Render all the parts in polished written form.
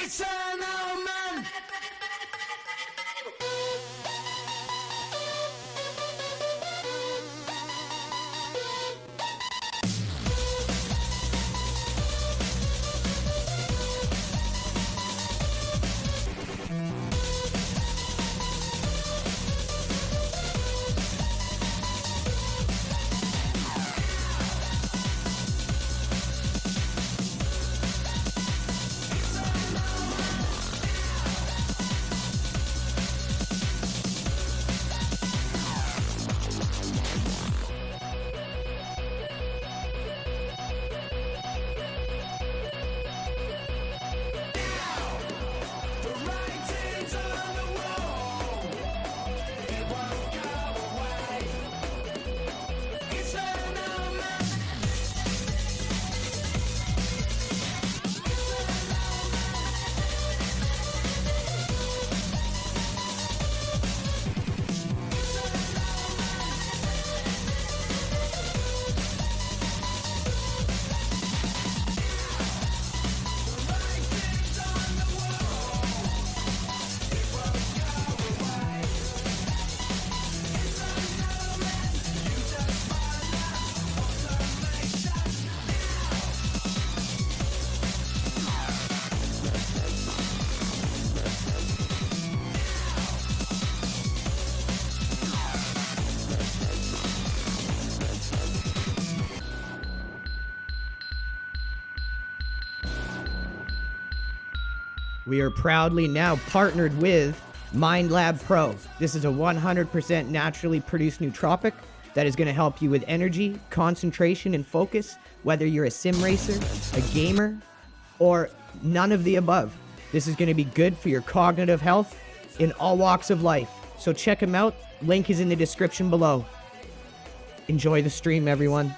It's an old man. We are proudly now partnered with MindLab Pro. This is a 100% naturally produced nootropic that is going to help you with energy, concentration, and focus, whether you're a sim racer, a gamer, or none of the above. This is going to be good for your cognitive health in all walks of life. So check them out. Link is in the description below. Enjoy the stream, everyone.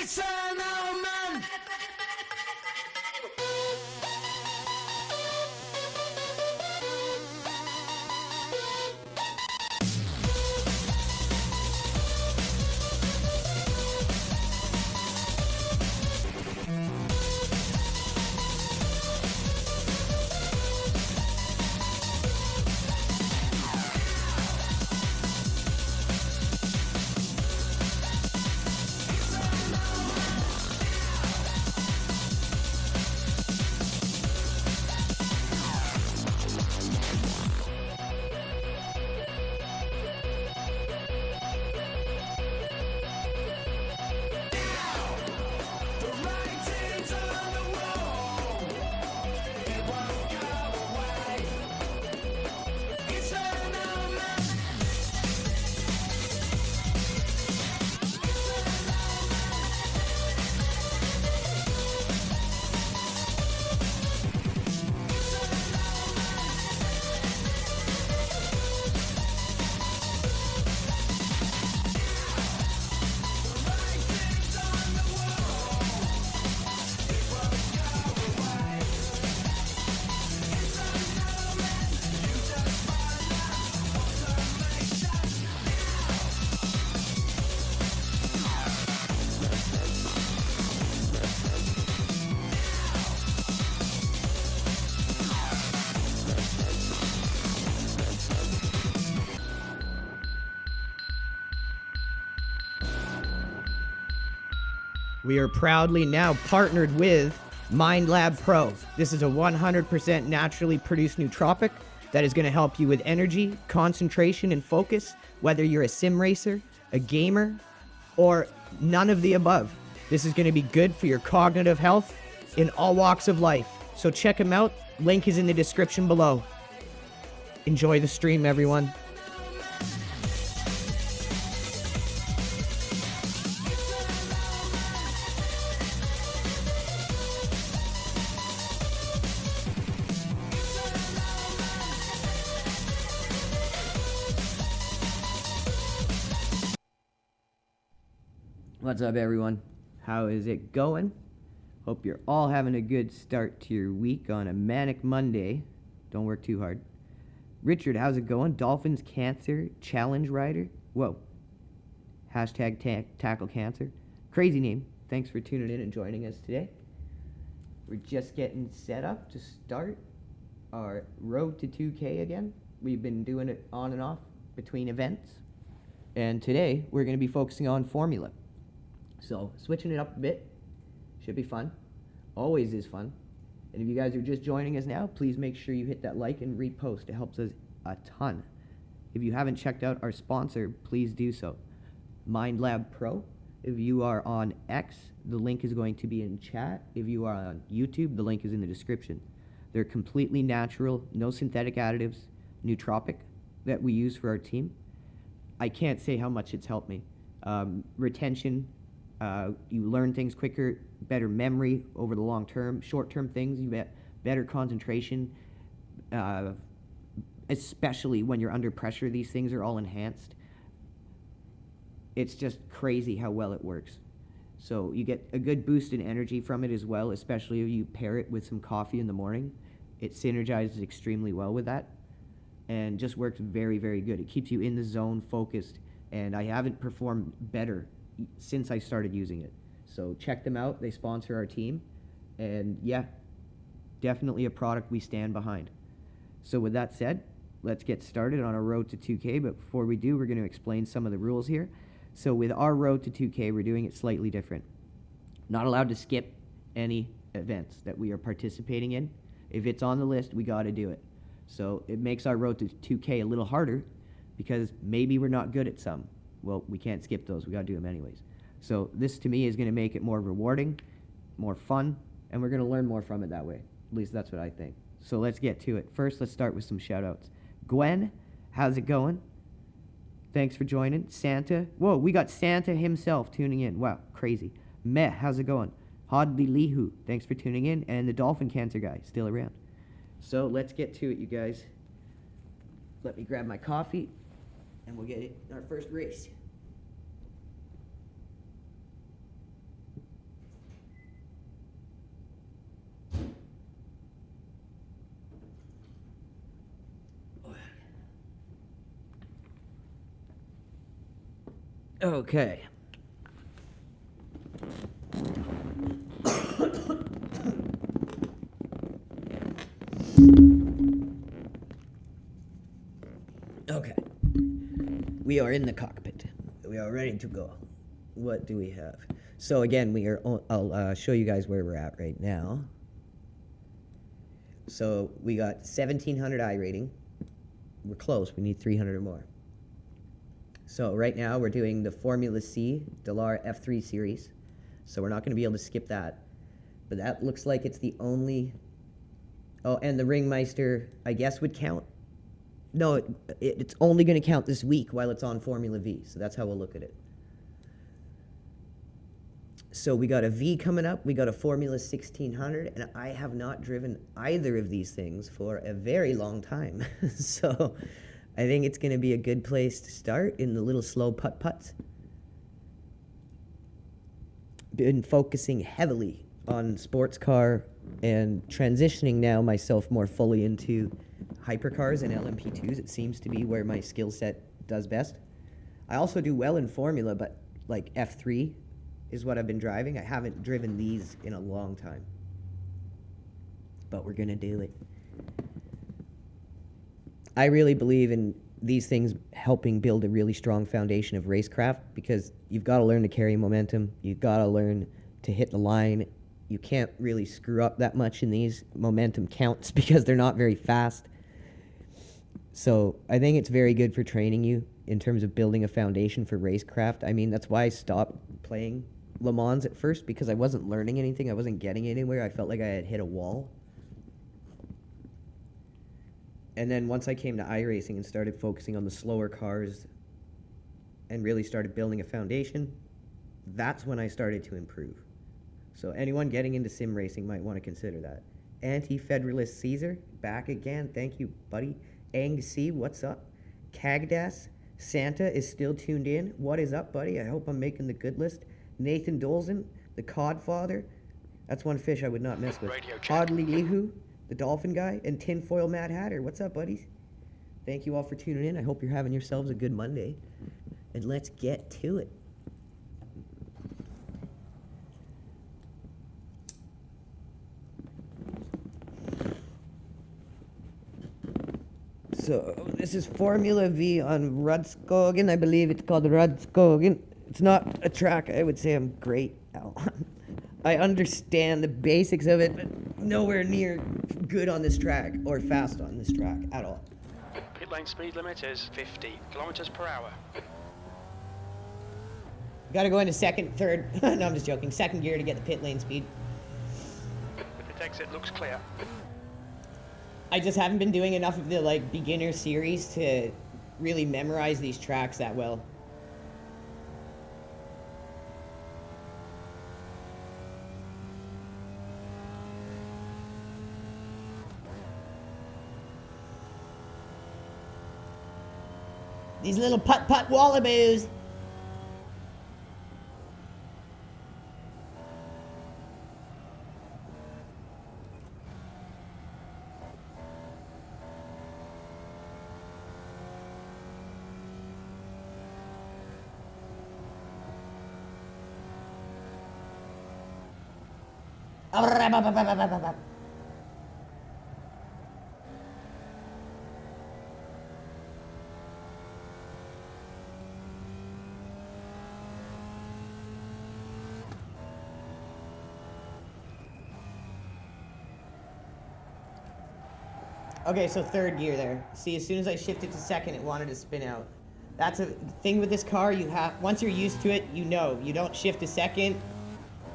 It's an old man. We are proudly now partnered with MindLab Pro. This is a 100% naturally produced nootropic that is going to help you with energy, concentration, and focus, whether you're a sim racer, a gamer, or none of the above. This is going to be good for your cognitive health in all walks of life. So check them out. Link is in the description below. Enjoy the stream, everyone. What's up, everyone? How is it going? Hope you're all having a good start to your week on a manic Monday. Don't work too hard. Richard, how's it going? Dolphins Cancer Challenge Rider? Whoa. Hashtag tackle cancer. Crazy name. Thanks for tuning in and joining us today. We're just getting set up to start our road to 2K again. We've been doing it on and off between events. And today, we're going to be focusing on formula. So, switching it up a bit. Should be fun. Always is fun. And if you guys are just joining us now, please make sure you hit that like and repost. It helps us a ton. If you haven't checked out our sponsor, please do so. MindLab Pro. If you are on X, the link is going to be in chat. If you are on YouTube, the link is in the description. They're completely natural, no synthetic additives, nootropic that we use for our team. I can't say how much it's helped me. Retention, you learn things quicker, better memory over the long term. Short-term things, you get better concentration, especially when you're under pressure. These things are all enhanced. It's just crazy how well it works. So you get a good boost in energy from it as well, especially if you pair it with some coffee in the morning. It synergizes extremely well with that and just works very, very good. It keeps you in the zone, focused, and I haven't performed better since I started using it. So check them out. They sponsor our team. And yeah, definitely a product we stand behind. So with that said, let's get started on our road to 2K. But before we do, we're going to explain some of the rules here. So with our road to 2K, we're doing it slightly different. Not allowed to skip any events that we are participating in. If it's on the list, we got to do it. So it makes our road to 2K a little harder because maybe we're not good at some. Well, we can't skip those. We got to do them anyways. So this, to me, is going to make it more rewarding, more fun, and we're going to learn more from it that way. At least that's what I think. So let's get to it. First, let's start with some shout-outs. Gwen, how's it going? Thanks for joining. Santa. Whoa, we got Santa himself tuning in. Wow, crazy. Meh, how's it going? Hodley Lihu, thanks for tuning in. And the Dolphin Cancer guy, still around. So let's get to it, you guys. Let me grab my coffee, and we'll get it in our first race. Okay. Okay. We are in the cockpit. We are ready to go. What do we have? So again, I'll show you guys where we're at right now. So we got 1700 Irating. We're close. We need 300 or more. So right now we're doing the Formula C Delar F3 series. So we're not going to be able to skip that. But that looks like it's the only... Oh, and the Ringmeister, I guess, would count. No, it's only going to count this week while it's on Formula V. So that's how we'll look at it. So we got a V coming up. We got a Formula 1600. And I have not driven either of these things for a very long time. So... I think it's going to be a good place to start in the little slow putt-putts. Been focusing heavily on sports car and transitioning now myself more fully into hypercars and LMP2s. It seems to be where my skill set does best. I also do well in Formula, but like F3 is what I've been driving. I haven't driven these in a long time. But we're going to do it. I really believe in these things helping build a really strong foundation of racecraft because you've got to learn to carry momentum. You've got to learn to hit the line. You can't really screw up that much in these. Momentum counts because they're not very fast. So I think it's very good for training you in terms of building a foundation for racecraft. I mean, that's why I stopped playing Le Mans at first because I wasn't learning anything. I wasn't getting anywhere. I felt like I had hit a wall. And then once I came to iRacing and started focusing on the slower cars and really started building a foundation, that's when I started to improve. So anyone getting into sim racing might want to consider that. Anti-Federalist Caesar, back again. Thank you, buddy. Ang C, what's up? Cagdas, Santa is still tuned in. What is up, buddy? I hope I'm making the good list. Nathan Dolzen, the Codfather. That's one fish I would not mess with. Radio check. Hodley Lihu, the dolphin guy, and Tinfoil Mad Hatter. What's up, buddies? Thank you all for tuning in. I hope you're having yourselves a good Monday. And let's get to it. So, this is Formula V on Rudskogen. I believe it's called Rudskogen. It's not a track I would say I'm great at. I understand the basics of it, but nowhere near good on this track or fast on this track at all. Pit lane speed limit is 50 kilometers per hour. Gotta go into second, third, no, I'm just joking, second gear to get the pit lane speed. The pit exit looks clear. I just haven't been doing enough of the like beginner series to really memorize these tracks that well. These little putt-putt wallaboos. Okay, so third gear there. See, as soon as I shifted to second, it wanted to spin out. That's a thing with this car. You have, once you're used to it, you know. You don't shift to second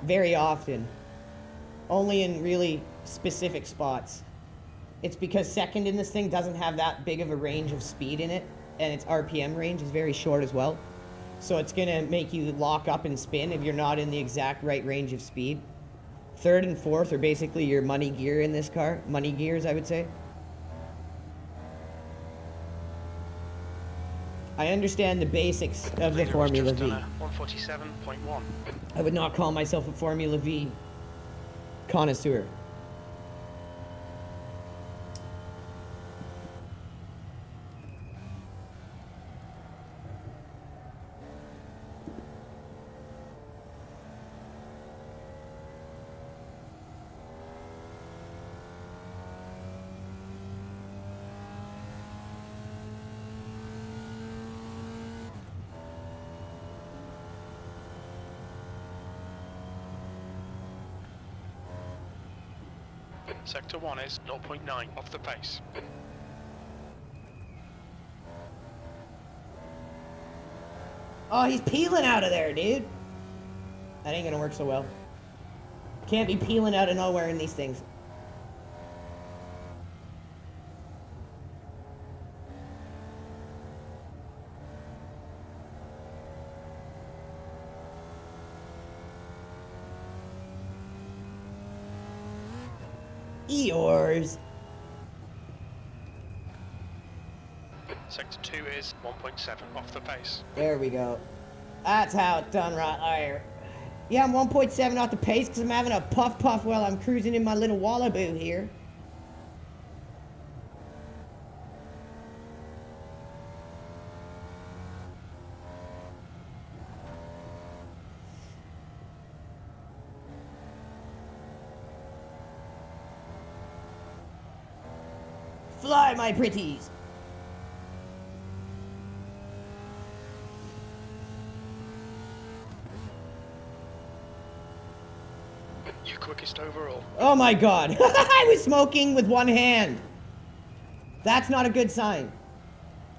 very often. Only in really specific spots. It's because second in this thing doesn't have that big of a range of speed in it, and its RPM range is very short as well. So it's gonna make you lock up and spin if you're not in the exact right range of speed. Third and fourth are basically your money gear in this car. Money gears, I would say. I understand the basics of the Formula V. 147.1. I would not call myself a Formula V connoisseur. Sector 1 is 0.9 off the pace. Oh, he's peeling out of there, dude. That ain't gonna work so well. Can't be peeling out of nowhere in these things. Yours. Sector 2 is 1.7 off the pace. There we go. That's how it's done right there. Yeah, I'm 1.7 off the pace because I'm having a puff while I'm cruising in my little wallaboo here. Fly, my pretties. Your quickest overall. Oh my god. I was smoking with one hand. That's not a good sign.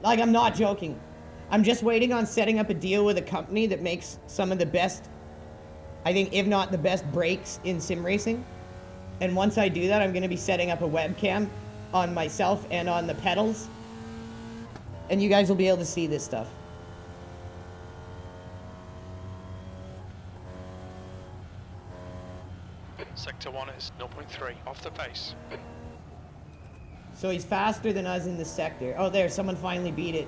Like, I'm not joking. I'm just waiting on setting up a deal with a company that makes some of the best, I think, if not the best brakes in sim racing. And once I do that, I'm going to be setting up a webcam on myself and on the pedals. And you guys will be able to see this stuff. Sector 1 is 0.3 off the pace. So he's faster than us in this sector. Oh, there, someone finally beat it.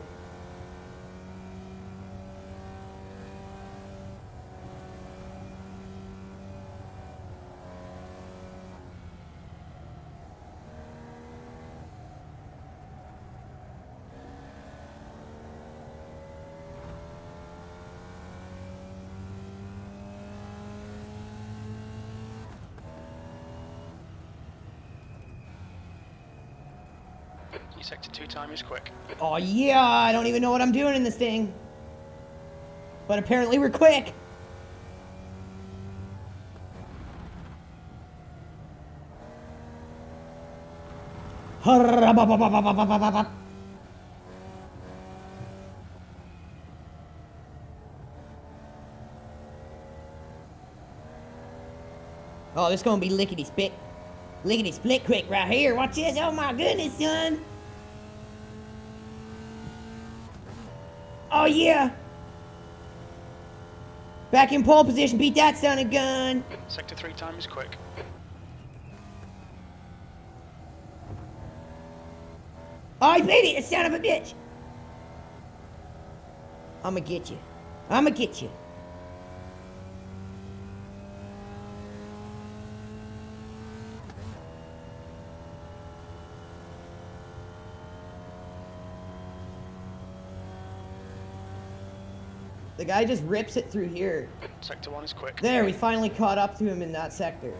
Your sector 2 time is quick. Oh yeah, I don't even know what I'm doing in this thing. But apparently we're quick. Oh, this gonna be lickety split. Lickety split quick right here. Watch this. Oh my goodness, son. Oh yeah. Back in pole position. Beat that son of a gun. Sector 3 time is quick. Oh, he made it, the son of a bitch. I'ma get you. I'ma get you. The guy just rips it through here. Sector 1 is quick. There, we finally caught up to him in that sector.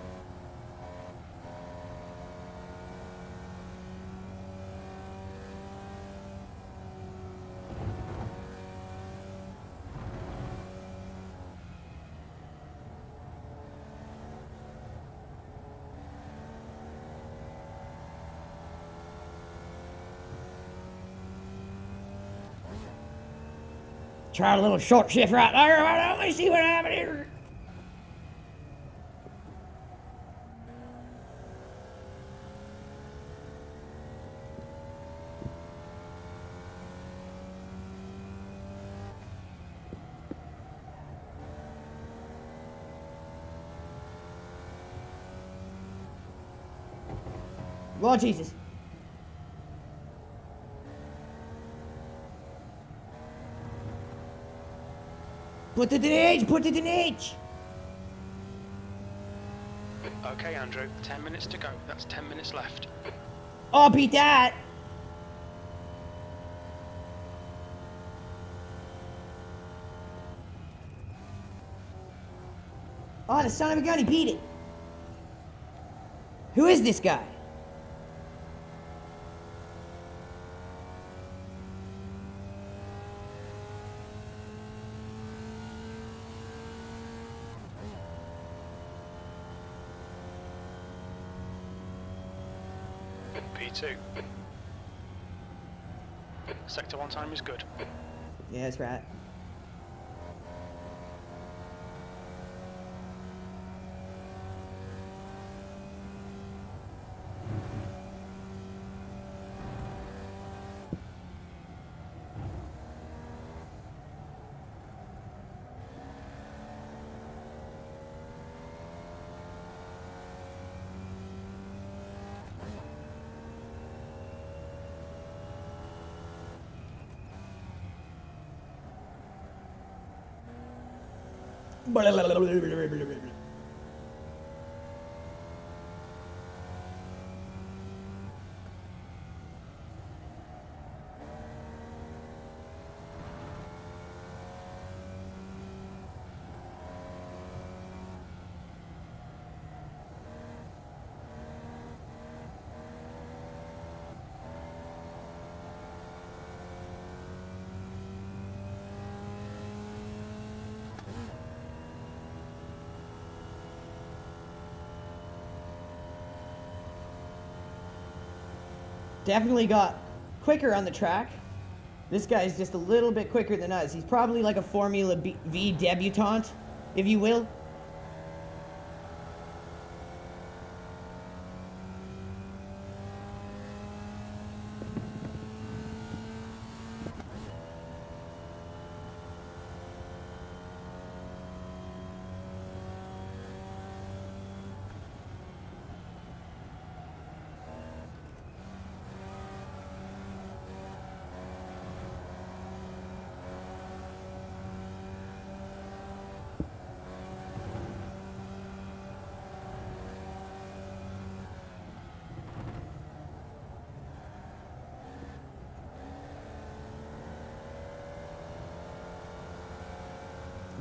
Try a little short shift right there. Let me see what happened here. Lord Jesus. Put it in H! Put it in H! Okay, Andrew. 10 minutes to go. That's 10 minutes left. Oh, beat that! Oh, the son of a gun, he beat it! Who is this guy? P2. Sector 1 time is good. Yeah, that's right. Definitely got quicker on the track. This guy's just a little bit quicker than us. He's probably like a Formula V debutante, if you will.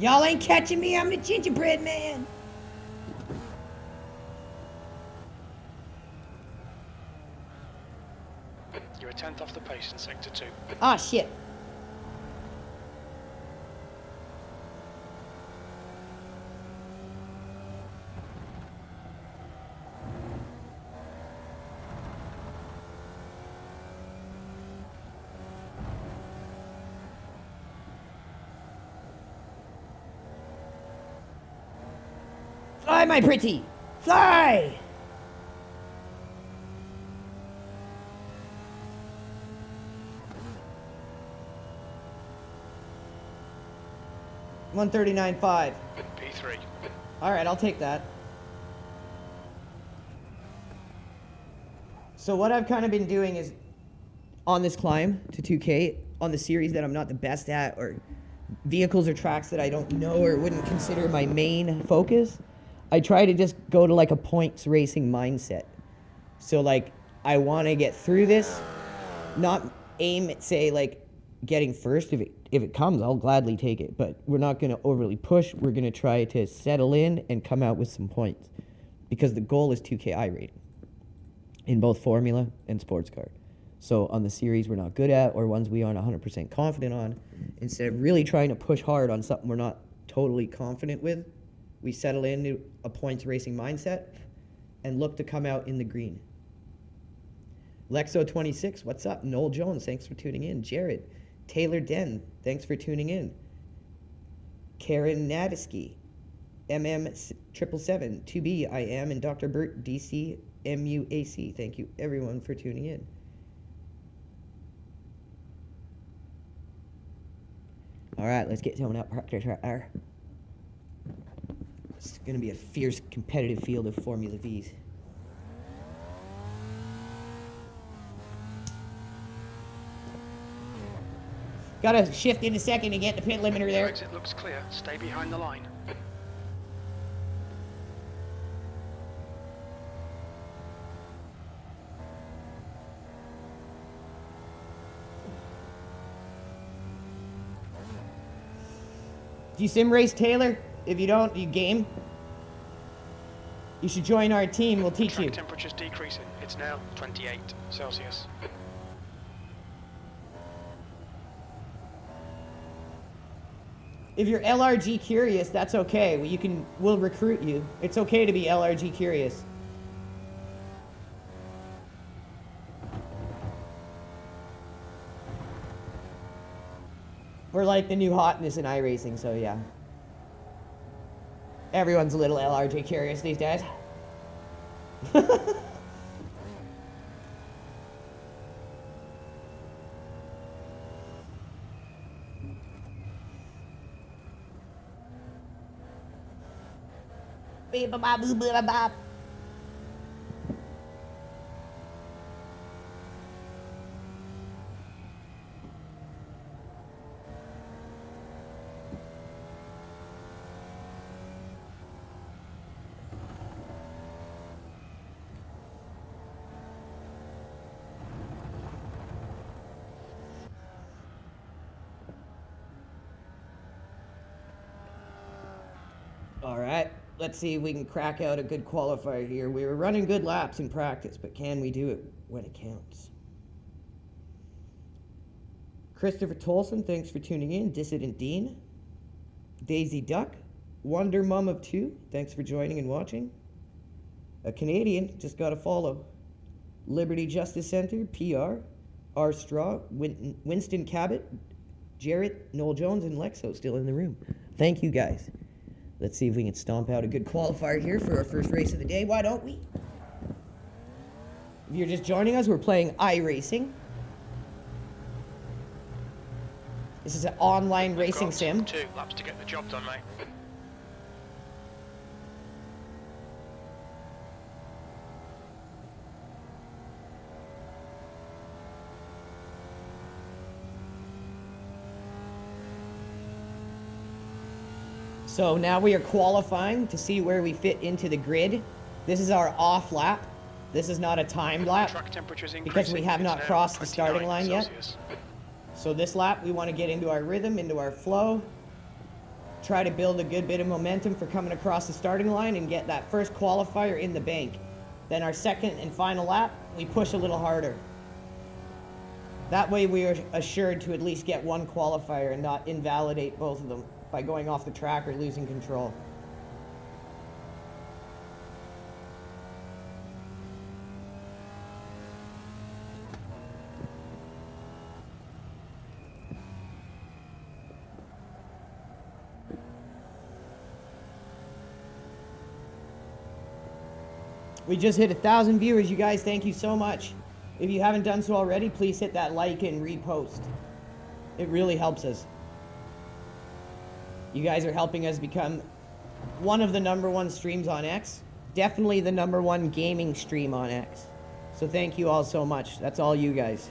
Y'all ain't catching me, I'm the gingerbread man. You were 10th off the pace in sector 2. Ah, shit. Fly, my pretty! Fly! $139.5. P3. All right, I'll take that. So what I've kind of been doing is on this climb to 2K, on the series that I'm not the best at, or vehicles or tracks that I don't know or wouldn't consider my main focus, I try to just go to like a points racing mindset. So like, I want to get through this, not aim at, say, like getting first. If it comes, I'll gladly take it, but we're not going to overly push. We're going to try to settle in and come out with some points, because the goal is 2K Irating in both Formula and Sports Car. So on the series we're not good at, or ones we aren't 100% confident on, instead of really trying to push hard on something we're not totally confident with, we settle into a points racing mindset and look to come out in the green. Lexo26, what's up? Noel Jones, thanks for tuning in. Jared, Taylor Den, thanks for tuning in. Karen Nadisky, MM777, 2B, I am, and Dr. Bert, DC, MUAC. Thank you, everyone, for tuning in. All right, let's get going up. It's going to be a fierce competitive field of Formula Vs. Got to shift in a second to get the pit limiter there. Your exit looks clear. Stay behind the line. Do you sim race, Taylor? If you don't, you game? You should join our team. We'll teach you. Track temperature's decreasing. It's now 28 Celsius. If you're LRG curious, that's okay. We'll recruit you. It's okay to be LRG curious. We're like the new hotness in iRacing, so yeah. Everyone's a little LRG curious these days. All right, let's see if we can crack out a good qualifier here. We were running good laps in practice, but can we do it when it counts? Christopher Tolson, thanks for tuning in. Dissident Dean. Daisy Duck. Wonder Mum of 2, thanks for joining and watching. A Canadian, just got a follow. Liberty Justice Center, PR. R. Straw. Winston Cabot. Jarrett, Noel Jones, and Lexo still in the room. Thank you, guys. Let's see if we can stomp out a good qualifier here for our first race of the day. Why don't we? If you're just joining us, we're playing Iracing. This is an online racing sim. 2 laps to get the job done, mate. So now we are qualifying to see where we fit into the grid. This is our off lap. This is not a timed lap Track temperature's because we have not crossed the starting line yet. Celsius. So this lap, we want to get into our rhythm, into our flow, try to build a good bit of momentum for coming across the starting line and get that first qualifier in the bank. Then our second and final lap, we push a little harder. That way we are assured to at least get one qualifier and not invalidate both of them by going off the track or losing control. We just hit 1,000 viewers, you guys. Thank you so much. If you haven't done so already, please hit that like and repost. It really helps us. You guys are helping us become one of the #1 streams on X. Definitely the #1 gaming stream on X. So thank you all so much. That's all you guys.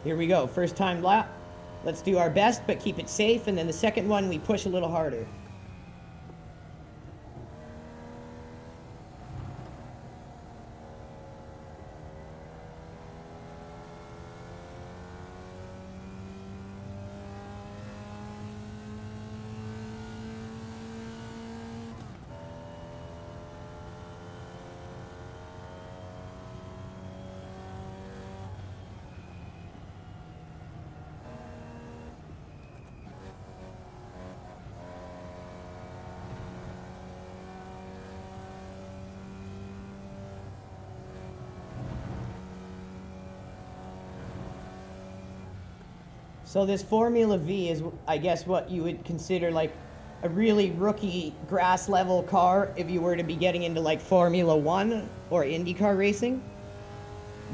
Here we go, first time lap. Let's do our best, but keep it safe, and then the second one we push a little harder. So this Formula V is, I guess, what you would consider like a really rookie grass level car if you were to be getting into like Formula 1 or IndyCar racing.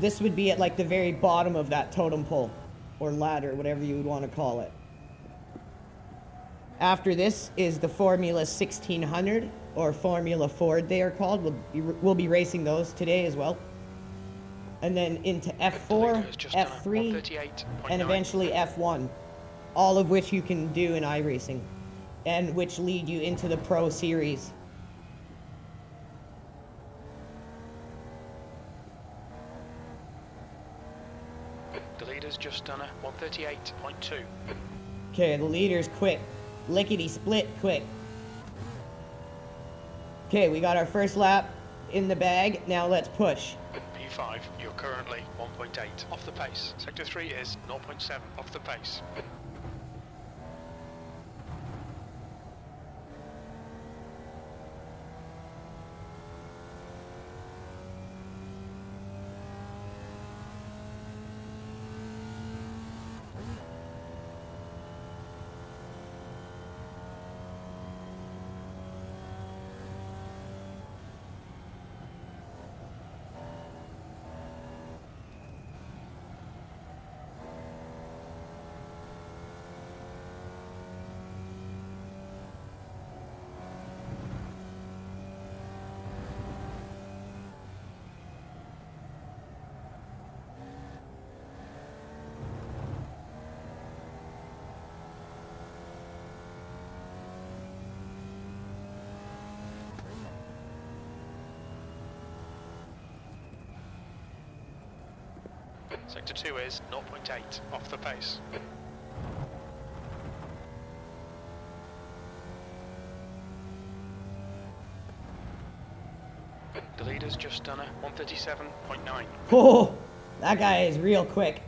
This would be at like the very bottom of that totem pole or ladder, whatever you would want to call it. After this is the Formula 1600 or Formula Ford they are called. We'll be racing those today as well. And then into F4, F3, and eventually F1, all of which you can do in iRacing, and which lead you into the Pro Series. The leader's just done a 138.2. Okay, the leader's quick. Lickety split quick. Okay, we got our first lap in the bag. Now let's push. P5, you're currently 1.8 off the pace. Sector 3 is 0.7 off the pace. Sector 2 is 0.8 off the pace. The leader's just done a 137.9. Oh, that guy is real quick.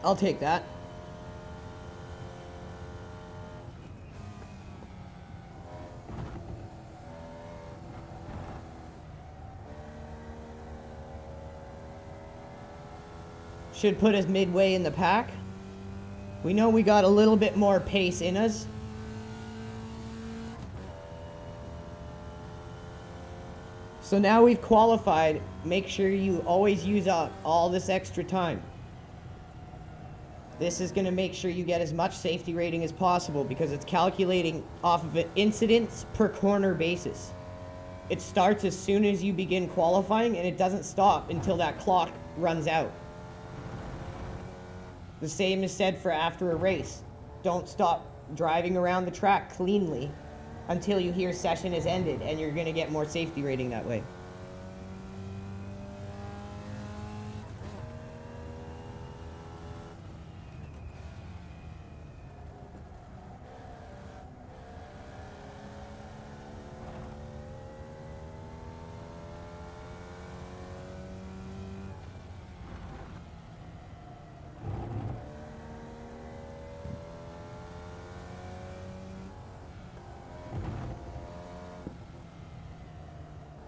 I'll take that. Should put us midway in the pack. We know we got a little bit more pace in us. So now we've qualified. Make sure you always use up all this extra time. This is going to make sure you get as much safety rating as possible because it's calculating off of an incidents per corner basis. It starts as soon as you begin qualifying and it doesn't stop until that clock runs out. The same is said for after a race. Don't stop driving around the track cleanly until you hear session is ended, and you're going to get more safety rating that way.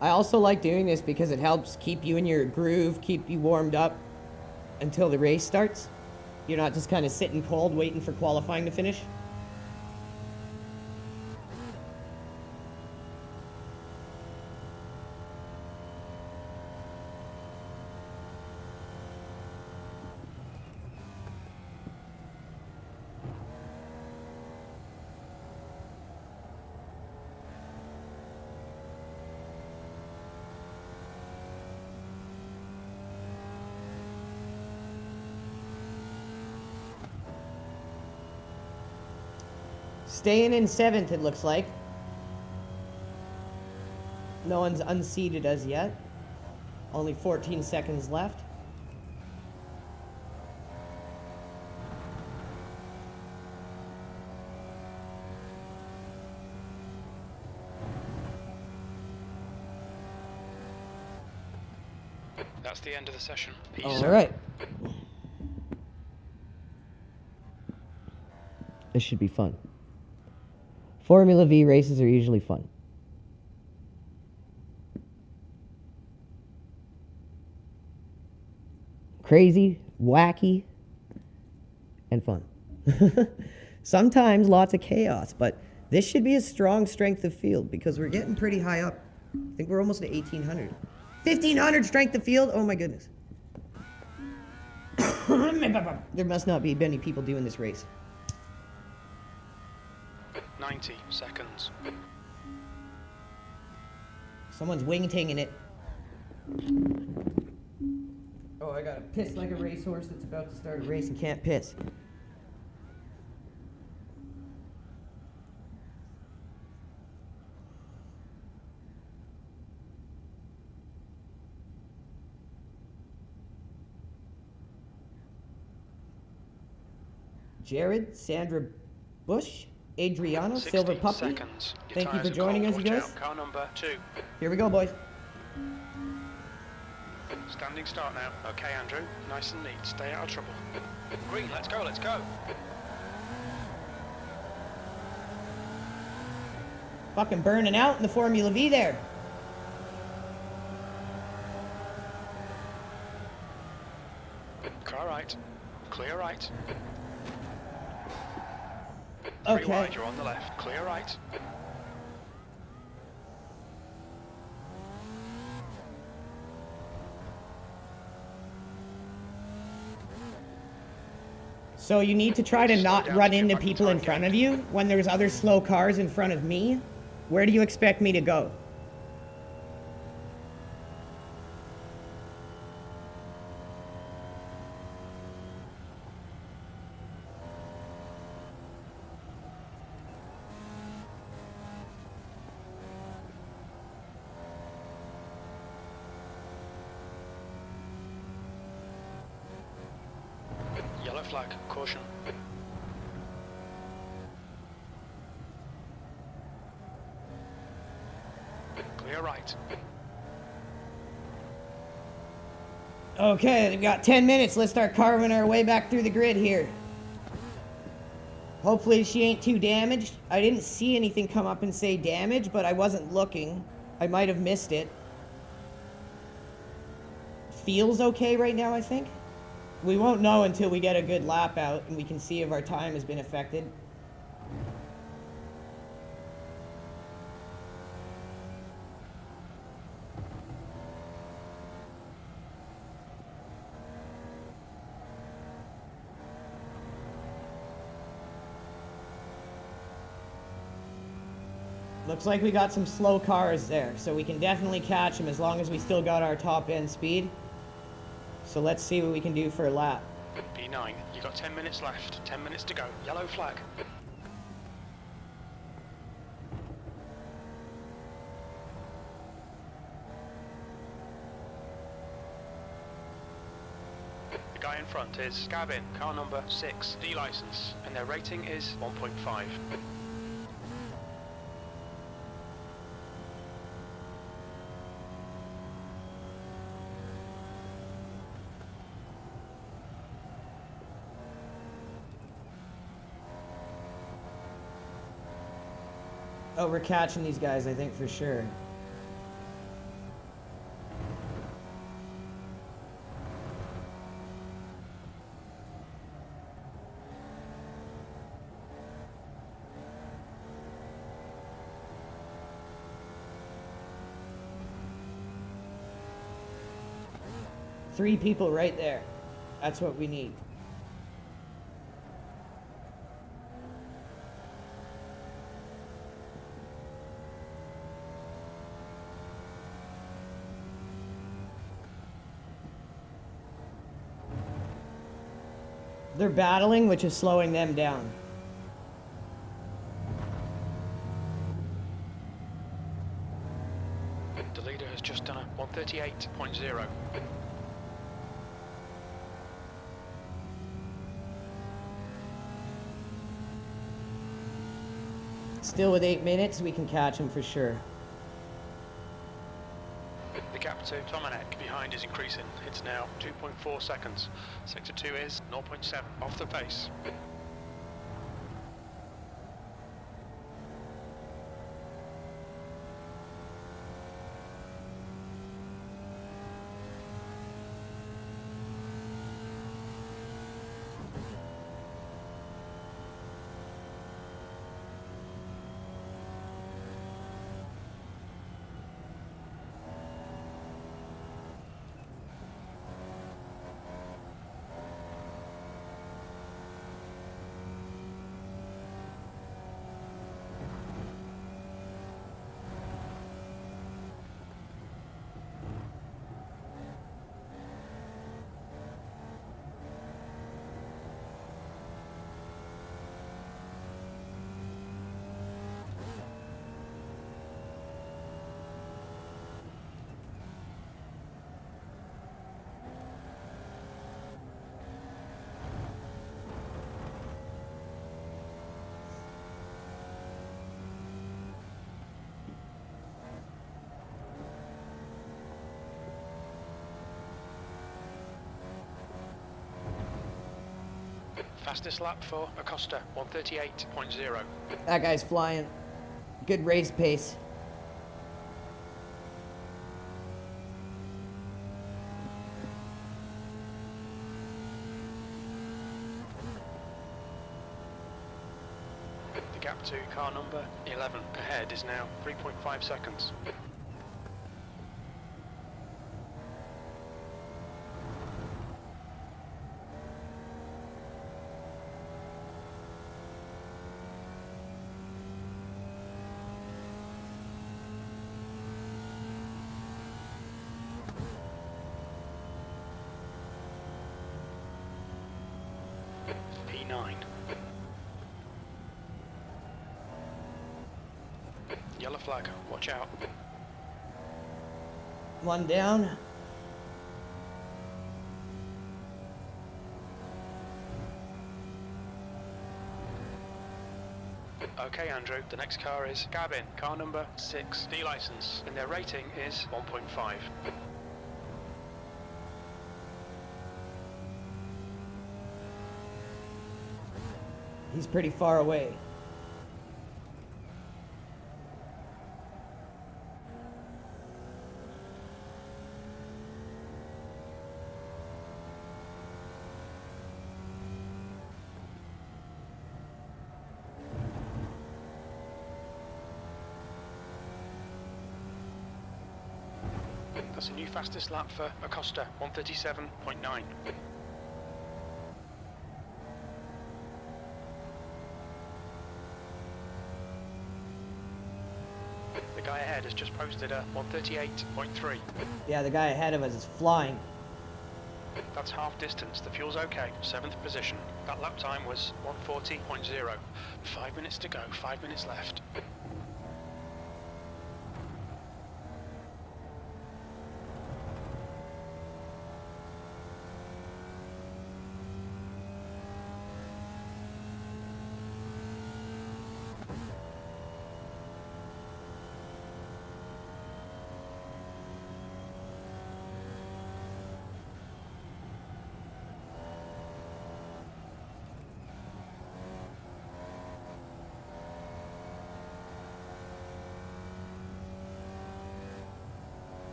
I also like doing this because it helps keep you in your groove, keep you warmed up until the race starts. You're not just kind of sitting cold waiting for qualifying to finish. Staying in 7th, it looks like. No one's unseated as yet. Only 14 seconds left. That's the end of the session. Peace. All right. This should be fun. Formula V races are usually fun. Crazy, wacky, and fun. Sometimes lots of chaos, but this should be a strong strength of field because we're getting pretty high up. I think we're almost at 1,800. 1,500 strength of field? Oh my goodness. There must not be many people doing this race. 90 seconds. Someone's wing-tinging it. Oh, I gotta piss like a racehorse that's about to start a race and can't piss. Jared, Sandra Bush, Adriana, Silver Puppy. Seconds. Thank you for joining us, you guys. Car number 2. Here we go, boys. Standing start now. Okay, Andrew. Nice and neat. Stay out of trouble. Green, let's go, let's go. Fucking burning out in the Formula V there. Car right. Clear right. Okay. 3 wide, you're on the left. Clear right. So you need to try to not run into people in front of you when there's other slow cars in front of me. Where do you expect me to go? Yellow flag. Caution. Clear right. Okay, we've got 10 minutes. Let's start carving our way back through the grid here. Hopefully she ain't too damaged. I didn't see anything come up and say damage, but I wasn't looking. I might have missed it. Feels okay right now, I think. We won't know until we get a good lap out and we can see if our time has been affected. Looks like we got some slow cars there, so we can definitely catch them as long as we still got our top end speed. So let's see what we can do for a lap. P9, you got 10 minutes left, 10 minutes to go. Yellow flag. The guy in front is Gavin, car number 6, D license, and their rating is 1.5. Oh, we're catching these guys, I think, for sure. Three people right there. That's what we need. They're battling, which is slowing them down. The leader has just done a 138.0. Still with 8 minutes, we can catch him for sure. The gap to Tomanek behind is increasing. It's now 2.4 seconds. Sector 2 is 0.7 off the pace. Fastest lap for Acosta, 138.0. That guy's flying. Good race pace. The gap to car number 11 ahead is now 3.5 seconds. P9. Yellow flag, watch out. One down. Okay, Andrew, the next car is Gavin, car number 6, D license, and their rating is 1.5. He's pretty far away. That's a new fastest lap for Acosta, 137.9. The guy ahead has just posted a 138.3. Yeah, the guy ahead of us is flying. That's half distance. The fuel's okay. 7th position. That lap time was 1:40.0. 5 minutes to go. 5 minutes left.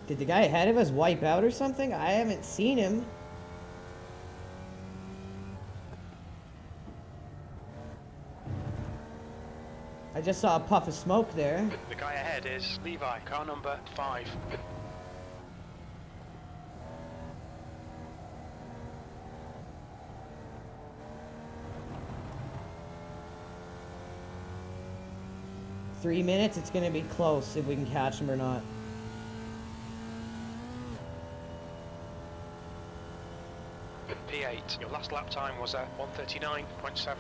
Did the guy ahead of us wipe out or something? I haven't seen him. I just saw a puff of smoke there. The guy ahead is Levi, car number 5. Three minutes, it's gonna be close if we can catch him or not. P8. Your last lap time was at 1:39.7.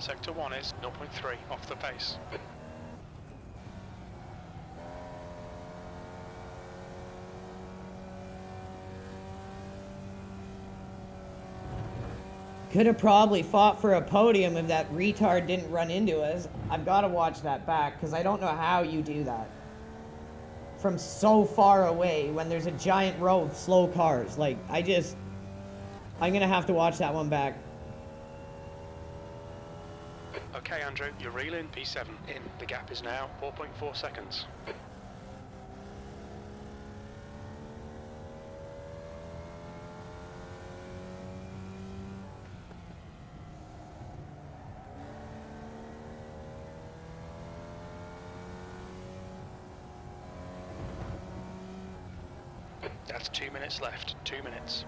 Sector 1 is 0.3 off the pace. Could have probably fought for a podium if that retard didn't run into us. I've got to watch that back because I don't know how you do that from so far away when there's a giant row of slow cars. Like, I'm gonna have to watch that one back. Okay, Andrew, you're reeling. P7 in. The gap is now 4.4 seconds. That's 2 minutes left. 2 minutes.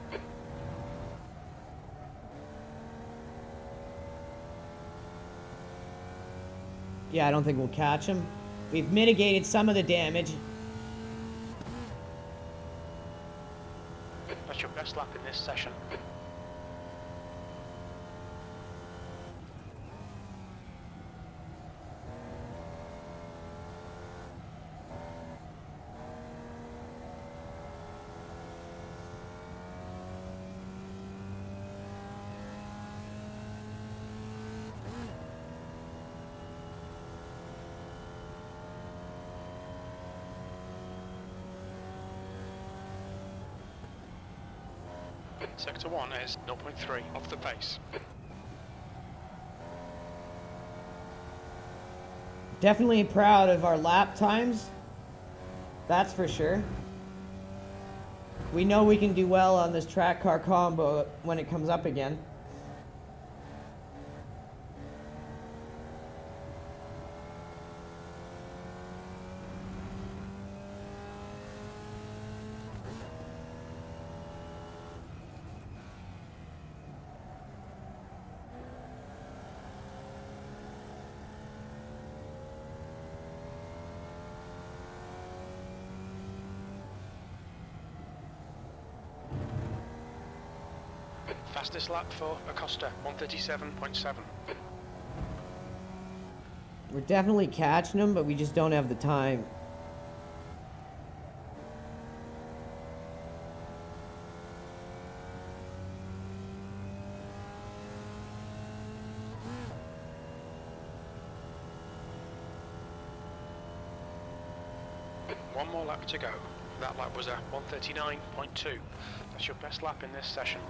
Yeah, I don't think we'll catch him. We've mitigated some of the damage. That's your best lap in this session. Sector 1 is 0.3 off the pace. Definitely proud of our lap times. That's for sure. We know we can do well on this track car combo when it comes up again. Fastest lap for Acosta, 1:37.7. We're definitely catching them, but we just don't have the time. One more lap to go. That lap was a 1:39.2. That's your best lap in this session.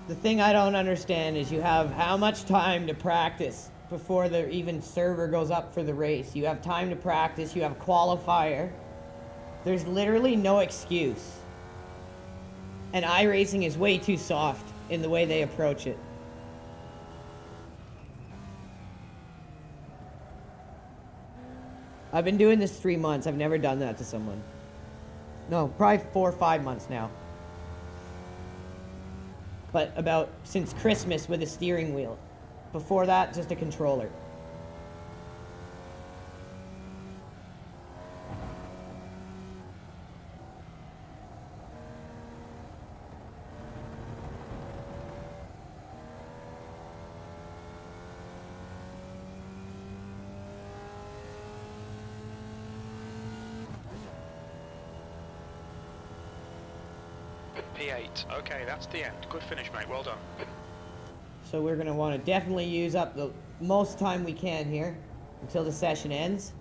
The thing I don't understand is you have how much time to practice before the even server goes up for the race. You have time to practice, you have qualifier. There's literally no excuse. And Iracing is way too soft in the way they approach it. I've been doing this 3 months. I've never done that to someone. No, probably 4 or 5 months now. But about since Christmas with a steering wheel. Before that, just a controller. P8. Okay, that's the end. Good finish, mate. Well done. So we're going to want to definitely use up the most time we can here until the session ends.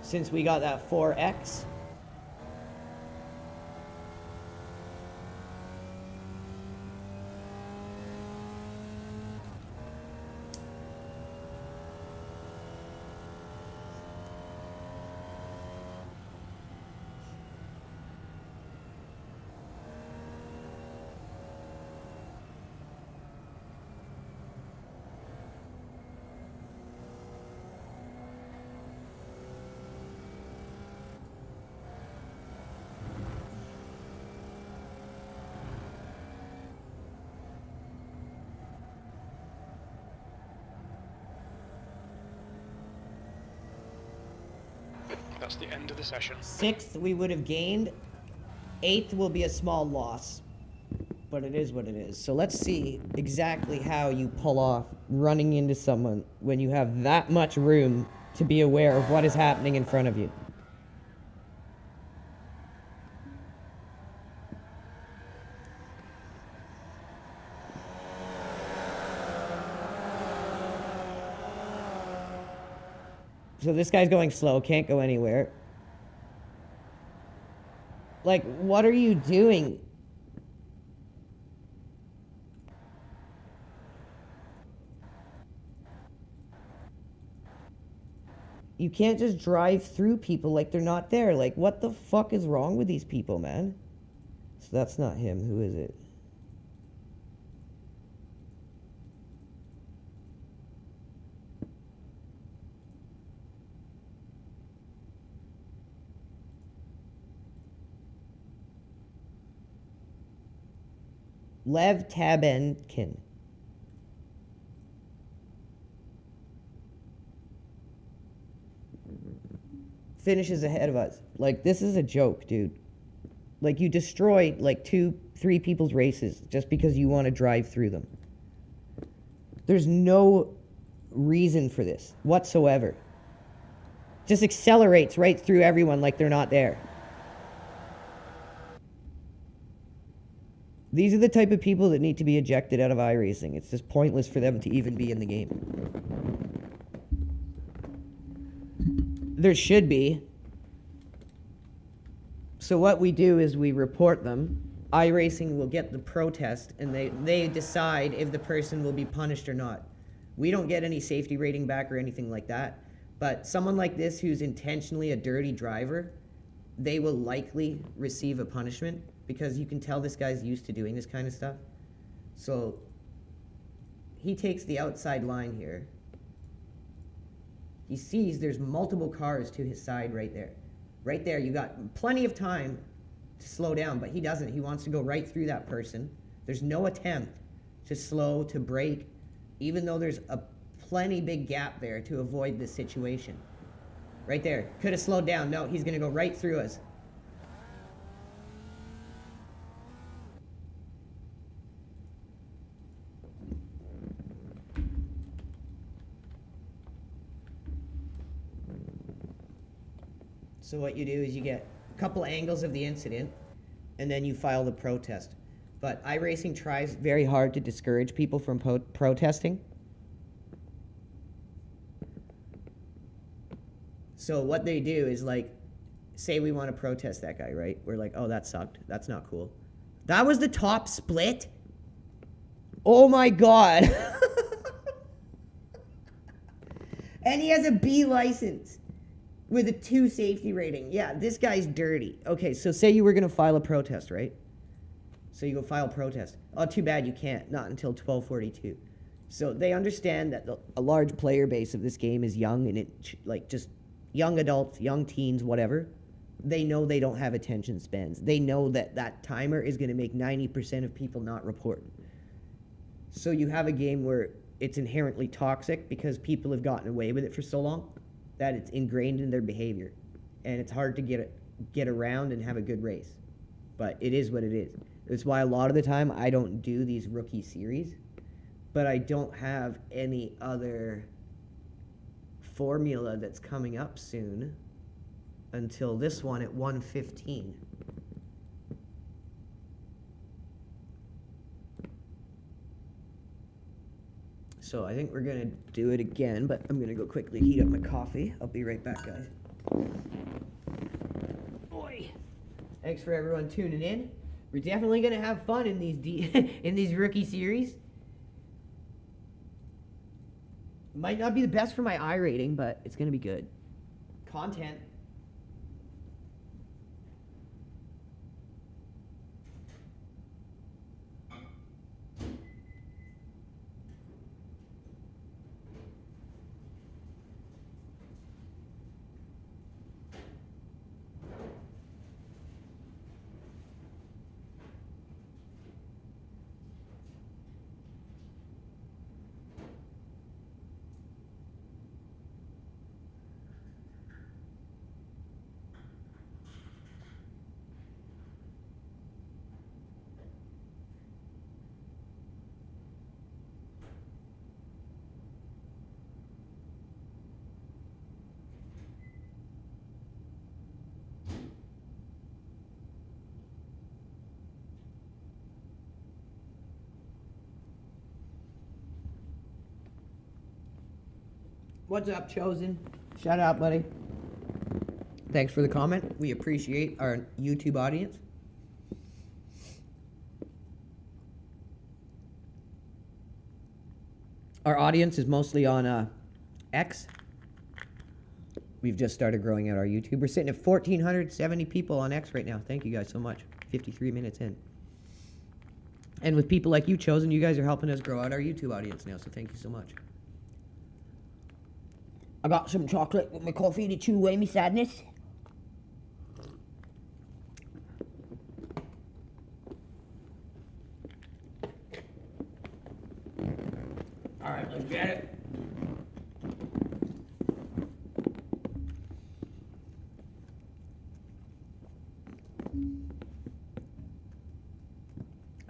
Since we got that 4X. That's the end of the session. 6th we would have gained. 8th will be a small loss. But it is what it is. So let's see exactly how you pull off running into someone when you have that much room to be aware of what is happening in front of you. So this guy's going slow, can't go anywhere. Like, what are you doing? You can't just drive through people like they're not there. Like, what the fuck is wrong with these people, man? So that's not him. Who is it? Lev Tabenkin. Finishes ahead of us. Like, this is a joke, dude. Like, you destroy, like, 2-3 people's races just because you want to drive through them. There's no reason for this whatsoever. Just accelerates right through everyone like they're not there. These are the type of people that need to be ejected out of Iracing. It's just pointless for them to even be in the game. There should be. So what we do is we report them. Iracing will get the protest, and they decide if the person will be punished or not. We don't get any safety rating back or anything like that. But someone like this who's intentionally a dirty driver, they will likely receive a punishment, because you can tell this guy's used to doing this kind of stuff. So he takes the outside line here. He sees there's multiple cars to his side right there. Right there, you got plenty of time to slow down, but he doesn't. He wants to go right through that person. There's no attempt to slow, to brake, even though there's a plenty big gap there to avoid this situation. Right there. Could have slowed down. No, he's going to go right through us. So what you do is you get a couple angles of the incident, and then you file the protest. But Iracing tries very hard to discourage people from protesting. So what they do is, like, say we want to protest that guy, right? We're like, oh, that sucked. That's not cool. That was the top split? Oh my God. And he has a B license with a 2 safety rating. Yeah, this guy's dirty. Okay, so say you were going to file a protest, right? So you go file protest. Oh, too bad you can't. Not until 12:42. So they understand that a large player base of this game is young, and it, like, just young adults, young teens, whatever. They know they don't have attention spans. They know that that timer is going to make 90% of people not report. So you have a game where it's inherently toxic because people have gotten away with it for so long that it's ingrained in their behavior, and it's hard to get around and have a good race. But it is what it is. That's why a lot of the time I don't do these rookie series, but I don't have any other formula that's coming up soon until this one at 1:15. So I think we're gonna do it again, but I'm gonna go quickly heat up my coffee. I'll be right back, guys. Boy, thanks for everyone tuning in. We're definitely gonna have fun in these in these rookie series. Might not be the best for my Irating, but it's gonna be good. Content. What's up, Chosen? Shout out, buddy. Thanks for the comment. We appreciate our YouTube audience. Our audience is mostly on X. We've just started growing out our YouTube. We're sitting at 1,470 people on X right now. Thank you guys so much. 53 minutes in. And with people like you, Chosen, you guys are helping us grow out our YouTube audience now, so thank you so much. I got some chocolate with my coffee to chew away my sadness. All right, let's get it.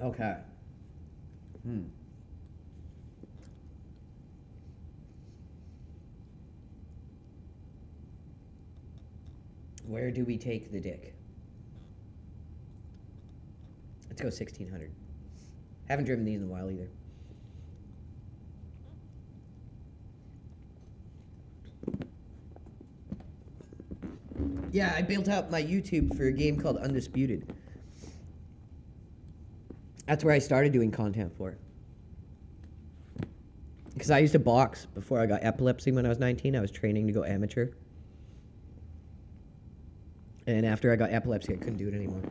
Okay. Where do we take the dick? Let's go 1,600. Haven't driven these in a while either. Yeah, I built out my YouTube for a game called Undisputed. That's where I started doing content for. Because I used to box before I got epilepsy when I was 19. I was training to go amateur. And after I got epilepsy, I couldn't do it anymore.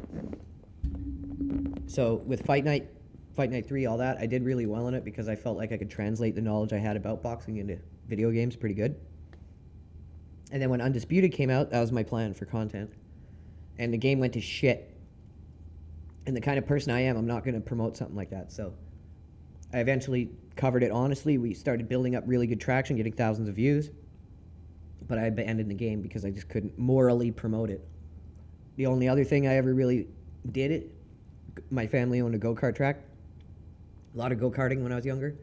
So with Fight Night 3, all that, I did really well in it because I felt like I could translate the knowledge I had about boxing into video games pretty good. And then when Undisputed came out, that was my plan for content. And the game went to shit. And the kind of person I am, I'm not going to promote something like that. So I eventually covered it honestly. We started building up really good traction, getting thousands of views. But I abandoned the game because I just couldn't morally promote it. The only other thing I ever really did it, my family owned a go-kart track. A lot of go-karting when I was younger.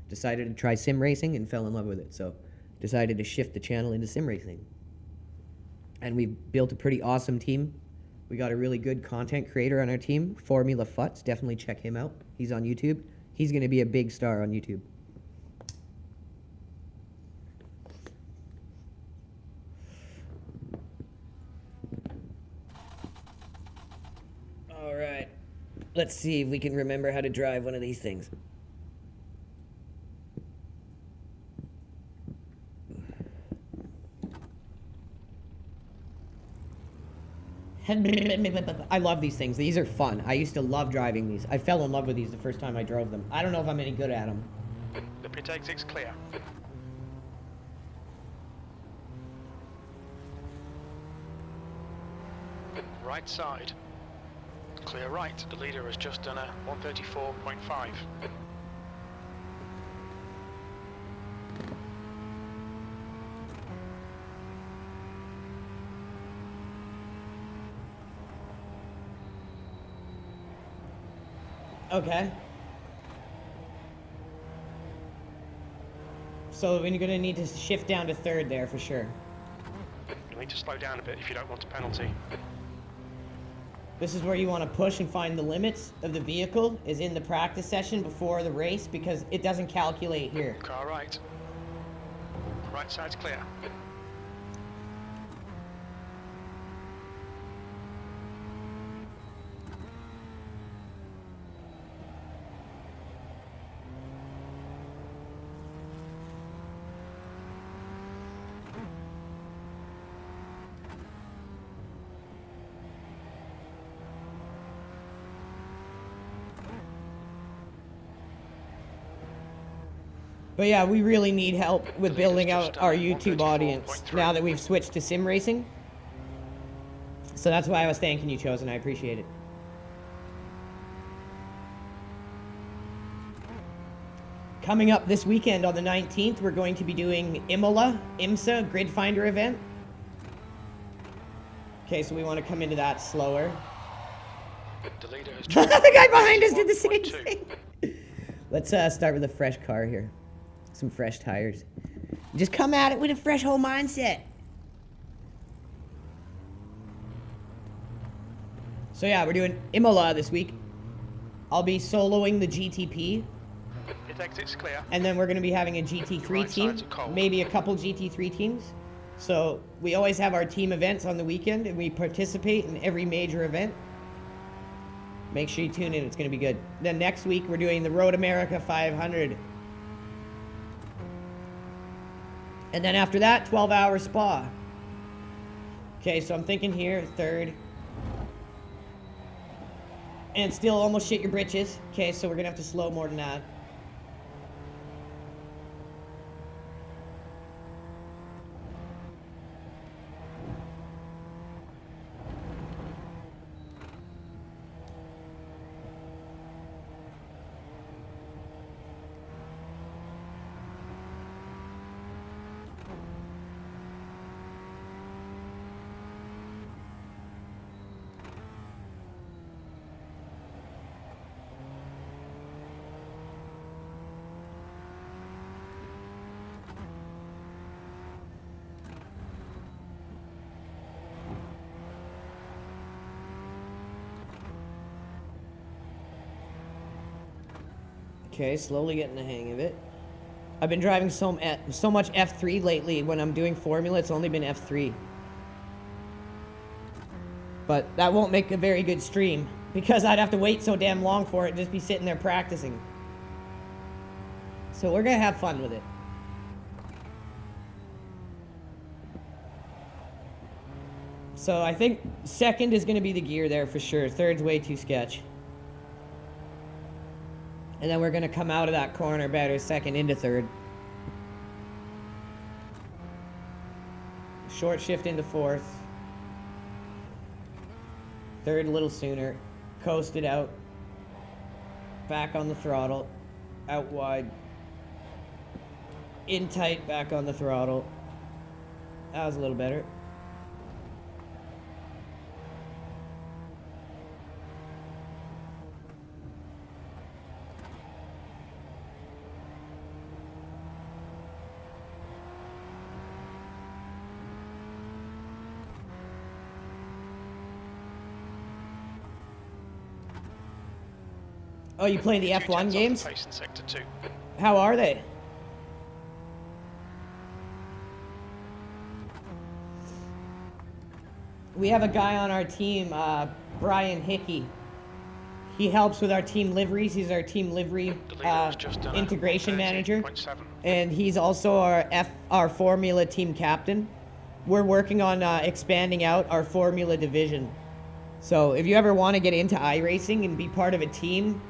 Decided to try sim racing and fell in love with it. So decided to shift the channel into sim racing. And we built a pretty awesome team. We got a really good content creator on our team, Formula Futz. Definitely check him out. He's on YouTube. He's going to be a big star on YouTube. All right. Let's see if we can remember how to drive one of these things. I love these things. These are fun. I used to love driving these. I fell in love with these the first time I drove them. I don't know if I'm any good at them. The pit exit's clear. Right side. Clear right. The leader has just done a 134.5. Okay. So we're going to need to shift down to third there for sure. You'll need to slow down a bit if you don't want a penalty. This is where you want to push and find the limits of the vehicle, is in the practice session before the race, because it doesn't calculate here. Car right. Right side's clear. But yeah, we really need help with building out our YouTube audience now that we've switched to sim racing. So that's why I was thanking you, Chosen. I appreciate it. Coming up this weekend on the 19th, we're going to be doing IMSA Grid Finder event. Okay, so we want to come into that slower. The leader has The guy behind us did the same thing. Let's start with a fresh car here. Some fresh tires. Just come at it with a fresh whole mindset. So yeah, we're doing Imola this week. I'll be soloing the GTP. It exits clear. And then we're going to be having a GT3 team. Maybe a couple GT3 teams. So we always have our team events on the weekend, and we participate in every major event. Make sure you tune in. It's going to be good. Then next week, we're doing the Road America 500. And then after that, 12-hour spa. Okay, so I'm thinking here, third. And still almost shit your britches. Okay, so we're going to have to slow more than that. Okay, slowly getting the hang of it. I've been driving so much F3 lately. When I'm doing Formula, it's only been F3. But that won't make a very good stream, because I'd have to wait so damn long for it and just be sitting there practicing. So we're going to have fun with it. So I think second is going to be the gear there for sure. Third's way too sketch. And then we're going to come out of that corner better, second into third. Short shift into fourth. Third a little sooner. Coasted out. Back on the throttle. Out wide. In tight, back on the throttle. That was a little better. Oh, you play the F1 games? Pace in sector 2. How are they? We have a guy on our team, Brian Hickey. He helps with our team liveries. He's our team livery integration manager. And he's also our Formula team captain. We're working on expanding out our Formula division. So if you ever want to get into iRacing and be part of a team,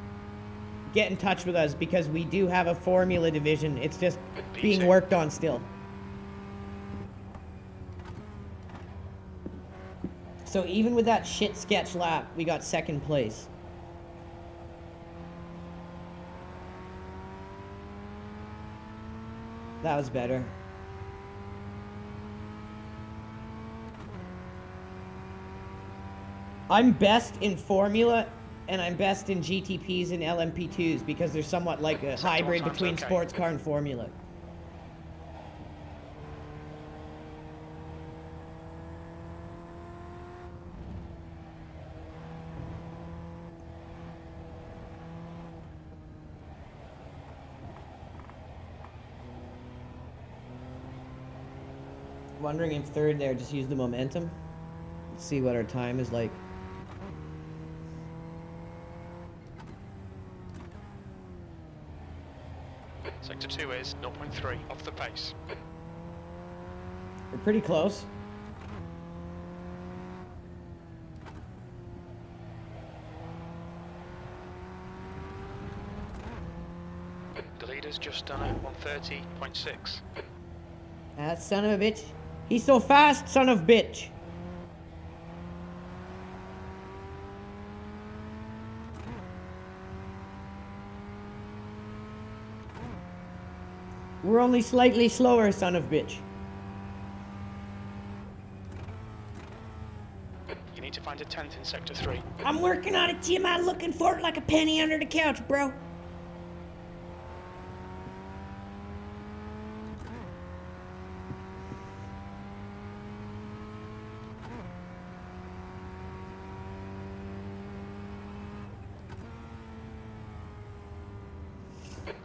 get in touch with us because we do have a Formula division. It's just being worked on still. So even with that shit sketch lap, we got second place. That was better. I'm best in Formula and I'm best in GTPs and LMP2s because they're somewhat like a hybrid between sports car and Formula. Wondering if third there, just use the momentum. Let's see what our time is like. Sector 2 is 0.3 off the pace. We're pretty close. The leader's just done it, 130.6. That son of a bitch. He's so fast, son of a bitch. We're only slightly slower, son of a bitch. You need to find a 10th in sector 3. I'm working on it, Jim. I'm looking for it like a penny under the couch, bro.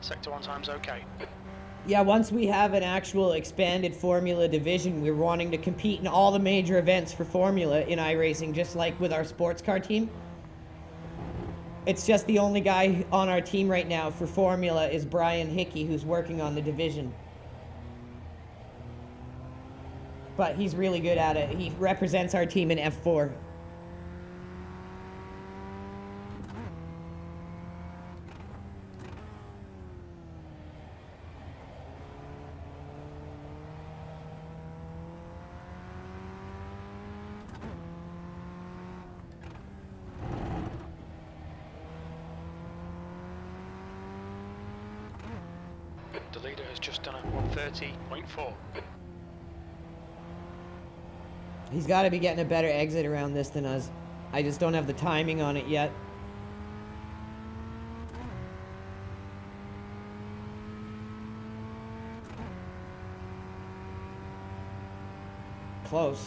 Sector 1 time's okay. Yeah, once we have an actual expanded Formula division, we're wanting to compete in all the major events for Formula in iRacing, just like with our sports car team. It's just the only guy on our team right now for Formula is Brian Hickey, who's working on the division. But he's really good at it. He represents our team in F4. The leader has just done a 130.4. He's got to be getting a better exit around this than us. I just don't have the timing on it yet. Close.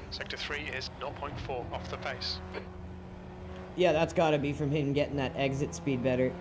Sector 3 is 0.4 off the pace. Yeah, that's got to be from him getting that exit speed better.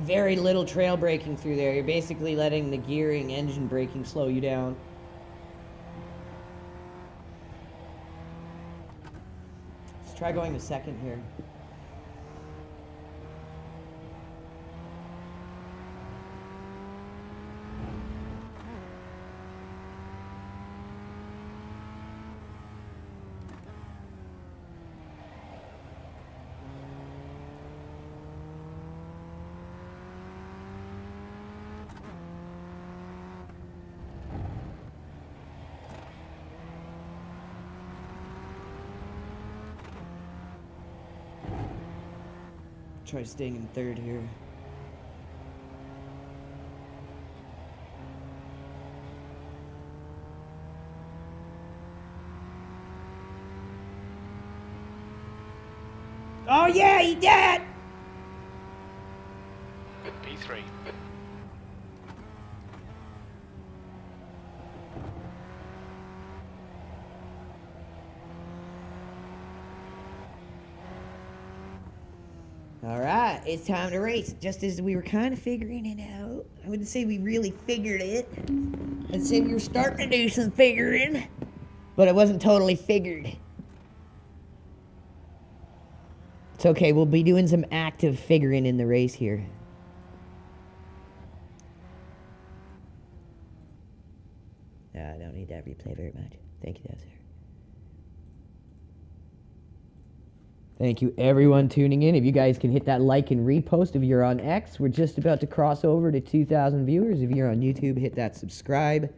Very little trail braking through there. You're basically letting the gearing, engine braking slow you down. Let's try going to second here. Try staying in third here. Oh yeah, he did! P3. All right, it's time to race. Just as we were kind of figuring it out. I wouldn't say we really figured it. I'd say we were starting to do some figuring, but it wasn't totally figured. It's okay, we'll be doing some active figuring in the race here. I don't need that replay very much. Thank you, sir. Thank you, everyone tuning in. If you guys can hit that like and repost if you're on X, we're just about to cross over to 2,000 viewers. If you're on YouTube, hit that subscribe,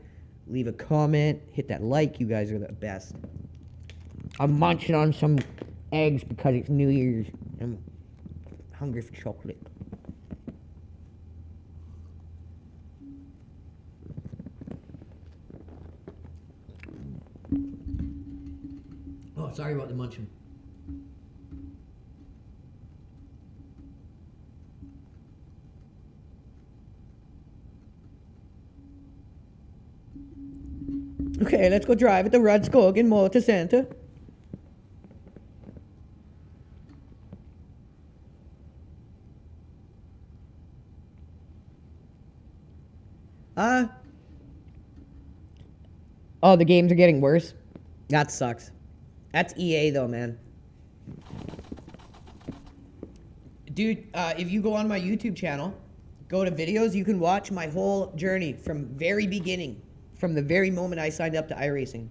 leave a comment, hit that like. You guys are the best. I'm munching on some eggs because it's New Year's. I'm hungry for chocolate. Oh, sorry about the munching. Okay, let's go drive at the Rudskogen Motor Center. Oh, the games are getting worse? That sucks. That's EA though, man. Dude, if you go on my YouTube channel, go to videos, you can watch my whole journey from very beginning, from the very moment I signed up to Iracing.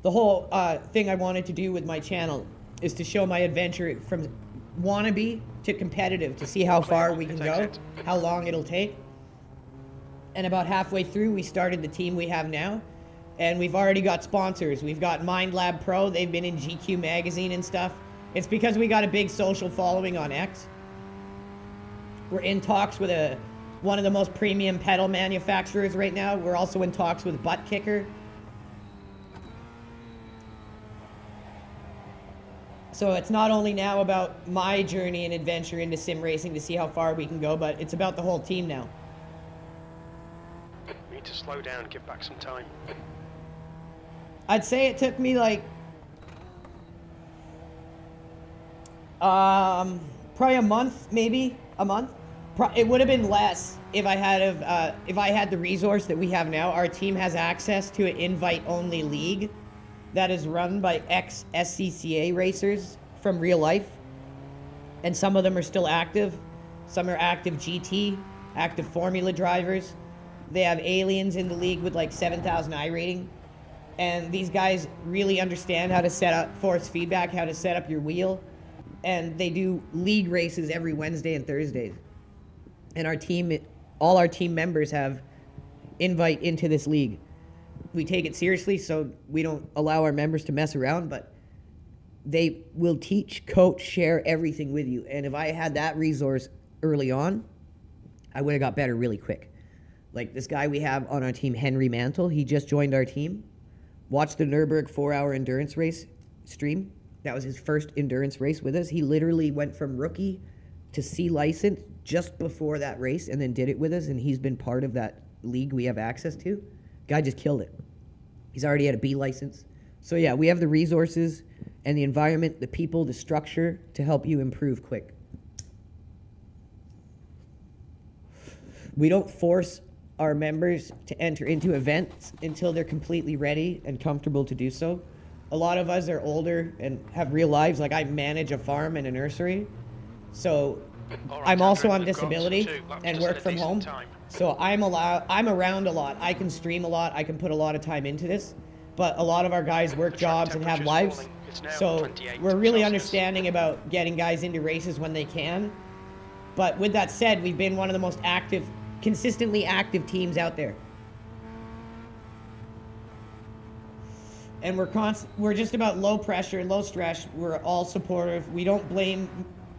The whole thing I wanted to do with my channel is to show my adventure from wannabe to competitive, to see how far we can go, how long it'll take. And about halfway through, we started the team we have now. And we've already got sponsors. We've got Mind Lab Pro. They've been in GQ magazine and stuff. It's because we got a big social following on X. We're in talks with one of the most premium pedal manufacturers right now. We're also in talks with Butt Kicker. So it's not only now about my journey and adventure into sim racing to see how far we can go, but it's about the whole team now. We need to slow down and give back some time. I'd say it took me like probably a month, maybe a month. It would have been less if I had the resource that we have now. Our team has access to an invite-only league that is run by ex-SCCA racers from real life, and some of them are still active. Some are active GT, active Formula drivers. They have aliens in the league with like 7,000 Irating. And these guys really understand how to set up force feedback, how to set up your wheel. And they do league races every Wednesday and Thursdays. And our team, all our team members have invite into this league. We take it seriously, so we don't allow our members to mess around, but they will teach, coach, share everything with you. And if I had that resource early on, I would have got better really quick. Like this guy we have on our team, Henry Mantle, he just joined our team. Watched the Nürburgring 4-hour endurance race stream. That was his first endurance race with us. He literally went from rookie to C license just before that race and then did it with us, and he's been part of that league we have access to. Guy just killed it. He's already had a B license. So yeah, we have the resources and the environment, the people, the structure to help you improve quick. We don't force our members to enter into events until they're completely ready and comfortable to do so. A lot of us are older and have real lives. Like I manage a farm and a nursery. So I'm also on disability and work from home. So I'm around a lot. I can stream a lot. I can put a lot of time into this. But a lot of our guys work jobs and have lives. So we're really understanding about getting guys into races when they can. But with that said, we've been one of the most active, consistently active teams out there. And we're just about low pressure, low stress. We're all supportive. We don't blame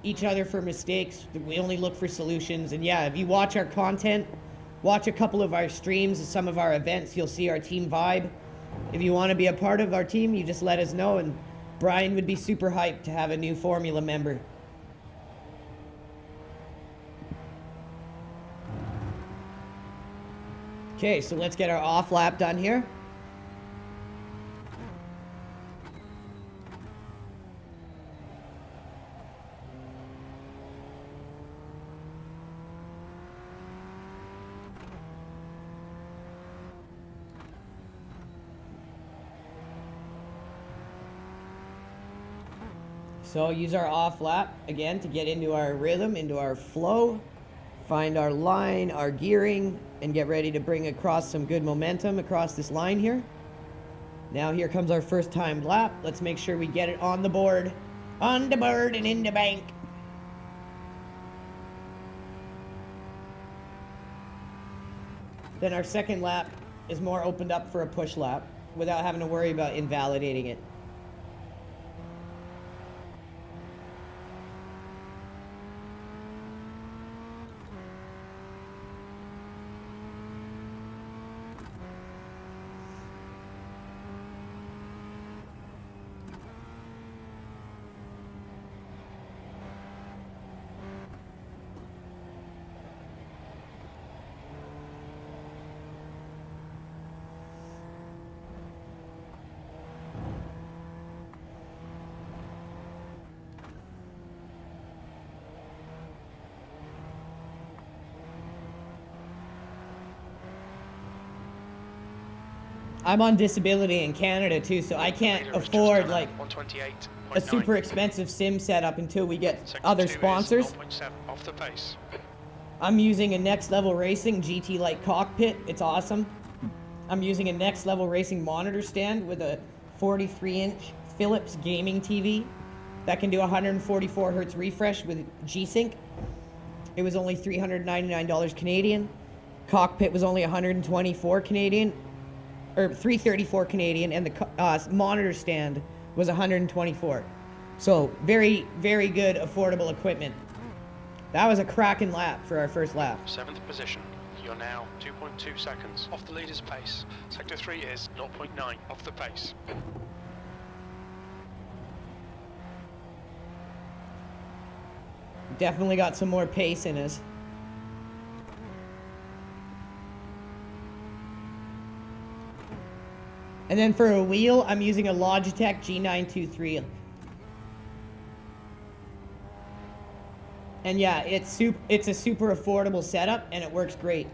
each other for mistakes. We only look for solutions. And yeah, if you watch our content, watch a couple of our streams, some of our events, you'll see our team vibe. If you want to be a part of our team, you just let us know, and Brian would be super hyped to have a new Formula member. Okay, so let's get our off lap done here. So use our off lap again to get into our rhythm, into our flow, find our line, our gearing, and get ready to bring across some good momentum across this line here. Now here comes our first timed lap. Let's make sure we get it on the board and in the bank. Then our second lap is more opened up for a push lap without having to worry about invalidating it. I'm on disability in Canada too, so I can't afford like a super expensive sim setup until we get other sponsors. Off the pace. I'm using a Next Level Racing GT Light cockpit. It's awesome. I'm using a Next Level Racing monitor stand with a 43-inch Philips gaming TV that can do 144 hertz refresh with G-Sync. It was only $399 Canadian. Cockpit was only 124 Canadian. Or 334 Canadian, and the monitor stand was 124. So very, very good affordable equipment. That was a cracking lap for our first lap. 7th position. You're now 2.2 seconds off the leader's pace. Sector 3 is 0.9 off the pace. Definitely got some more pace in us. And then for a wheel, I'm using a Logitech G923. And yeah, it's a super affordable setup, and it works great.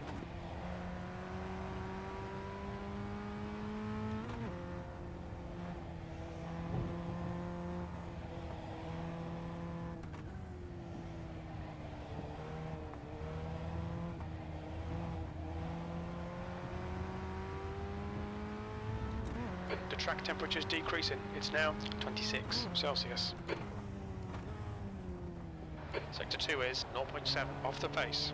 The track temperature is decreasing. It's now 26 Celsius. Sector 2 is 0.7 off the pace.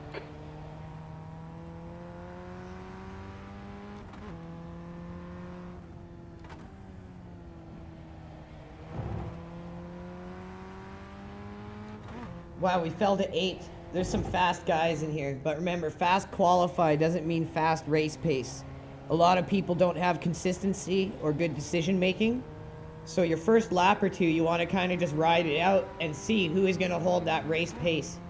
Wow, we fell to 8th. There's some fast guys in here, but remember, fast qualify doesn't mean fast race pace. A lot of people don't have consistency or good decision making. So your first lap or two, you want to kind of just ride it out and see who is going to hold that race pace.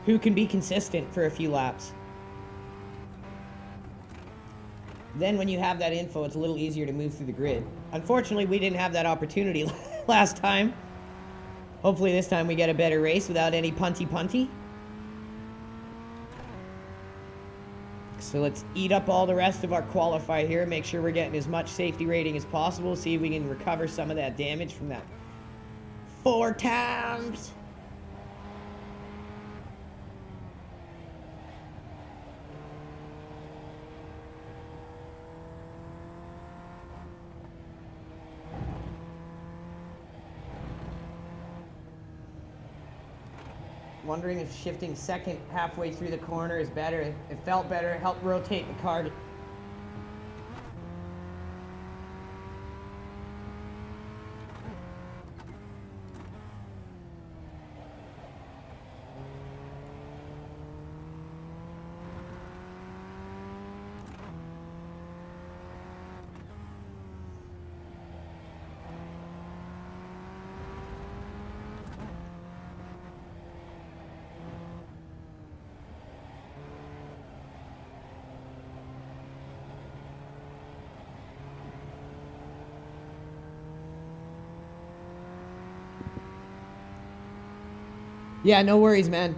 Who can be consistent for a few laps. Then when you have that info, it's a little easier to move through the grid. Unfortunately, we didn't have that opportunity last time. Hopefully this time we get a better race without any punty. So let's eat up all the rest of our qualify here, make sure we're getting as much safety rating as possible, see if we can recover some of that damage from that 4 times. Wondering if shifting second halfway through the corner is better. It felt better, it helped rotate the car. Yeah, no worries, man.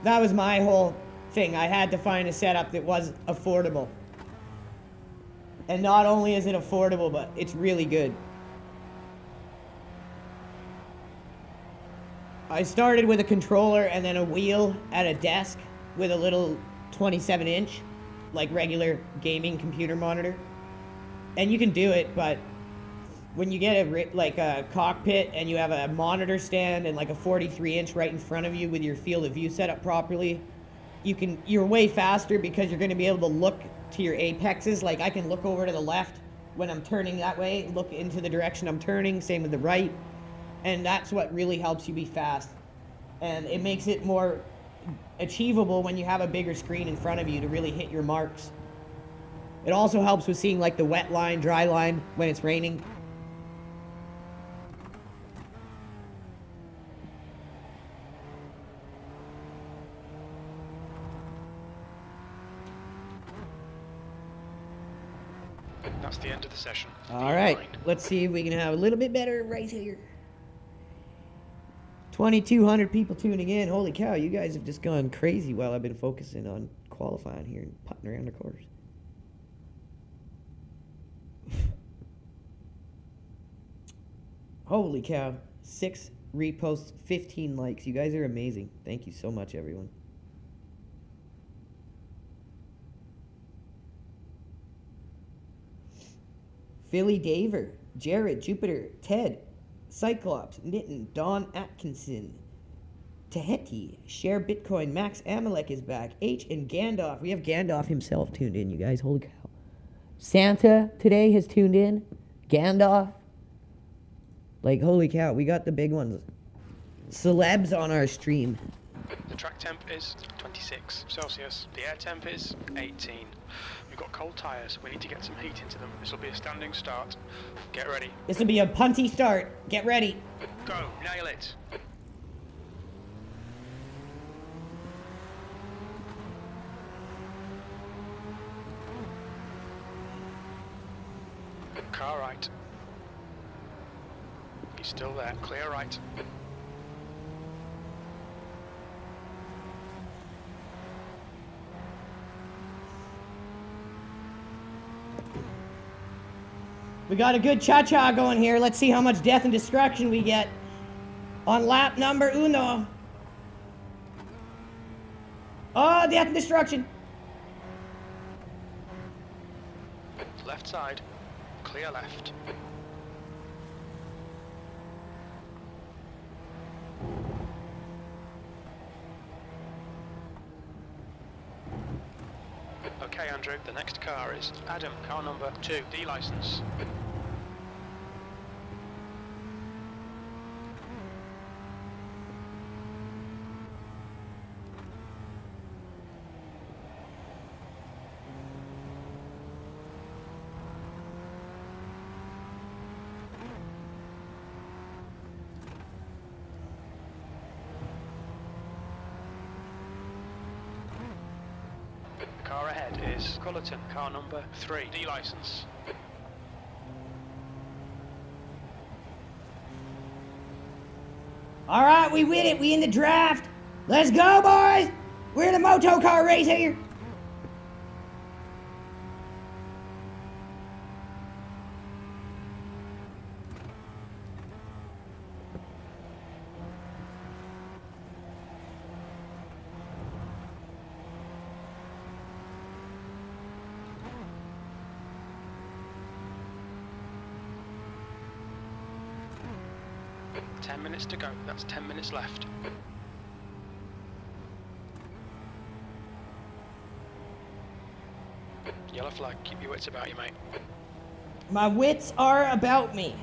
That was my whole thing. I had to find a setup that was affordable. And not only is it affordable, but it's really good. I started with a controller and then a wheel at a desk with a little 27-inch, like regular gaming computer monitor. And you can do it, but when you get a cockpit and you have a monitor stand and like a 43-inch right in front of you with your field of view set up properly, you're way faster because you're going to be able to look to your apexes. Like I can look over to the left when I'm turning that way, look into the direction I'm turning, same with the right. And that's what really helps you be fast. And it makes it more achievable when you have a bigger screen in front of you to really hit your marks. It also helps with seeing like the wet line, dry line when it's raining. That's the end of the session. All right, let's see if we can have a little bit better right here. 2,200 people tuning in. Holy cow, you guys have just gone crazy while I've been focusing on qualifying here and putting around the course. Holy cow, 6 reposts, 15 likes. You guys are amazing. Thank you so much, everyone. Philly Daver, Jared, Jupiter, Ted, Cyclops, Nitten, Don Atkinson, Tahiti, Share Bitcoin, Max Amalek is back, H and Gandalf. We have Gandalf himself tuned in, you guys. Holy cow. Santa today has tuned in. Gandalf. Like, holy cow, we got the big ones. Celebs on our stream. The track temp is 26 Celsius. The air temp is 18. We've got cold tyres. We need to get some heat into them. This will be a standing start. Get ready. This will be a punty start. Get ready. Go. Nail it. Car right. He's still there. Clear right. We got a good cha-cha going here. Let's see how much death and destruction we get on lap number uno. Oh, death and destruction. Left side. Clear left. Okay, Andrew, the next car is Adam, car number 2, D license. Car ahead is Cullerton, car number 3, D license. All right, we win it. We in the draft. Let's go, boys. We're in the moto car race here. Minutes to go. That's 10 minutes left. Yellow flag. Keep your wits about you, mate. My wits are about me.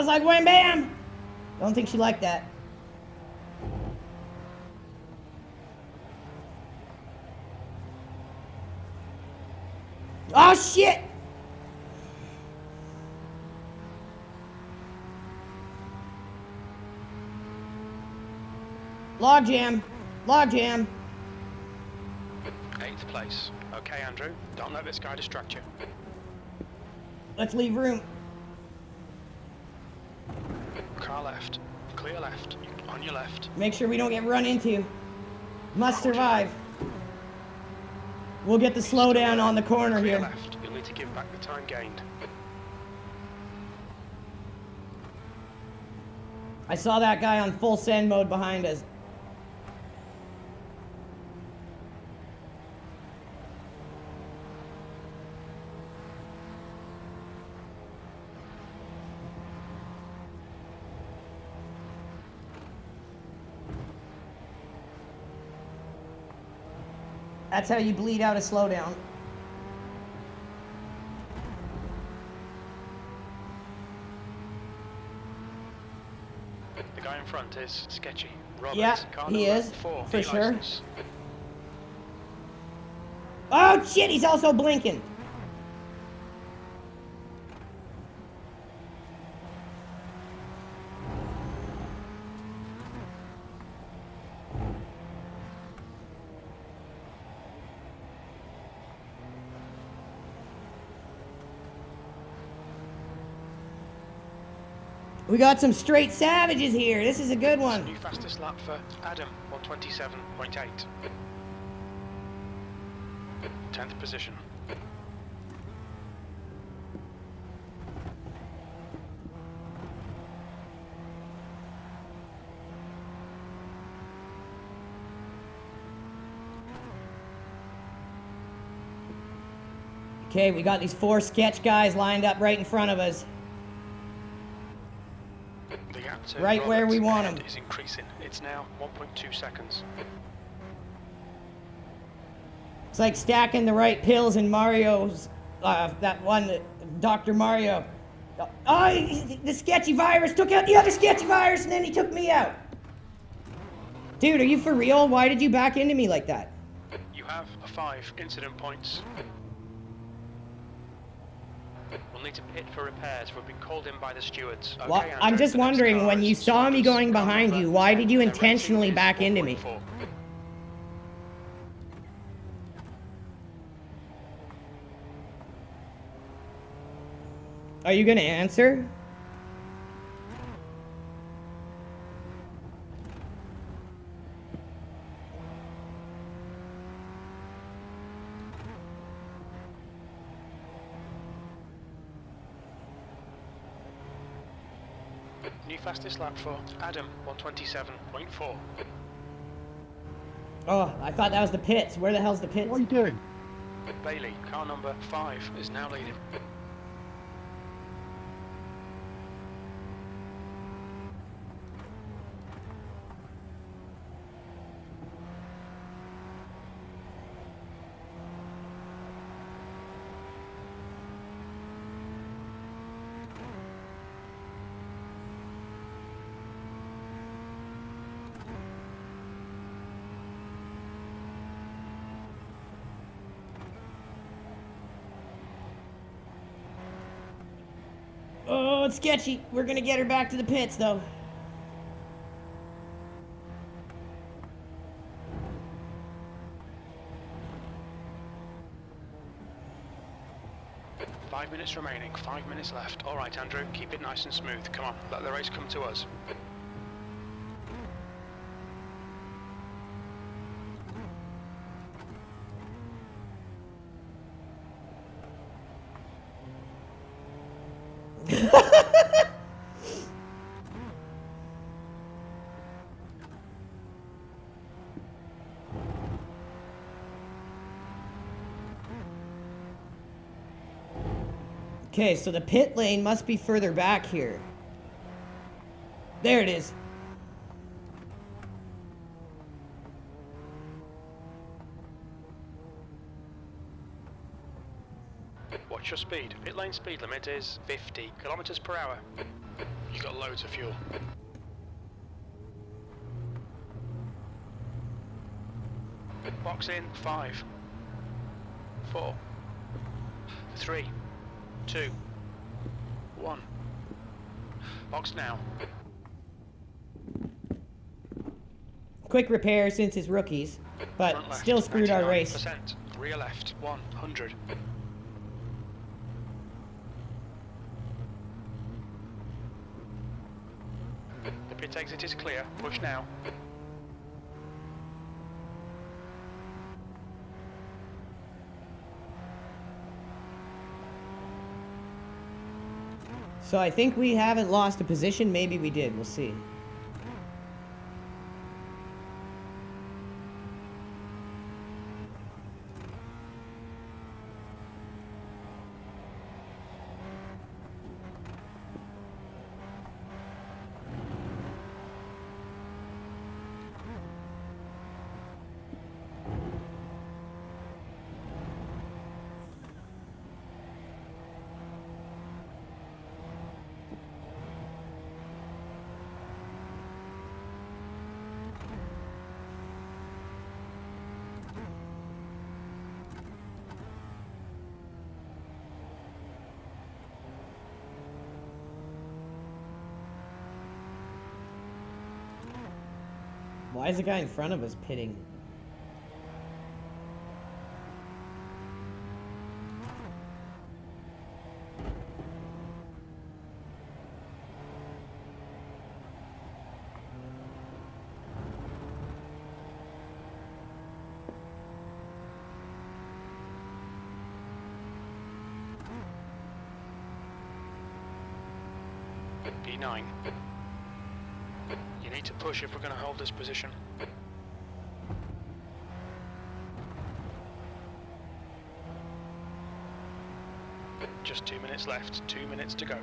was like, wham bam! Don't think she liked that. Oh shit! Logjam. Logjam. 8th place. Okay, Andrew. Don't let this guy distract you. Let's leave room. Car left. Clear left. On your left. Make sure we don't get run into. Must survive. We'll get the slowdown on the corner Clear here. left. You'll need to give back the time gained. I saw that guy on full send mode behind us. That's how you bleed out a slowdown. The guy in front is sketchy. Roberts, Yeah, car he number is, 4, for sure. license. Oh shit, he's also blinking. We got some straight savages here. This is a good one. New fastest lap for Adam, 127.8. 10th position. Okay, we got these 4 sketch guys lined up right in front of us. The gap to Right where we want ahead him. is increasing. It's now 1.2 seconds. It's like stacking the right pills in Mario's, that one, Dr. Mario. Oh, the sketchy virus took out the other sketchy virus and then he took me out. Dude, are you for real? Why did you back into me like that? You have 5 incident points. We'll need to pit for repairs. We've been called in by the stewards. Okay, Well, Andrew, I'm just the next wondering, car when is you saw me Stewards, going car behind number you, why did you 10. Their intentionally rating is back into me? 1.4. Are you gonna answer? New fastest lap for Adam, 127.4. Oh, I thought that was the pits. Where the hell's the pits? What are you doing? Bailey, car number 5, is now leading. Oh, it's sketchy. We're gonna get her back to the pits, though. Five minutes remaining, 5 minutes left. All right, Andrew, keep it nice and smooth. Come on, let the race come to us. Okay, so the pit lane must be further back here. There it is. Watch your speed. Pit lane speed limit is 50 kilometers per hour. You got loads of fuel. Box in. 5, 4, 3, 2, 1. Box now. Quick repair since it's rookies, but Front left, still screwed our race. 99%. Rear left. 100. The pit exit is clear. Push now. So I think we haven't lost a position. Maybe we did. We'll see. Why is the guy in front of us pitting? B9. You need to push if we're going to hold this position. Just 2 minutes left, 2 minutes to go.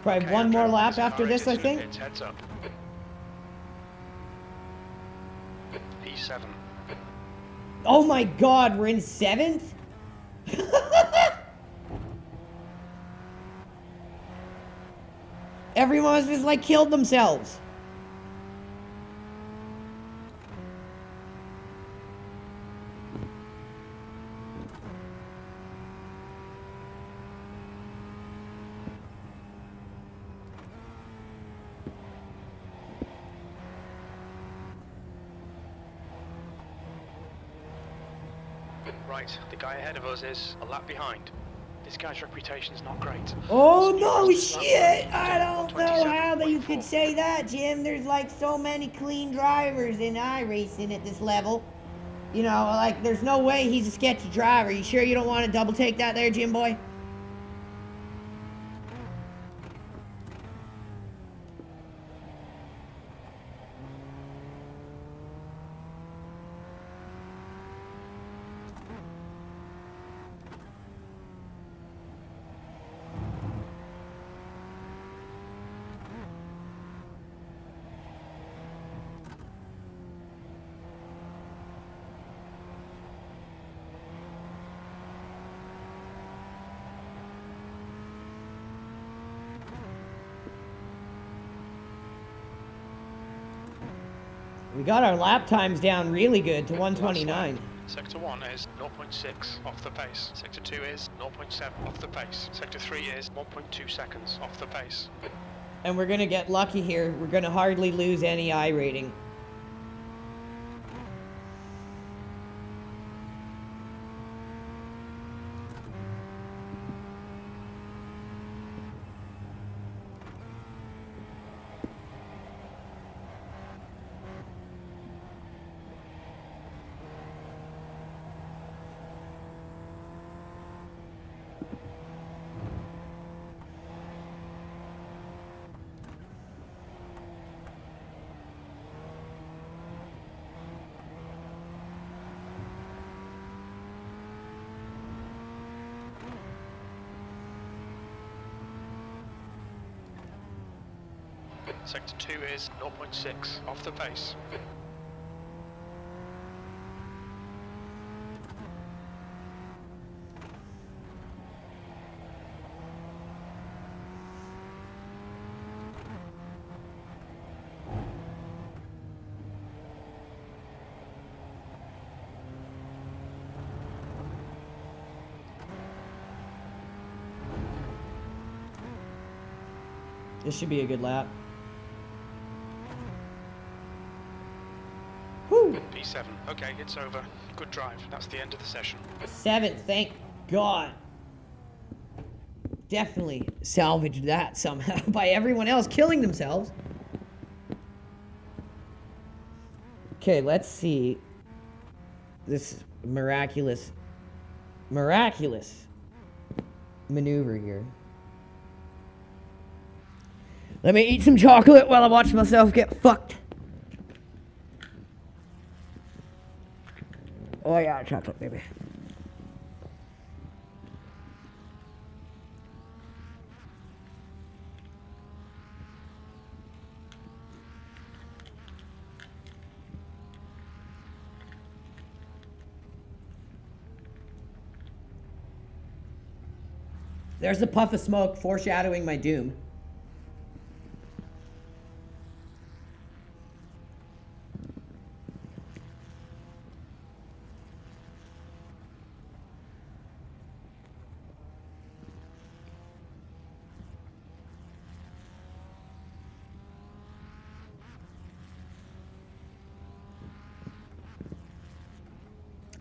Probably Okay, one more Andrew, lap there's a after car this, I exit in the think. pits, heads up. P7. Oh my god, we're in 7th? Everyone's just like killed themselves. Right, the guy ahead of us is a lap behind. This guy's reputation's not great. Oh Speed no was lap shit! one, I don't know how that you could 127.4. say that, Jim. There's like so many clean drivers in iRacing at this level. You know, like there's no way he's a sketchy driver. You sure you don't want to double take that there, Jim boy? We got our lap times down really good to 129. Sector 1 is 0.6 off the pace. Sector 2 is 0.7 off the pace. Sector 3 is 1.2 seconds off the pace. And we're gonna get lucky here. We're gonna hardly lose any Irating. Sector 2 is 0.6 off the pace. This should be a good lap. Whew. P7. Okay, it's over. Good drive. That's the end of the session. 7th, thank God. Definitely salvaged that somehow by everyone else killing themselves. Okay, let's see this miraculous maneuver here. Let me eat some chocolate while I watch myself get fucked. Oh yeah, chocolate, baby. There's a puff of smoke foreshadowing my doom.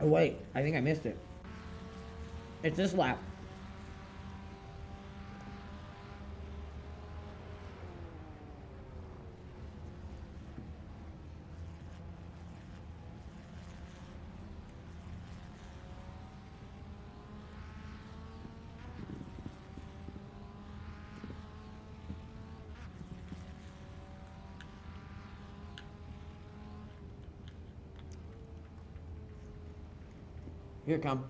Oh wait, I think I missed it. It's this lap. Here it come.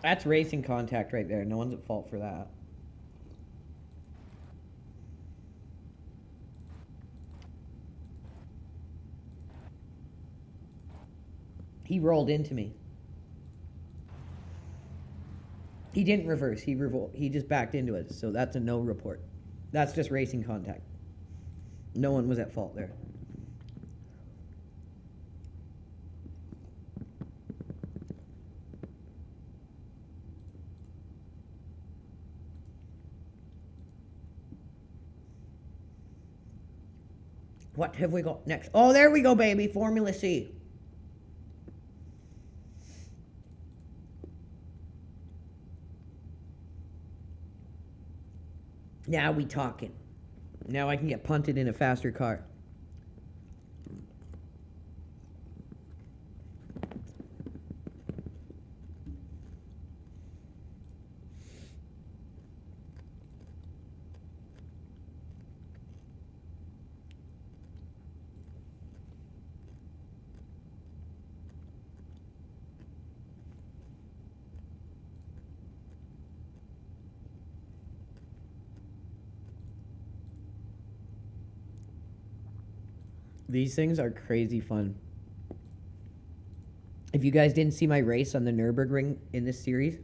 That's racing contact right there. No one's at fault for that. He rolled into me. He didn't reverse. He just backed into it. So that's a no report. That's just racing contact. No one was at fault there. What have we got next? Oh, there we go, baby. Formula C. Now we talking. Now I can get punted in a faster car. These things are crazy fun. If you guys didn't see my race on the Nürburgring in this series,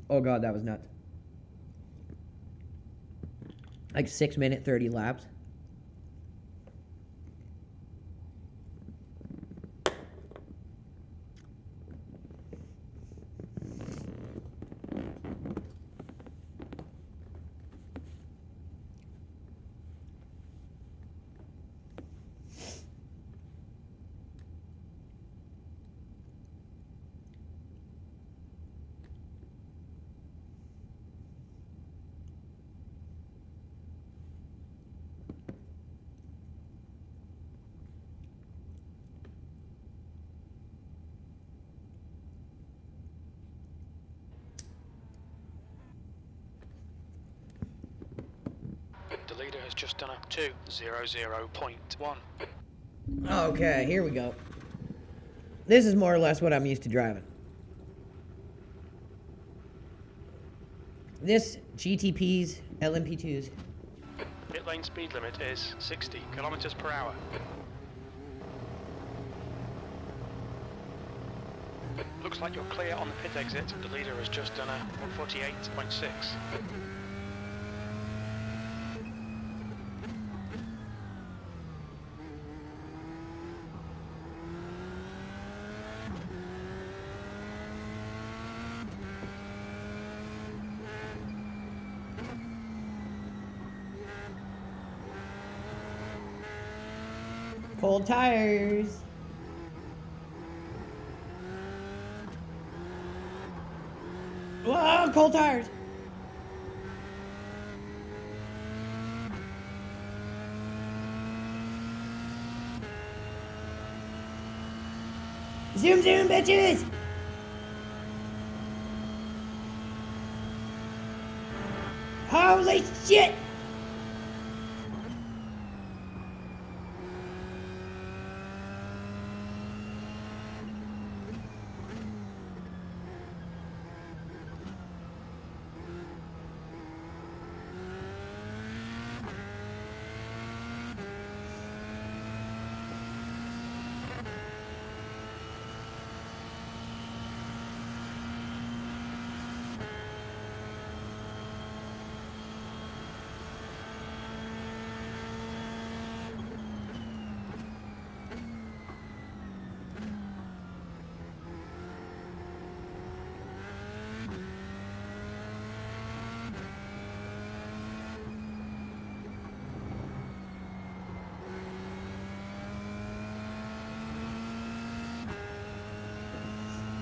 oh god, that was nuts. Like 6 minute 30 laps. The leader has just done a 2:00.1. Okay, here we go. This is more or less what I'm used to driving. This, GTPs, LMP2s. Pit lane speed limit is 60 kilometers per hour. Looks like you're clear on the pit exit. The leader has just done a 148.6. Cold tires. Whoa, cold tires. Zoom, zoom, bitches. Holy shit.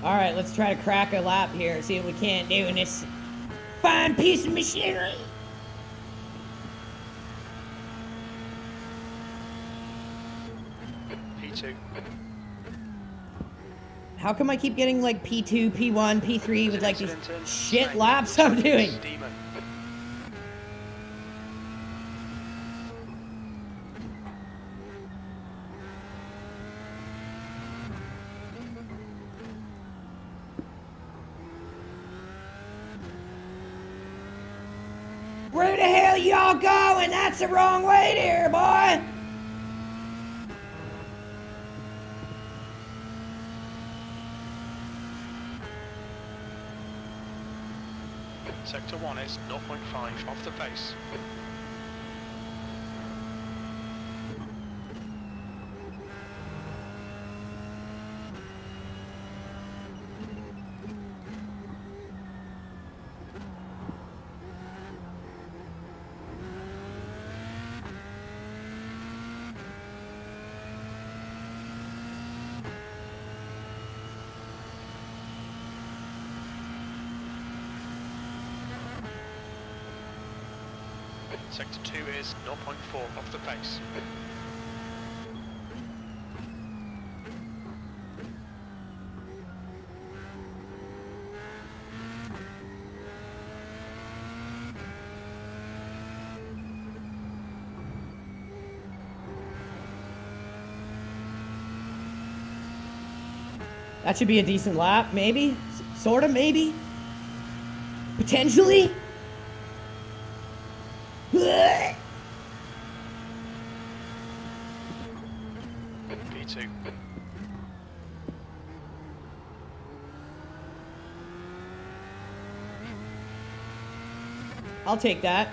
All right, let's try to crack a lap here, see what we can't do in this fine piece of machinery. P2. How come I keep getting like P2, P1, P3 with like these Incident in shit train. laps I'm doing? Demon. Where the hell y'all going? That's the wrong way there, boy. Sector 1 is 0.5 off the pace. Sector 2 is 0.4 off the pace. That should be a decent lap, maybe? Sorta, maybe? Potentially? 2. I'll take that.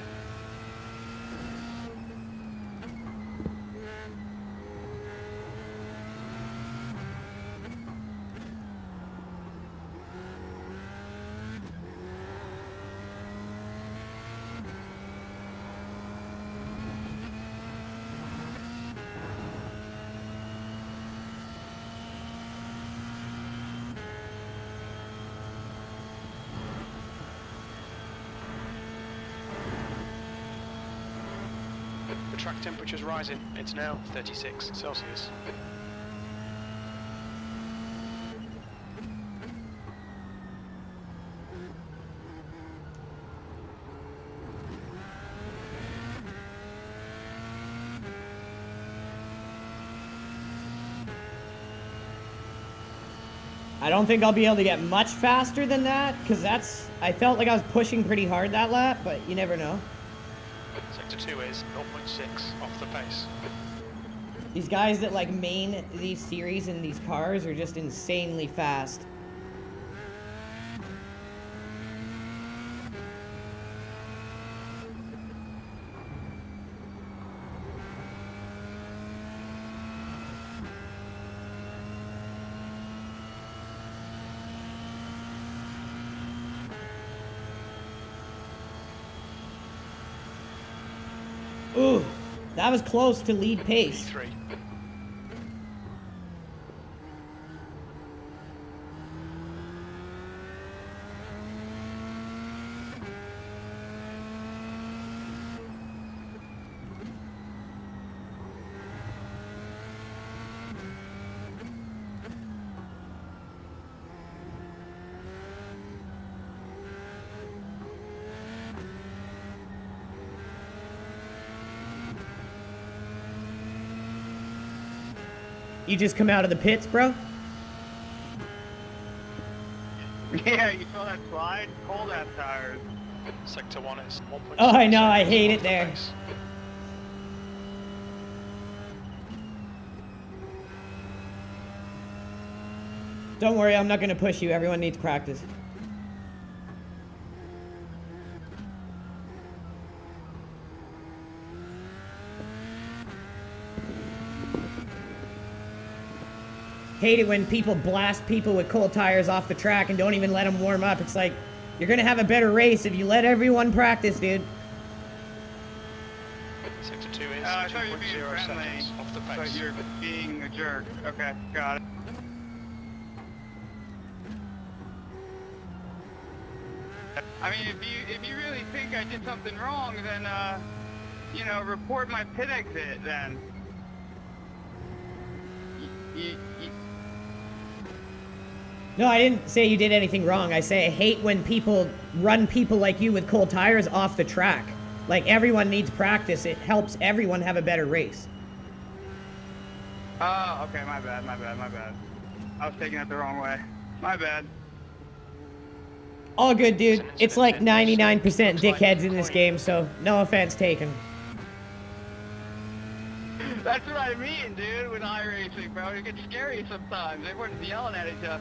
The track temperature's rising. It's now 36 Celsius. I don't think I'll be able to get much faster than that, because I felt like I was pushing pretty hard that lap, but you never know. Sector 2 is 0.6 off the pace. These guys that like main these series in these cars are just insanely fast. Ooh, that was close to lead pace. 3. You just come out of the pits, bro? Yeah, you saw that slide? Cold ass tires. Sector 1 is 1.6. Oh, I know, I hate off it the there. pace. Don't worry, I'm not gonna push you. Everyone needs practice. Hate it when people blast people with cold tires off the track and don't even let them warm up. It's like, you're gonna have a better race if you let everyone practice, dude. Sector 2 is I thought you were being 2.0 friendly, seconds off the but pace. you're being a jerk. Okay, got it. I mean, if you really think I did something wrong, then you know, report my pit exit then. No, I didn't say you did anything wrong. I say I hate when people run people like you with cold tires off the track. Like, everyone needs practice. It helps everyone have a better race. Oh, okay, my bad. I was taking it the wrong way. My bad. All good, dude. It's like 99% dickheads in this game, so no offense taken. That's what I mean, dude, with Iracing, bro. It gets scary sometimes. Everyone's yelling at each other.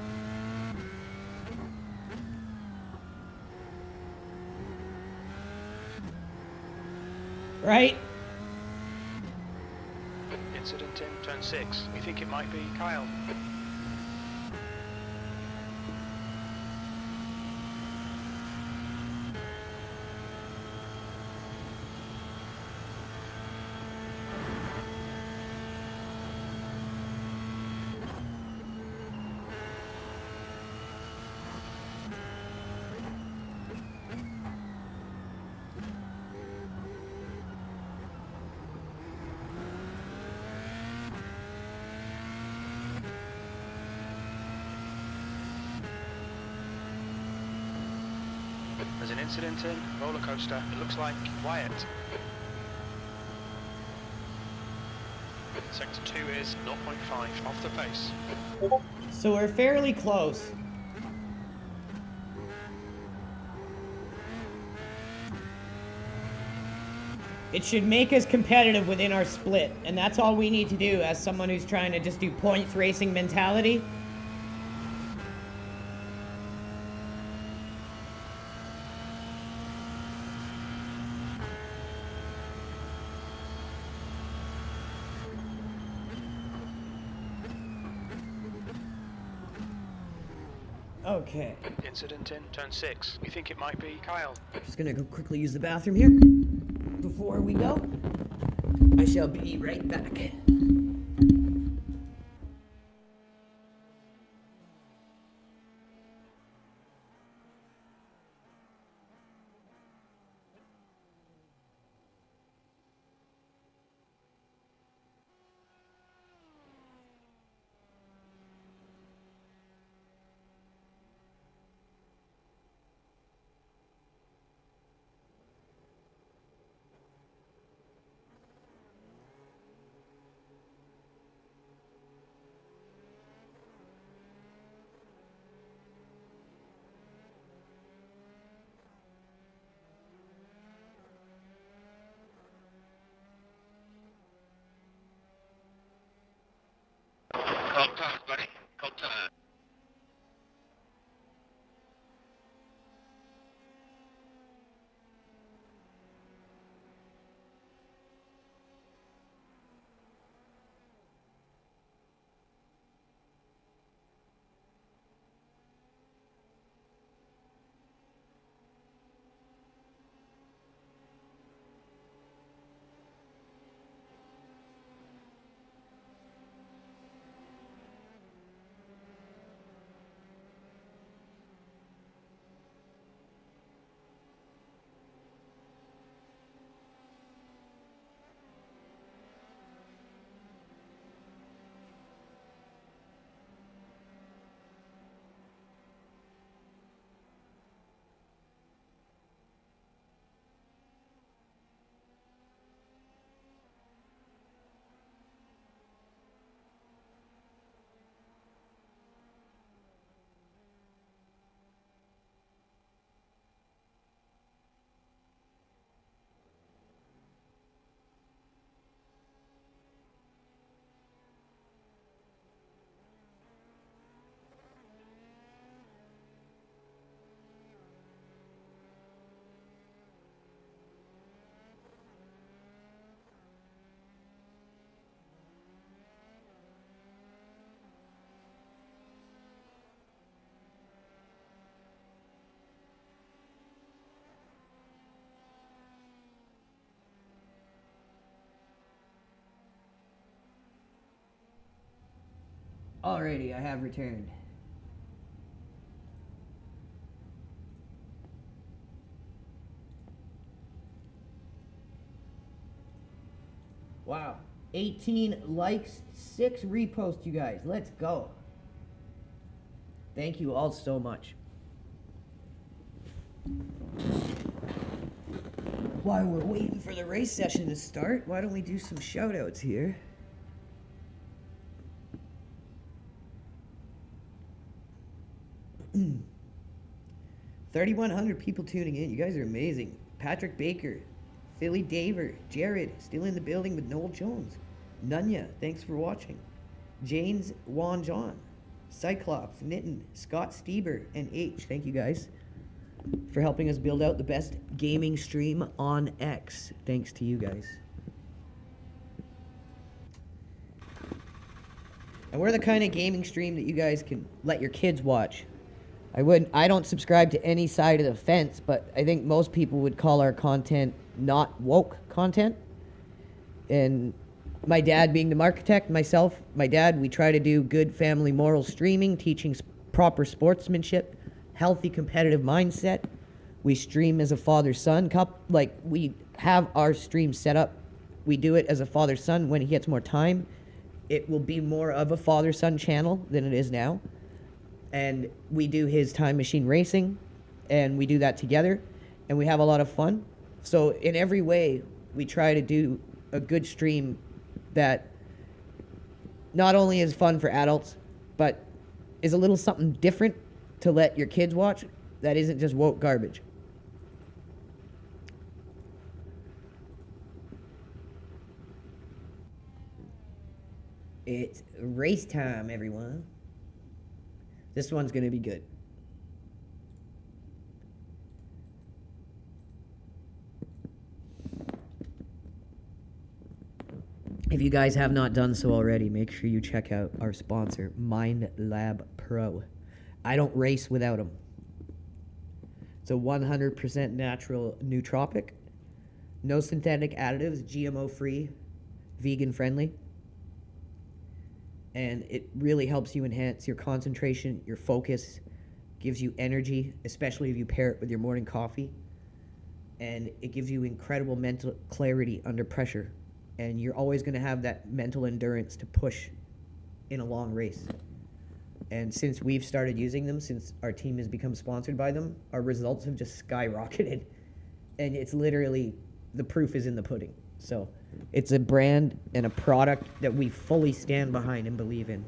Right? Incident in turn 6. We think it might be Kyle. There's an incident in roller coaster. It looks like Wyatt. Sector 2 is 0.5 off the pace. So we're fairly close. It should make us competitive within our split, and that's all we need to do as someone who's trying to just do points racing mentality. Okay. Incident in turn 6. We think it might be Kyle. Just gonna go quickly use the bathroom here. Before we go, I shall be right back. Cold times, buddy. Cold times. Alrighty, I have returned. Wow, 18 likes, 6 reposts, you guys. Let's go. Thank you all so much. While we're waiting for the race session to start, why don't we do some shout outs here? Hmm. 3,100 people tuning in. You guys are amazing. Patrick Baker, Philly Daver, Jared, still in the building with Noel Jones. Nunya, thanks for watching. James Juan John, Cyclops, Nitten, Scott Stieber, and H. Thank you guys for helping us build out the best gaming stream on X. Thanks to you guys. And we're the kind of gaming stream that you guys can let your kids watch. I don't subscribe to any side of the fence, but I think most people would call our content not woke content. And my dad being the architect, myself, my dad, we try to do good family moral streaming, teaching proper sportsmanship, healthy competitive mindset. We stream as a father-son like we have our stream set up. We do it as a father-son. When he gets more time, it will be more of a father-son channel than it is now. And we do his time machine racing, and we do that together, and we have a lot of fun. So in every way, we try to do a good stream that not only is fun for adults, but is a little something different to let your kids watch that isn't just woke garbage. It's race time, everyone. This one's going to be good. If you guys have not done so already, make sure you check out our sponsor, Mind Lab Pro. I don't race without them. It's a 100% natural nootropic. No synthetic additives, GMO-free, vegan-friendly. And it really helps you enhance your concentration, your focus, gives you energy, especially if you pair it with your morning coffee. And it gives you incredible mental clarity under pressure. And you're always going to have that mental endurance to push in a long race. And since we've started using them, since our team has become sponsored by them, our results have just skyrocketed. And it's literally, the proof is in the pudding. So it's a brand and a product that we fully stand behind and believe in.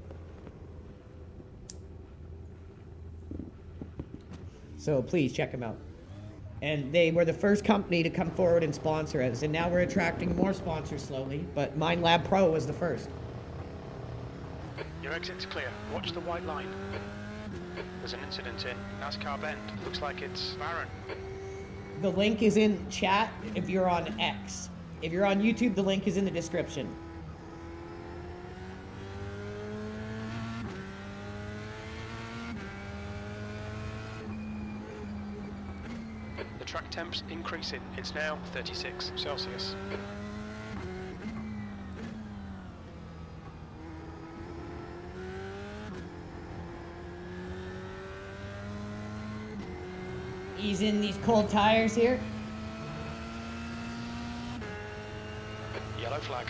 So please check them out. And they were the first company to come forward and sponsor us. And now we're attracting more sponsors slowly. But Mind Lab Pro was the first. Your exit's clear. Watch the white line. There's an incident in NASCAR Bend. Looks like it's barren. The link is in chat if you're on X. If you're on YouTube, the link is in the description. The track temp's increasing. It's now 36 Celsius. Ease in these cold tires here. Yellow flag.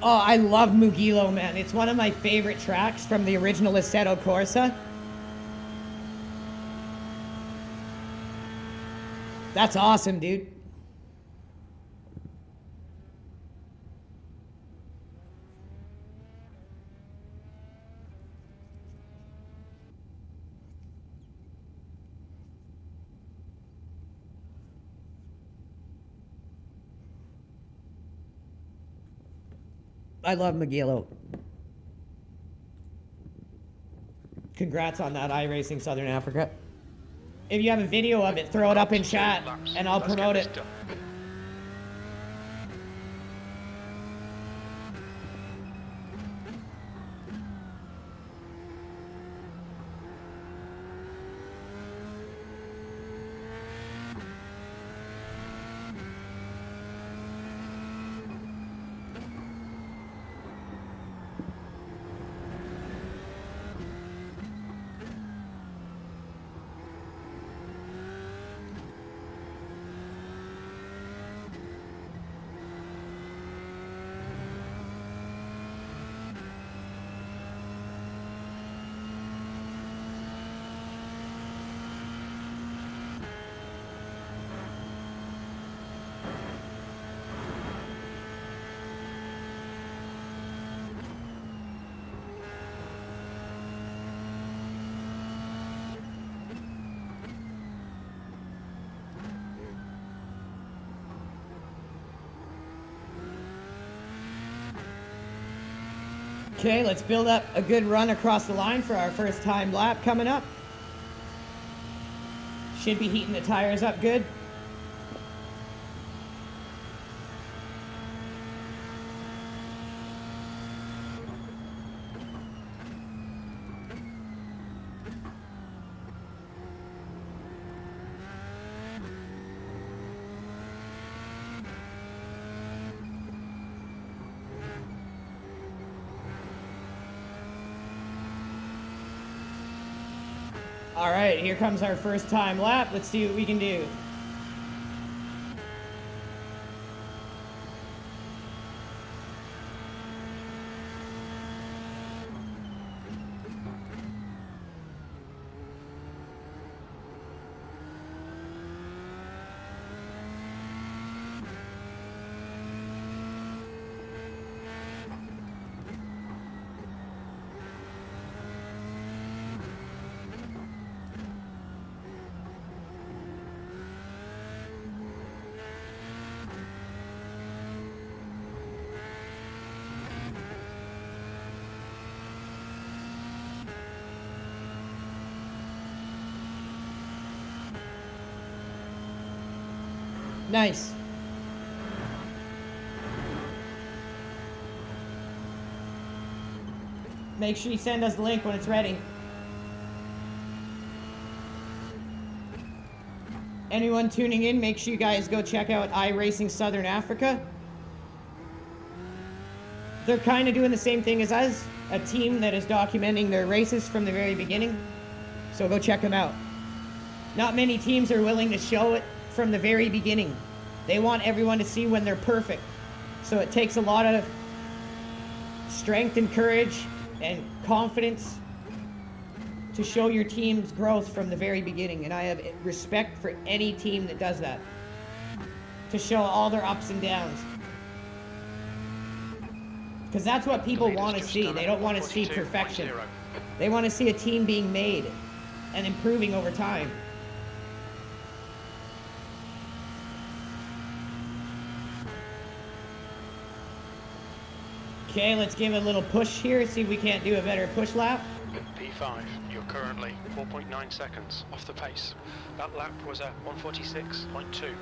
Oh, I love Mugello, man. It's one of my favorite tracks from the original Assetto Corsa. That's awesome, dude. I love Mugello. Congrats on that, Iracing Southern Africa. If you have a video of it, throw it up in chat, and I'll promote it. Okay, let's build up a good run across the line for our first time lap coming up. Should be heating the tires up good. All right, here comes our first time lap. Let's see what we can do. Nice. Make sure you send us the link when it's ready. Anyone tuning in, make sure you guys go check out Iracing Southern Africa. They're kind of doing the same thing as us, a team that is documenting their races from the very beginning. So go check them out. Not many teams are willing to show it from the very beginning. They want everyone to see when they're perfect. So it takes a lot of strength and courage and confidence to show your team's growth from the very beginning. And I have respect for any team that does that. To show all their ups and downs. Because that's what people want to see. They don't want to see perfection. They want to see a team being made and improving over time. Okay, let's give it a little push here, see if we can't do a better push lap. P5, you're currently 4.9 seconds off the pace. That lap was at 146.2.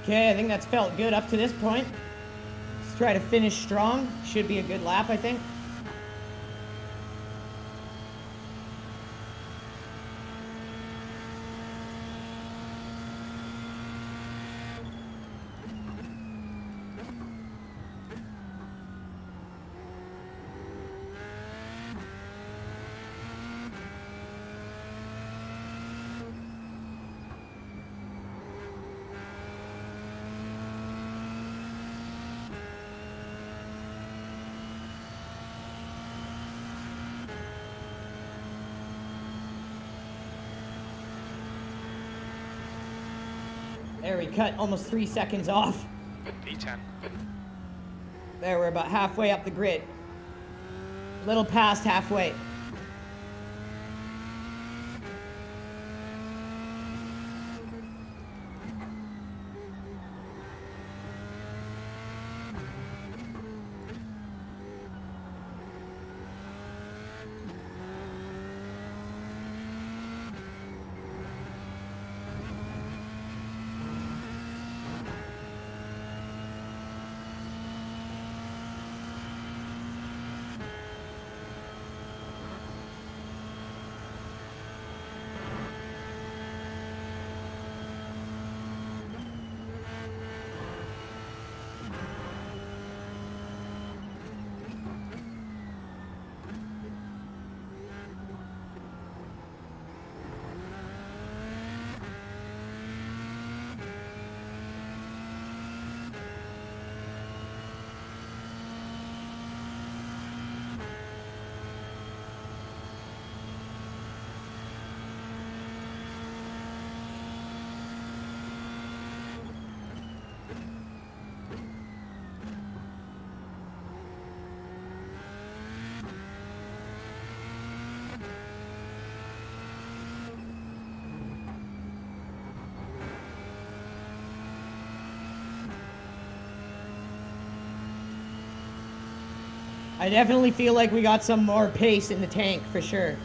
Okay, I think that's felt good up to this point. Let's try to finish strong. Should be a good lap, I think. There, we cut almost 3 seconds off. P10. There, we're about halfway up the grid. A little past halfway. I definitely feel like we got some more pace in the tank, for sure.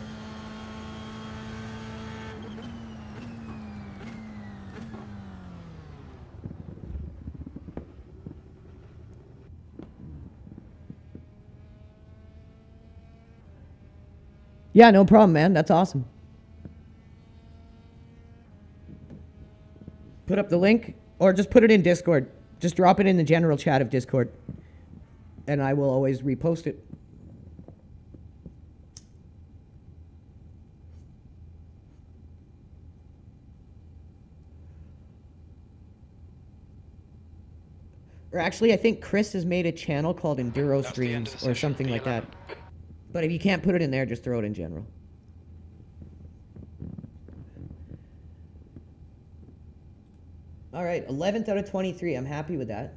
Yeah, no problem, man. That's awesome. Put up the link, or just put it in Discord. Just drop it in the general chat of Discord. And I will always repost it. Or actually, I think Chris has made a channel called Enduro That's the end Streams of the or session, something like that. P11. But if you can't put it in there, just throw it in general. All right, 11th out of 23. I'm happy with that.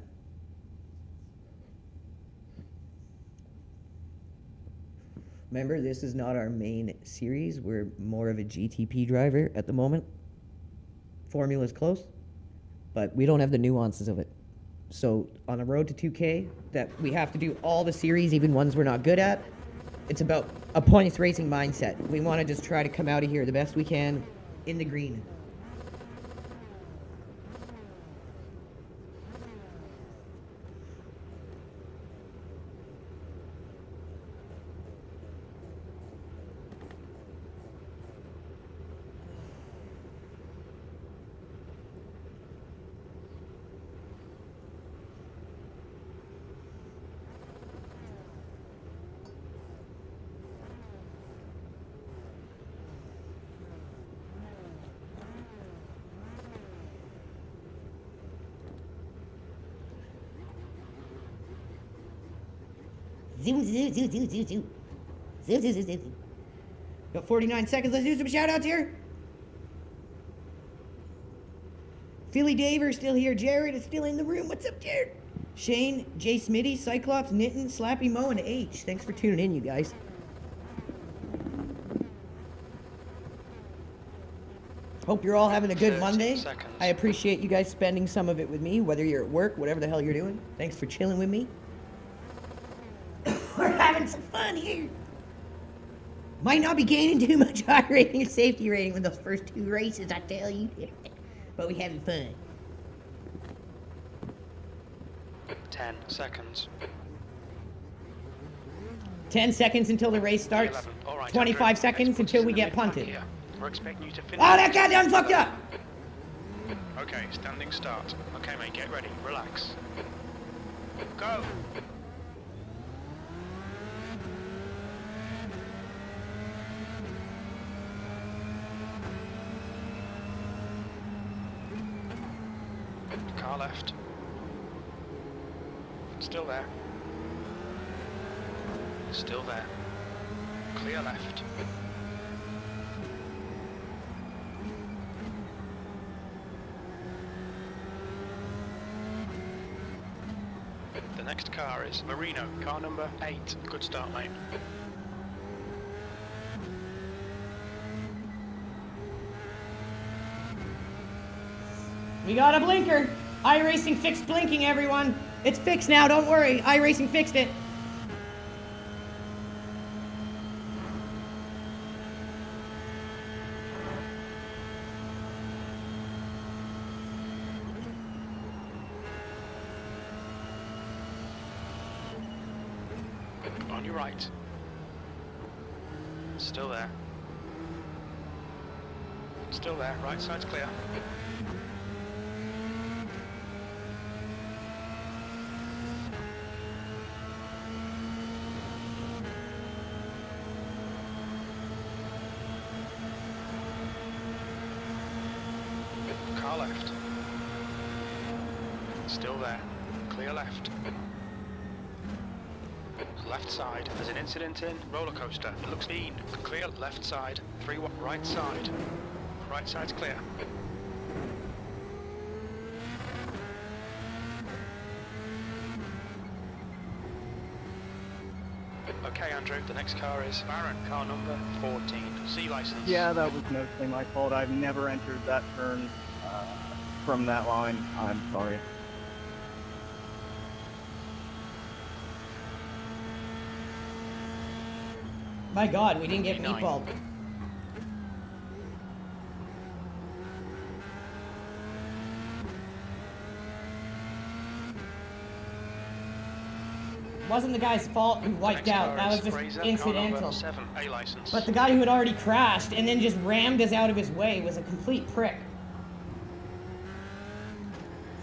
Remember, this is not our main series. We're more of a GTP driver at the moment. Formula's close, but we don't have the nuances of it. So on the road to 2K, that we have to do all the series, even ones we're not good at. It's about a points racing mindset. We want to just try to come out of here the best we can in the green. Zoom, zoom, zoom, zoom, zoom, zoom. Zoom, zoom, zoom, zoom. Got 49 seconds. Let's do some shout outs here. Philly Daver's still here. Jared is still in the room. What's up, Jared? Shane, Jay Smitty, Cyclops, Nitten, Slappy Mo, and H. Thanks for tuning in, you guys. Hope you're all having a good 30 Monday. seconds. I appreciate you guys spending some of it with me, whether you're at work, whatever the hell you're doing. Thanks for chilling with me. We're having some fun here. Might not be gaining too much high rating or safety rating with those first two races, I tell you. But we having fun. 10 seconds. 10 seconds until the race starts. 11. All right, 25 Andrew, seconds let's put until us we in the get mid-pack punted. here. We're expecting you to finish. Oh, that goddamn fucked up! Okay, standing start. Okay, mate, get ready. Relax. Go! Car left. Still there. Still there. Clear left. The next car is Marino, car number 8. Good start, mate. We got a blinker. Iracing fixed blinking, everyone. It's fixed now, don't worry. Iracing fixed it. On your right. Still there. Still there. Right side's clear. Car left. Still there. Clear left. Left side. There's an incident in. Roller coaster. It looks mean. Clear left side. 3 right side. Right side's clear. Okay, Andrew. The next car is Baron. Car number 14. C license. Yeah, that was mostly my fault. I've never entered that turn from that line. I'm sorry. My God, we didn't get 29. meatballed. Wasn't the guy's fault who wiped Next out. car That was is just Fraser, incidental. Car number 7. A license. But the guy who had already crashed and then just rammed us out of his way was a complete prick.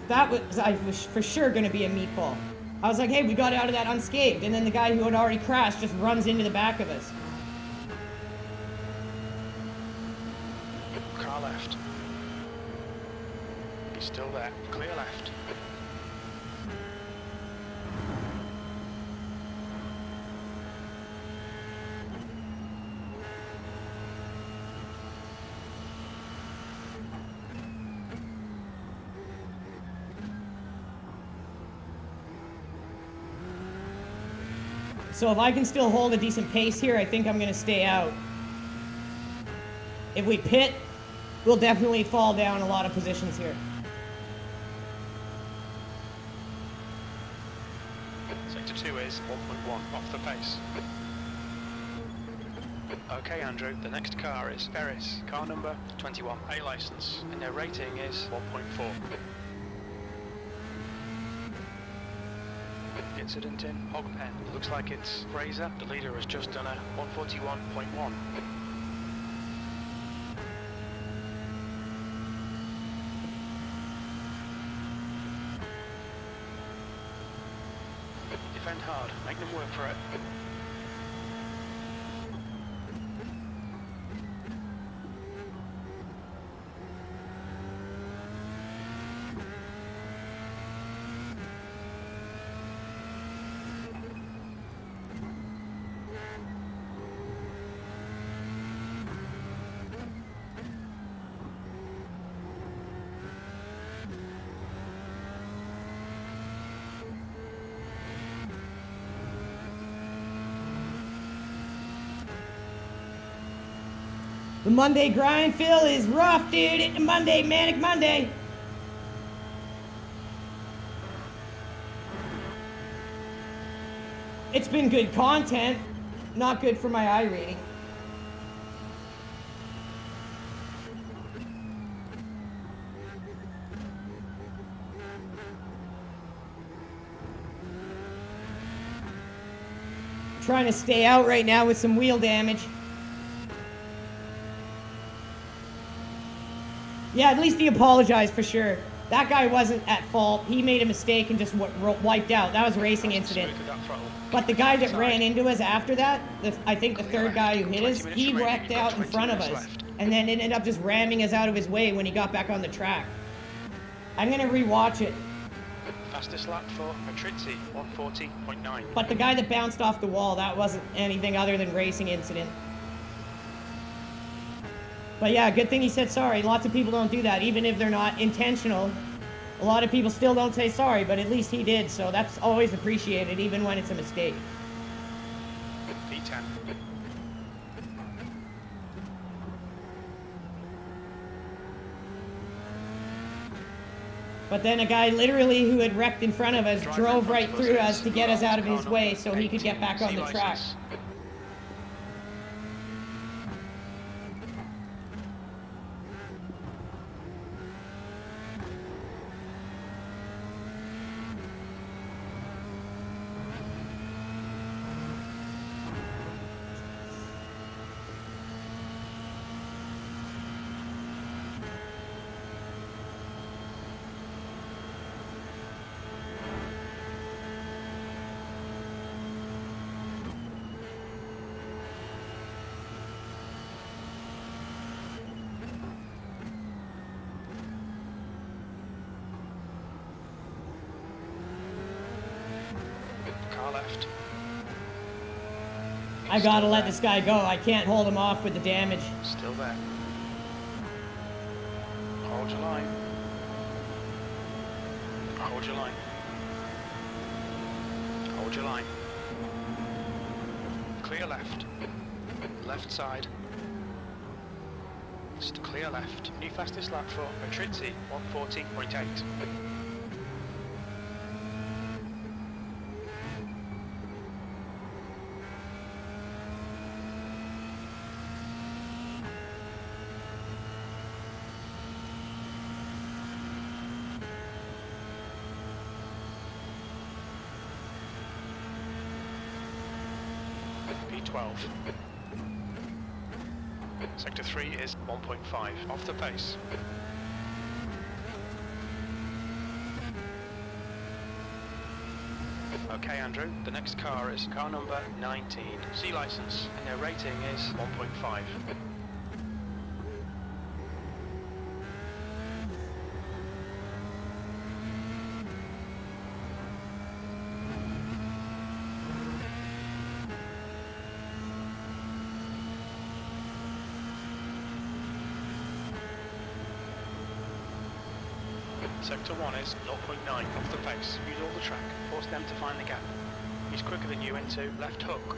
That was for sure going to be a meatball. I was like, hey, we got out of that unscathed. And then the guy who had already crashed just runs into the back of us. Car left. He's still there. Clear left. So if I can still hold a decent pace here, I think I'm going to stay out. If we pit, we'll definitely fall down a lot of positions here. Sector 2 is 1.1 off the pace. Okay, Andrew, the next car is Ferris, car number 21, A license, and their rating is 1.4. Incident in Hogpen. Looks like it's Fraser. The leader has just done a 141.1. Defend hard, make them work for it. The Monday grind, Phil, is rough, dude. It's Monday, Manic Monday. It's been good content, not good for my Irating. Trying to stay out right now with some wheel damage. Yeah, at least he apologized for sure. That guy wasn't at fault. He made a mistake and just wiped out. That was a racing incident. But the guy that ran into us after that, I think the third guy who hit us, he wrecked out in front of us. And then ended up just ramming us out of his way when he got back on the track. I'm going to rewatch it. Fastest lap for Patrizzi, 140.9. But the guy that bounced off the wall, that wasn't anything other than racing incident. But yeah, good thing he said sorry. Lots of people don't do that, even if they're not intentional. A lot of people still don't say sorry, but at least he did, so that's always appreciated, even when it's a mistake. P10. But then a guy literally who had wrecked in front of us drove right through us to get us out of his way so he could get back on the track. Left. I gotta let this guy go. I can't hold him off with the damage. Still there. Hold your line. Hold your line. Hold your line. Clear left. Left side. Just clear left. New fastest lap for Patrizzi, 140.8. P12. Sector 3 is 1.5, off the pace. Okay, Andrew, the next car is car number 19, C license, and their rating is 1.5. Sector 1 is 0.9 off the pace. Use all the track. Force them to find the gap. He's quicker than you into left hook.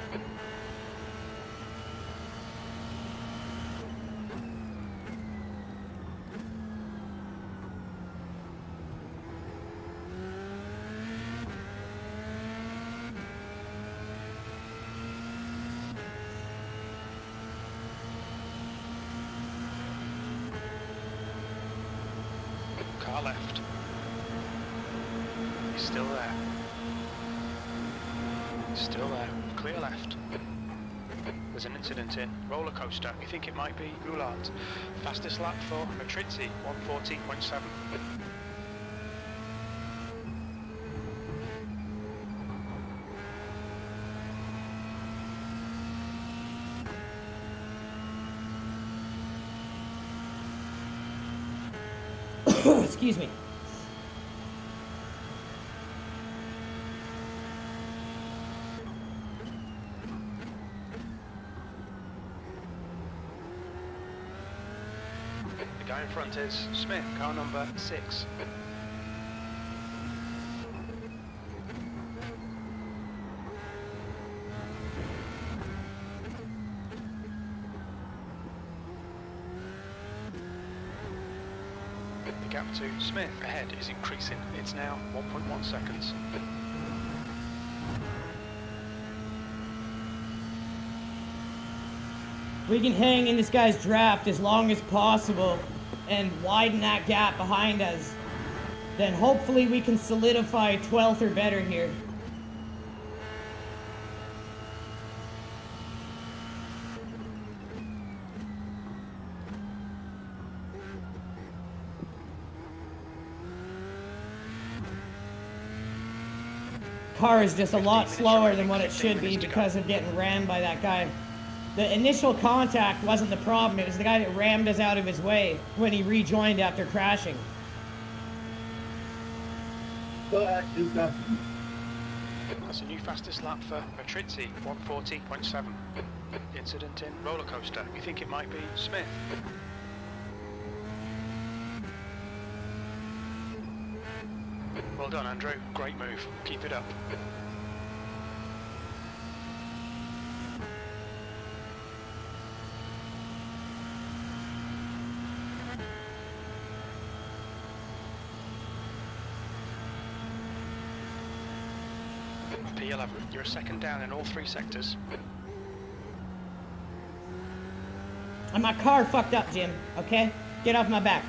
Car left. He's still there. He's still there. Clear left. There's an incident in roller coaster. You think it might be Goulart. Fastest lap for Matrizi, 140.7. Excuse me. The guy in front is Smith, car number 6. The gap to Smith ahead is increasing. It's now 1.1 seconds. We can hang in this guy's draft as long as possible and widen that gap behind us. Then hopefully we can solidify 12th or better here. Car is just a lot slower than what it should be because of getting rammed by that guy. The initial contact wasn't the problem, it was the guy that rammed us out of his way when he rejoined after crashing. That's a new fastest lap for Matrizi, 140.7. Incident in roller coaster. You think it might be Smith? Well done, Andrew. Great move. Keep it up. P11, you're a second down in all 3 sectors. And my car fucked up, Jim, okay? Get off my back.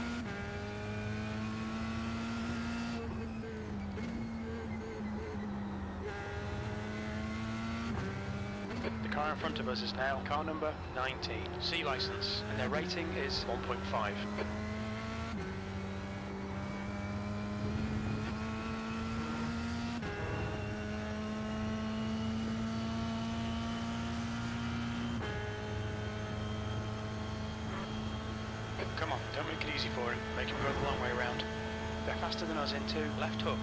The car in front of us is now car number 19, C license, and their rating is 1.5. Come on, don't make it easy for him. Make him go the long way around. They're faster than us into left hook.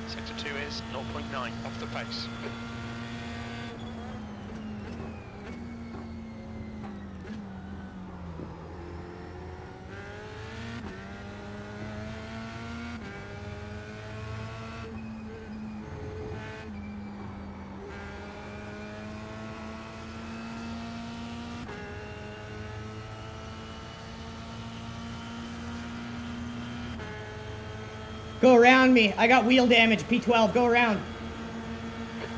Sector 2 is 0.9 off the pace. Go around me. I got wheel damage, P12. Go around.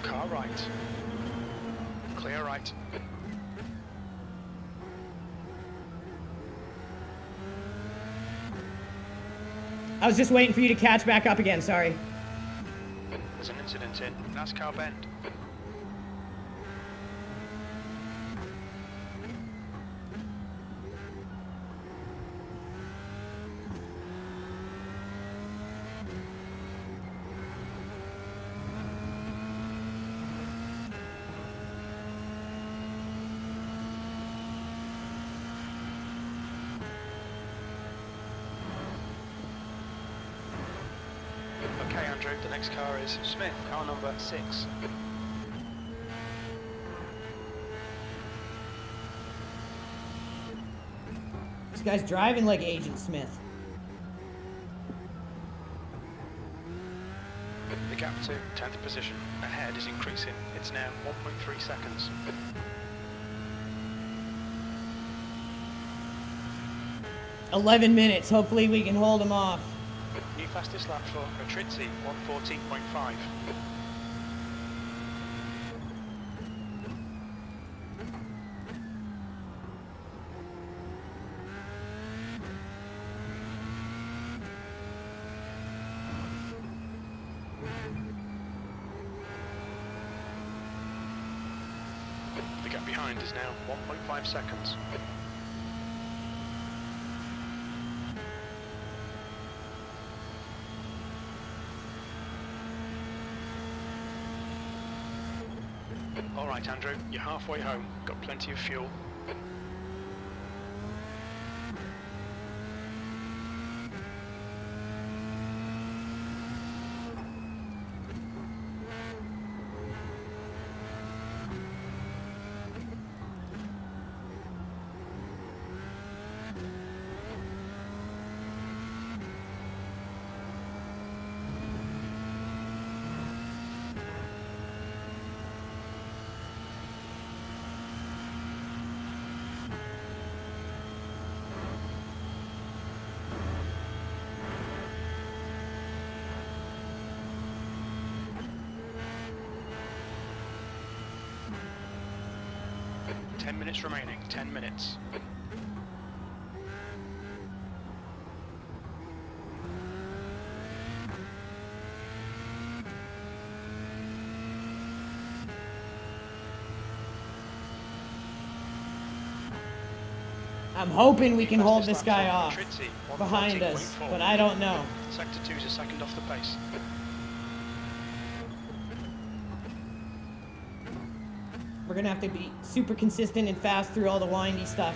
Car right. Clear right. I was just waiting for you to catch back up again, sorry. There's an incident in NASCAR Bend. Andrew. The next car is Smith, car number 6. This guy's driving like Agent Smith. The gap to 10th position ahead is increasing. It's now 1.3 seconds. "11 minutes. Hopefully we can hold him off." New fastest lap for Irating, 1:14.5. The gap behind is now 1.5 seconds. Alright Andrew, you're halfway home, got plenty of fuel. Ten minutes remaining, 10 minutes. I'm hoping we can hold this guy off Irating, behind us, 1:14.4. but I don't know. Sector 2 is a second off the pace. We're gonna have to be super consistent and fast through all the windy stuff.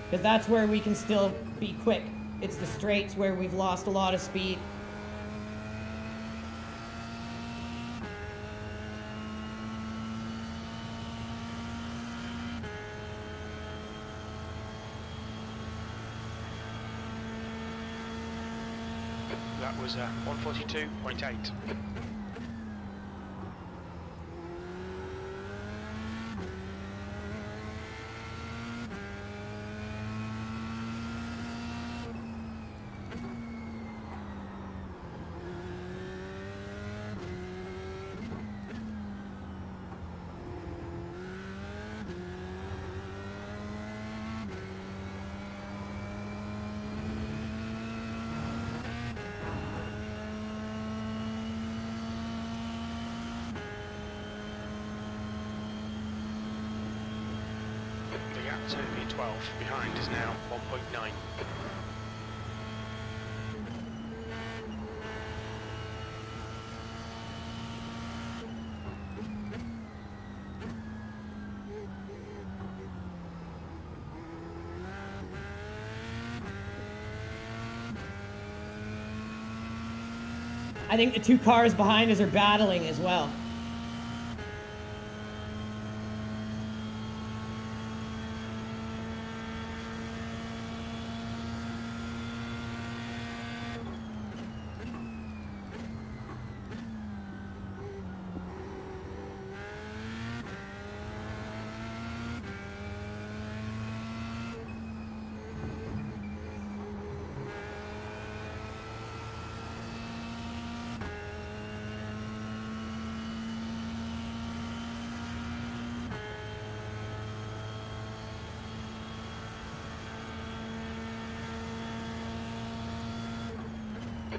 Because that's where we can still be quick. It's the straights where we've lost a lot of speed. That was 1:42.8. The gap to V12 behind is now 1.9. I think the two cars behind us are battling as well.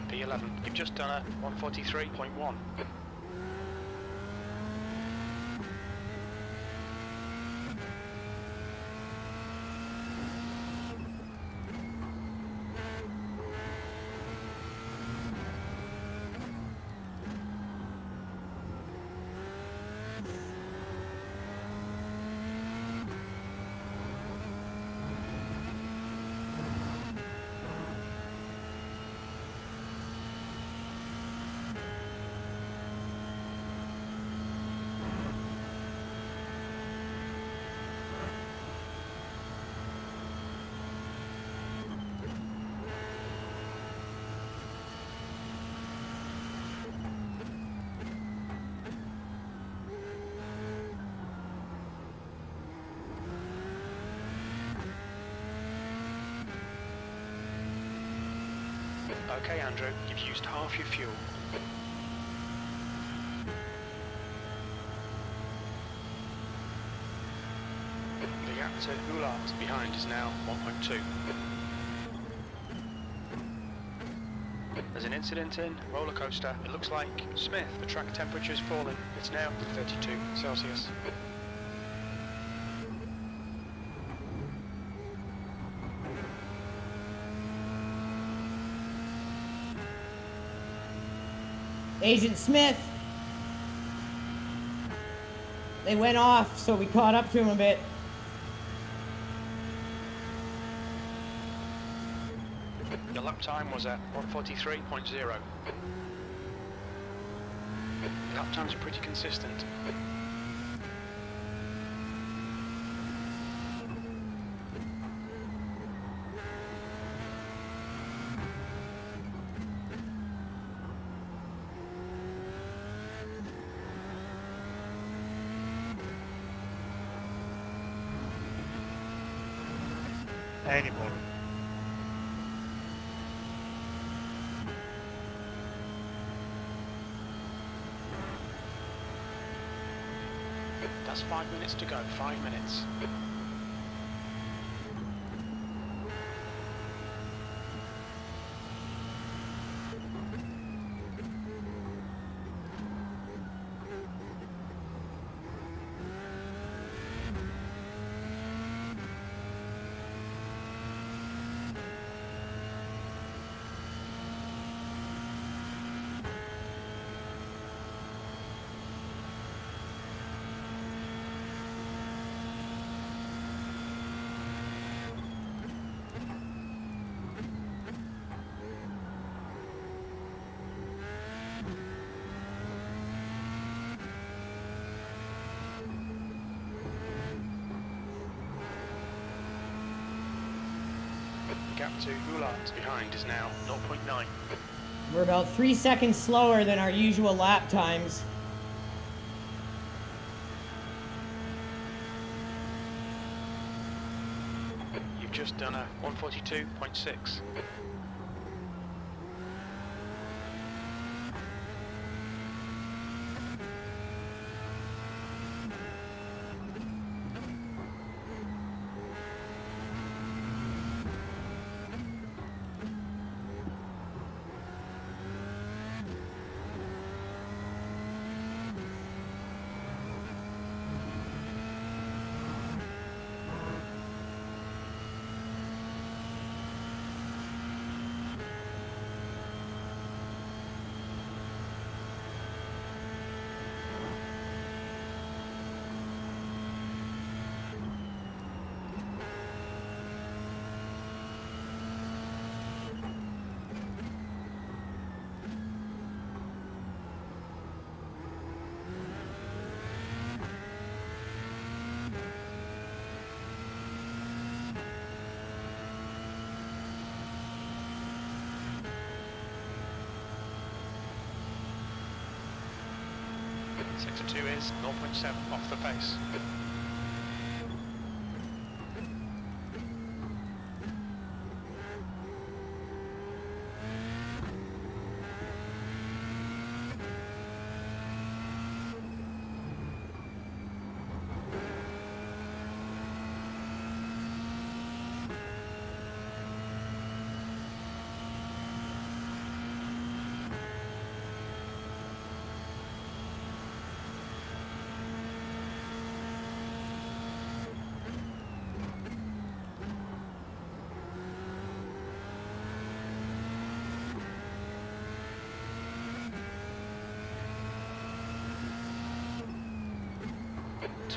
P11, you've just done a 1:43.1. Okay, Andrew, you've used half your fuel. The gap to Ullart behind is now 1.2. There's an incident in roller coaster. It looks like Smith. The track temperature is falling. It's now 32 Celsius. Agent Smith. They went off, so we caught up to him a bit. Your lap time was at 1:43.0. Lap times are pretty consistent. Anymore. That's 5 minutes to go. 5 minutes. The gap to Ullart behind is now 0.9. We're about 3 seconds slower than our usual lap times. You've just done a 1:42.6. Sector 2 is 0.7 off the pace.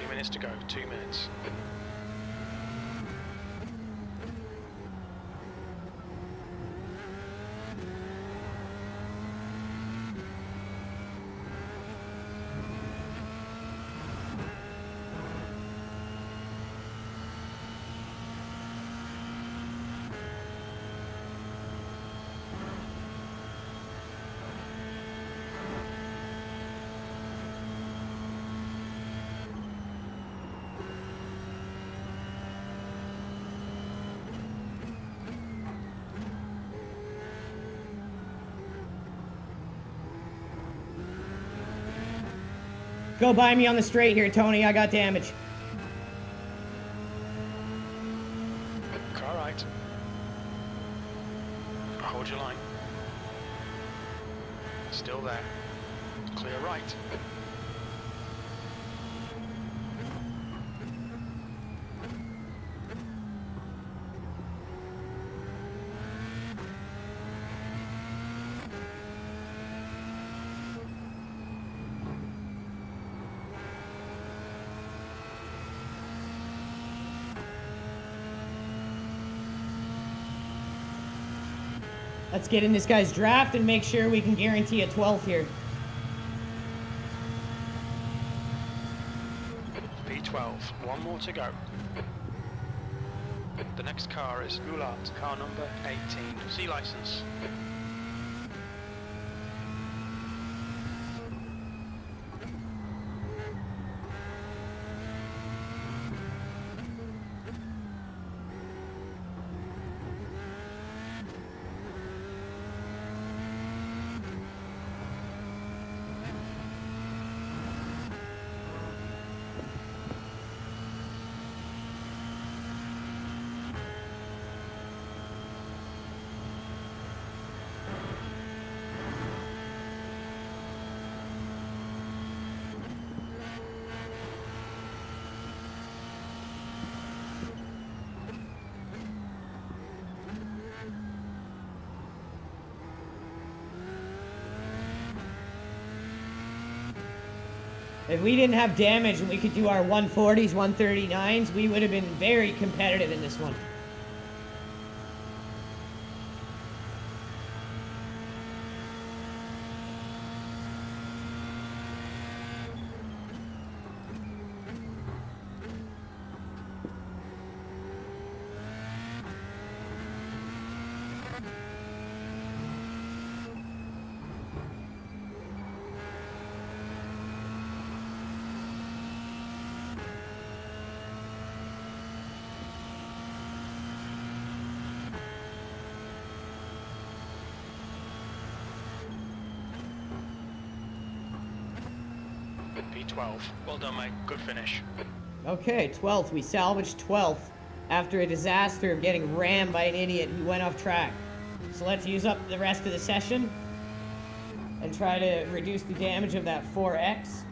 Minutes to go, 2 minutes. Go by me on the straight here, Tony. I got damage. Car right. Hold your line. Still there. Clear right. Let's get in this guy's draft and make sure we can guarantee a 12th here. P12, one more to go. The next car is Goulart, car number 18. C license. If we didn't have damage and we could do our 140s, 139s, we would have been very competitive in this one. P12, well done mate, good finish. Okay, 12th. We salvaged 12th after a disaster of getting rammed by an idiot who went off track. So let's use up the rest of the session and try to reduce the damage of that 4X.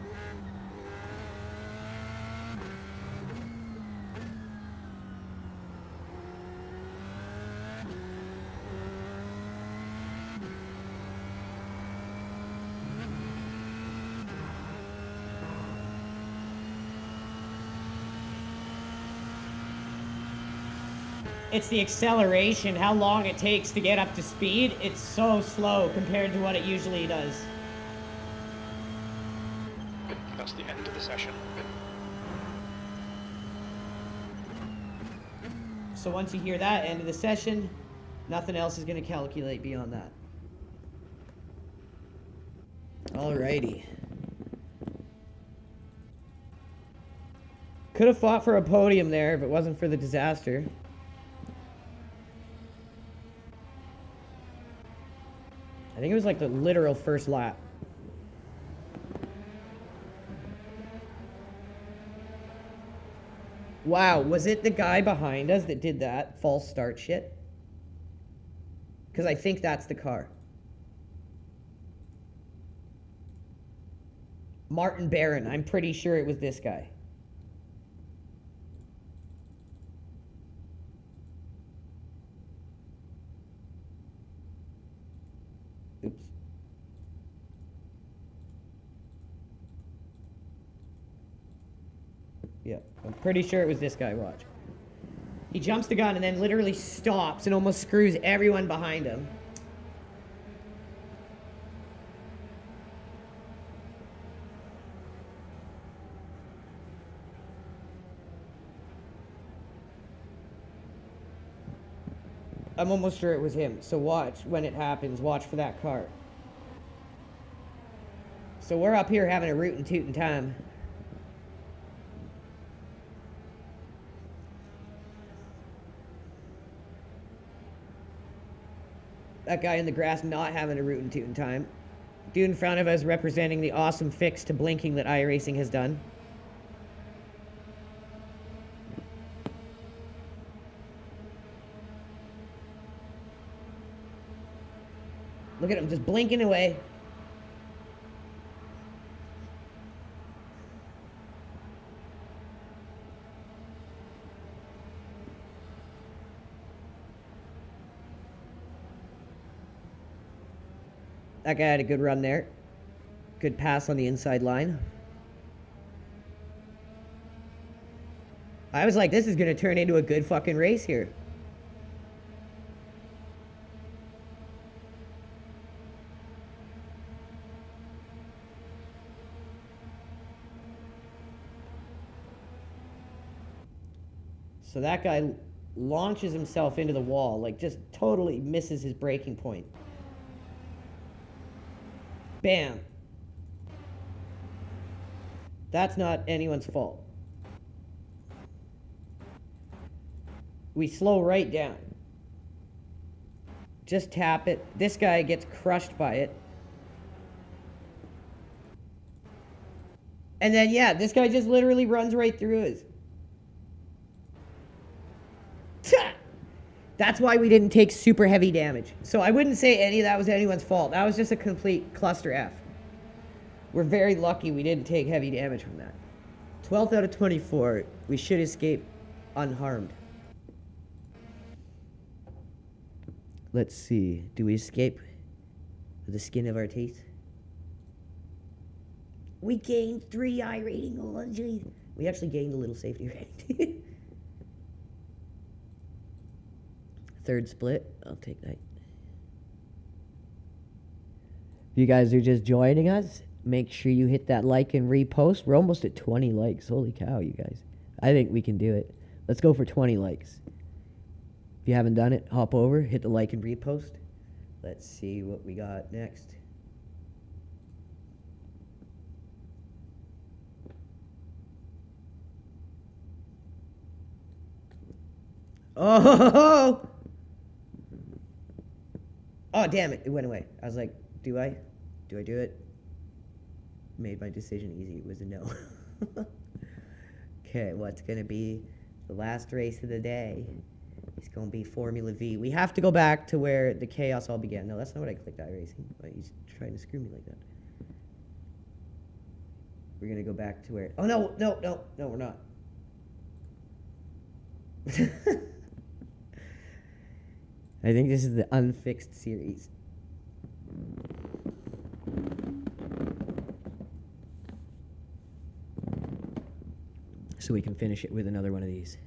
It's the acceleration, how long it takes to get up to speed. It's so slow compared to what it usually does. That's the end of the session. So once you hear that, end of the session, nothing else is going to calculate beyond that. Alrighty. Could have fought for a podium there if it wasn't for the disaster. I think it was like the literal first lap. Wow, was it the guy behind us that did that false start shit? Because I think that's the car. Martin Barron, I'm pretty sure it was this guy. Oops. Yeah, I'm pretty sure it was this guy, watch. He jumps the gun and then literally stops and almost screws everyone behind him. I'm almost sure it was him, so watch when it happens, watch for that car. So we're up here having a rootin' tootin' time. That guy in the grass not having a rootin' tootin' time. Dude in front of us representing the awesome fix to blinking that Iracing has done. Look at him just blinking away. That guy had a good run there. Good pass on the inside line. I was like, this is going to turn into a good fucking race here. So that guy launches himself into the wall, like just totally misses his breaking point. Bam. That's not anyone's fault. We slow right down. Just tap it. This guy gets crushed by it. And then, yeah, this guy just literally runs right through us. That's why we didn't take super heavy damage. So I wouldn't say any of that was anyone's fault. That was just a complete cluster F. We're very lucky we didn't take heavy damage from that. 12th out of 24. We should escape unharmed. Let's see. Do we escape with the skin of our teeth? We gained 3 Irating. Oh, geez. We actually gained a little safety rating. Third split. I'll take that. If you guys are just joining us, make sure you hit that like and repost. We're almost at 20 likes. Holy cow, you guys. I think we can do it. Let's go for 20 likes. If you haven't done it, hop over, hit the like and repost. Let's see what we got next. Oh! Oh, damn it. It went away. I was like, do I? Do I do it? Made my decision easy. It was a no. Okay, what's going to be the last race of the day? It's going to be Formula V. We have to go back to where the chaos all began. No, that's not what I clicked Iracing. But he's trying to screw me like that. We're going to go back to where... Oh, no, no, no. No, we're not. I think this is the unfixed series. So we can finish it with another one of these.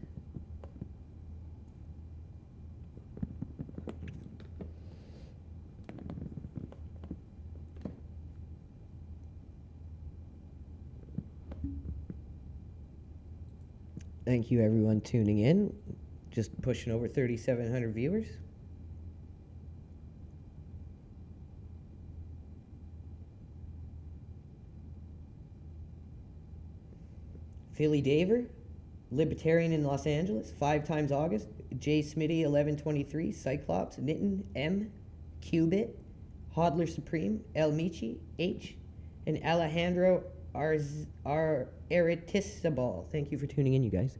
Thank you everyone tuning in. Just pushing over 3,700 viewers. Philly Daver, Libertarian in Los Angeles, 5 times August. J Smitty 1123, Cyclops, Nitten, M, Qubit, Hodler Supreme, El Michi, H, and Alejandro Aritisabal. Thank you for tuning in, you guys.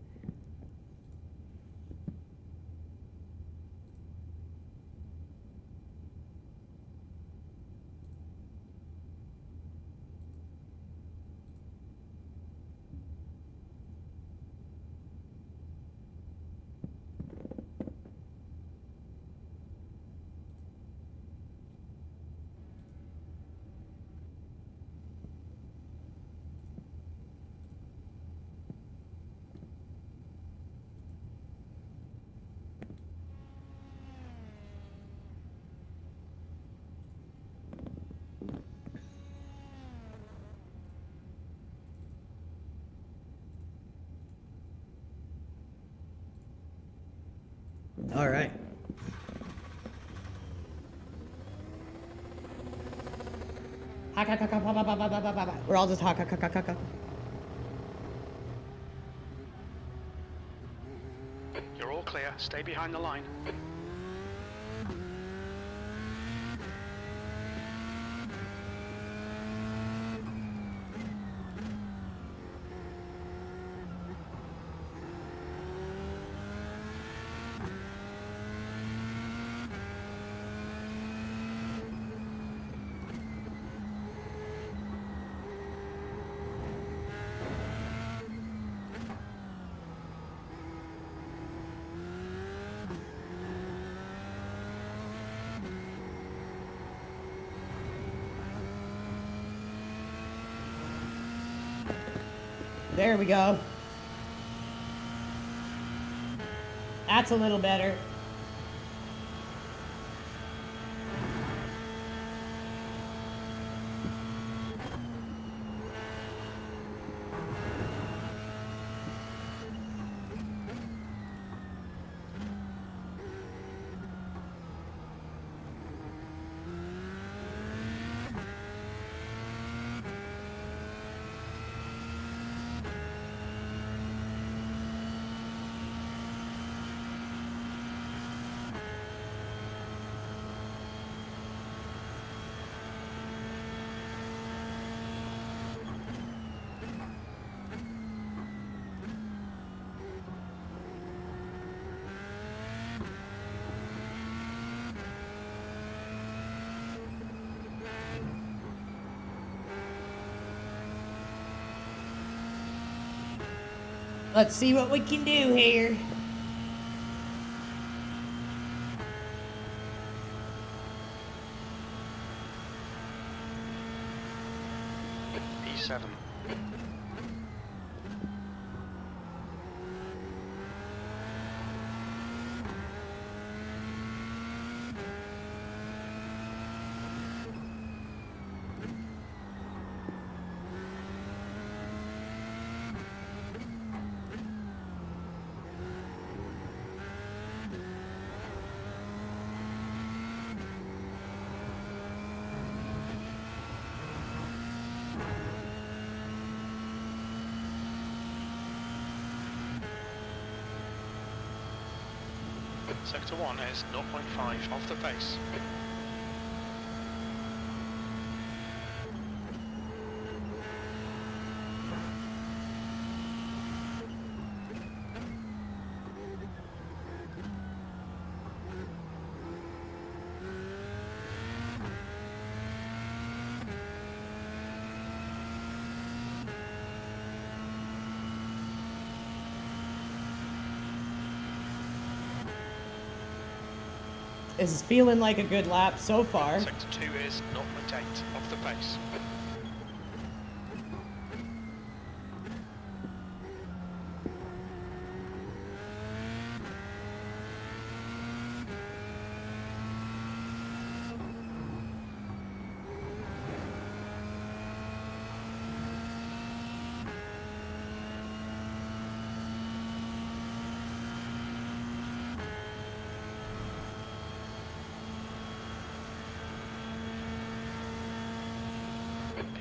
All right. We're all just ha. You're all clear. Stay behind the line. There we go. That's a little better. Let's see what we can do here. E7. Sector 1 is 0.5 off the pace. This is feeling like a good lap so far. Sector 2 is 0.8 off the pace.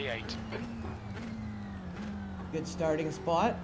P8. Good starting spot.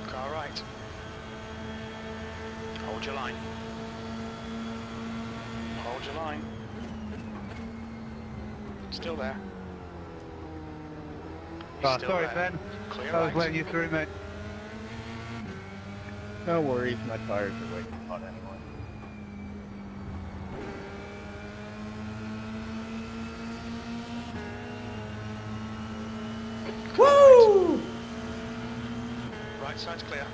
Car right. Hold your line. Hold your line. Still there. Oh, Still sorry, there. Ben. Clear I was right. letting you through, mate. No worries, my tires are way too hot anyway. Woo! Right side's clear.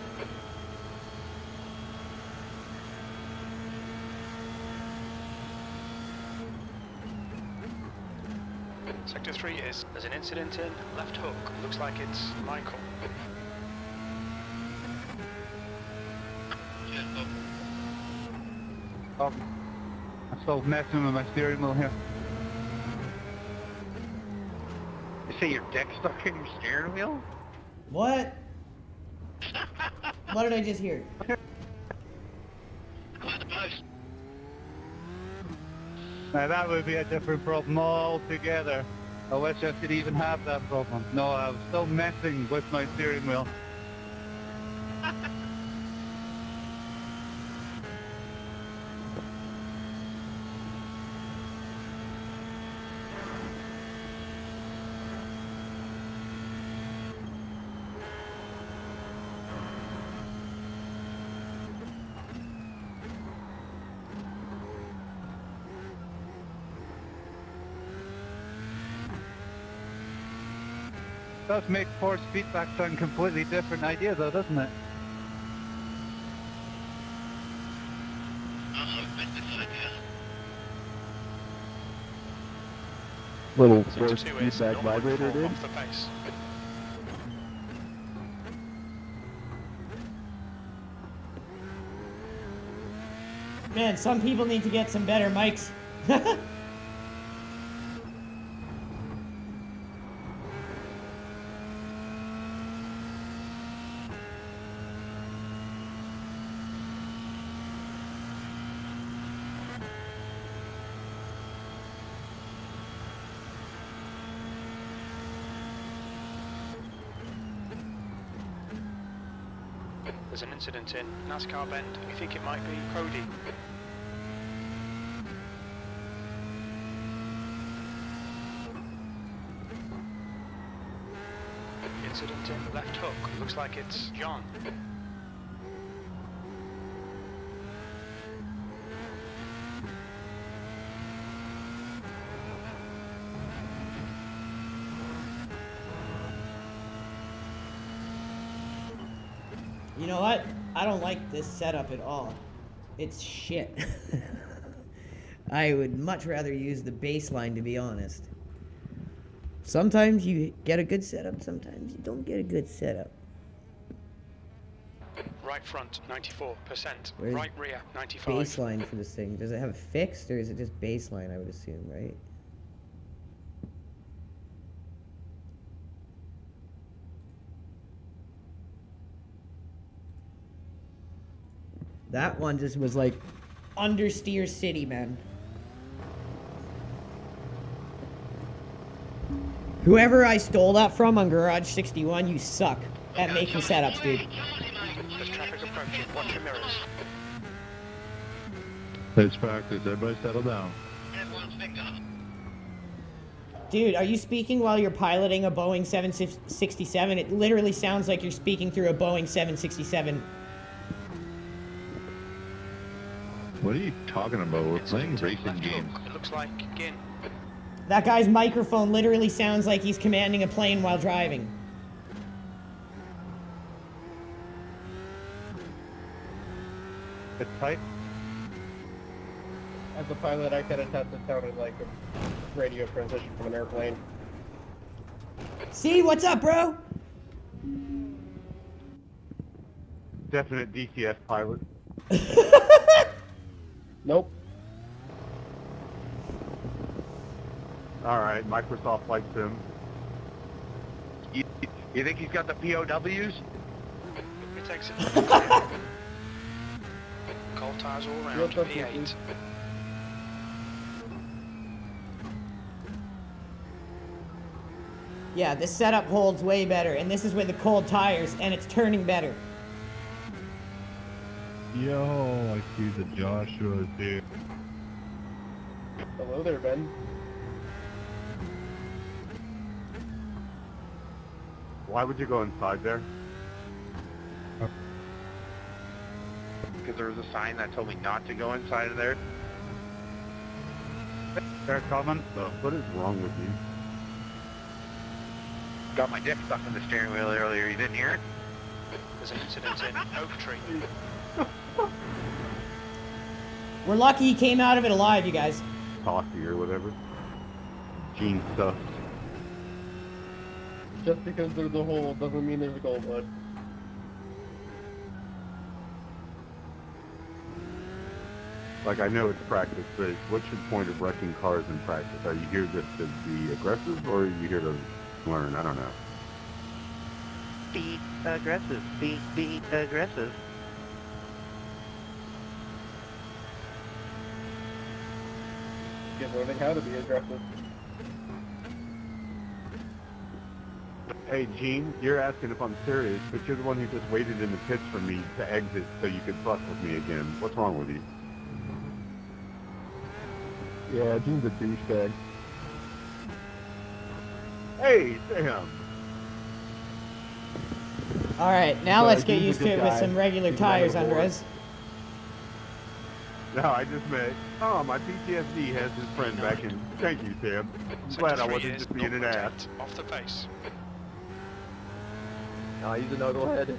Sector 3 is, there's an incident in left hook. Looks like it's Michael. I'm still messing with my steering wheel here. say your dick's stuck in your steering wheel? What? What did I just hear? Now that would be a different problem altogether. I wish I could even have that problem. No, I was still messing with my steering wheel. Does make force feedback sound completely different idea though, doesn't it? Little So force two is feedback 0.4 vibrator, dude. off the pace. Man, some people need to get some better mics. There's an incident in NASCAR Bend. We think it might be Cody. Incident in left hook. Looks like it's John. You know what? I don't like this setup at all. It's shit. I would much rather use the baseline, to be honest. Sometimes you get a good setup, sometimes you don't get a good setup. Right front, 94%. Where's Right rear, 95. Baseline for this thing. Does it have a fixed, or is it just baseline, I would assume, right? That one just was like understeer city, man. Whoever I stole that from on Garage 61, you suck at making setups, dude. There's traffic approaching. Watch your mirrors. Let's practice. Everybody settle down. Dude, are you speaking while you're piloting a Boeing 767? It literally sounds like you're speaking through a Boeing 767. What are you talking about? We're playing racing Left games. hook. It looks like Ginn. That guy's microphone literally sounds like he's commanding a plane while driving. It's tight. As a pilot, I can attest it sounded like a radio transition from an airplane. See, what's up, bro? Definite DCS pilot. Nope. Alright, Microsoft Flight Sim. You think he's got the POWs? It takes it. Cold tires all around. P8. Yeah, this setup holds way better, and this is with the cold tires, and it's turning better. Yo, I see the Joshua dude. Hello there, Ben. Why would you go inside there? Because there was a sign that told me not to go inside of there. Fair comment. What is wrong with you? Got my dick stuck in the steering wheel earlier. You didn't hear it? There's an incident in Oak Tree. We're lucky he came out of it alive, you guys. Coffee or whatever. Gene stuff. Just because there's a hole doesn't mean there's a gold bud. Like, I know it's practice, but what's your point of wrecking cars in practice? Are you here just to be aggressive, or are you here to learn. I don't know. Be aggressive. Be aggressive. You're learning how to be aggressive. Hey, Gene, you're asking if I'm serious, but you're the one who just waited in the pits for me to exit so you could fuck with me again. What's wrong with you? Yeah, Gene's a douchebag. Hey, Sam! All right, now let's get Gene's a used to good it with guy. some regular He's tires, another board. Andres. No, I just met. Oh, my PTSD has his friend back in. Thank you, Sam. I'm glad I wasn't just being an ass. Off the pace. Nah, he's a knucklehead.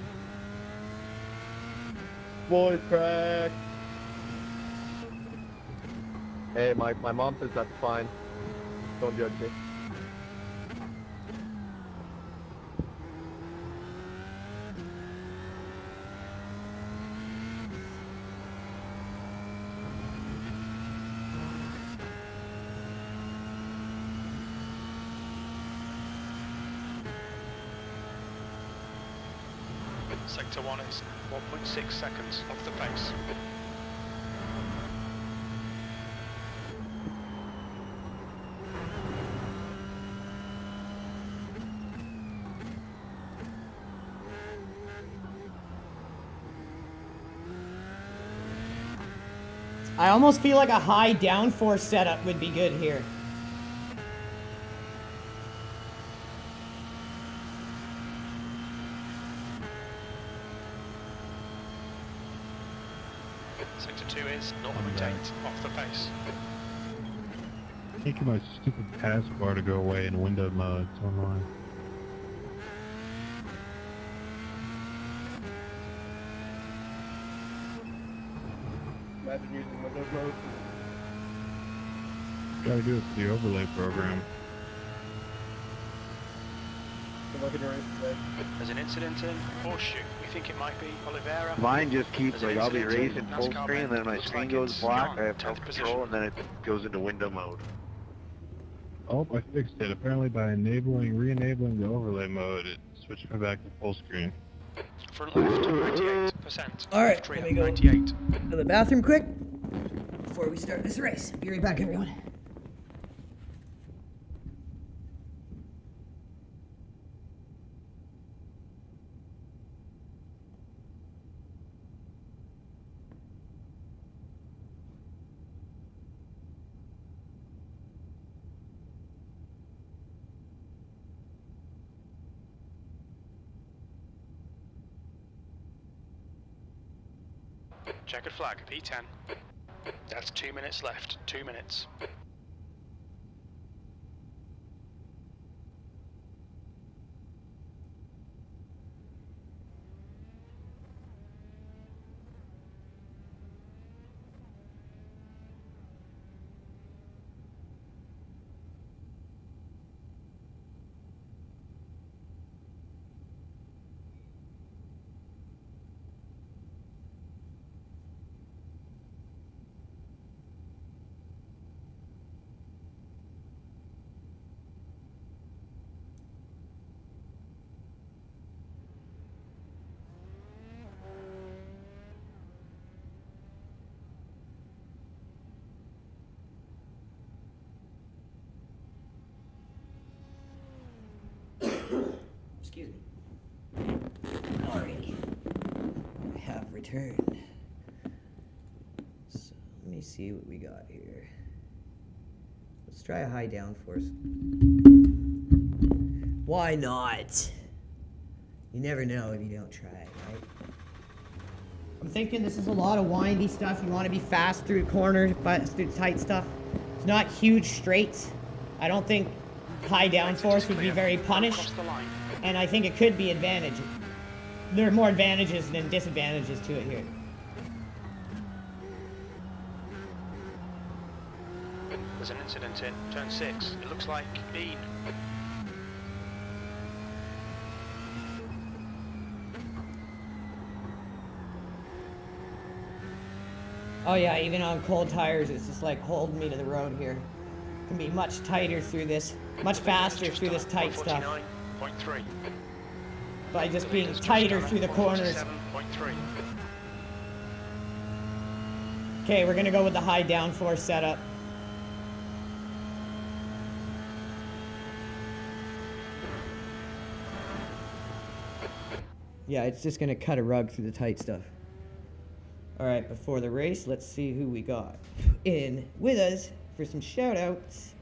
Voice crack. Hey, my mom says that's fine. Don't judge me. Sector 1 is 1.6 seconds off the pace. I almost feel like a high downforce setup would be good here. Sector 2 is 0.8 off the pace. Can't get my stupid taskbar to go away in window mode. It's online. Imagine using Windows mode. Gotta do it for the overlay program. Good luck in your race today. There's an incident in Horseshoe. We think it might be Oliveira. Mine just keeps, There's an like, I'll be incident racing in full NASCAR screen, and then my Looks screen like goes it's black, John, I have 10th no position. control, and then it goes into window mode. Oh, I fixed it. Apparently by re-enabling the overlay mode, it switched me back to full screen. Front left, 98%. All right, Left rear, let me go 98. to the bathroom quick before we start this race. Be right back, everyone. Checkered flag, P10. That's 2 minutes left. 2 minutes. Excuse me. Alrighty. I have returned. So let me see what we got here. Let's try a high downforce. Why not? You never know if you don't try, right? I'm thinking this is a lot of windy stuff. You want to be fast through corners, fast through tight stuff. It's not huge straights. I don't think high downforce would be very punished. Across the line. And I think it could be advantage. There are more advantages than disadvantages to it here. There's an incident in turn 6. It looks like Bean. Oh yeah, even on cold tires, it's just like holding me to the road here. Can be much tighter through this, much faster through this tight stuff. 149.3. By just being tighter through the corners. 147.3. Okay, we're gonna go with the high downforce setup. Yeah, it's just gonna cut a rug through the tight stuff. Alright, before the race, let's see who we got in with us for some shout-outs.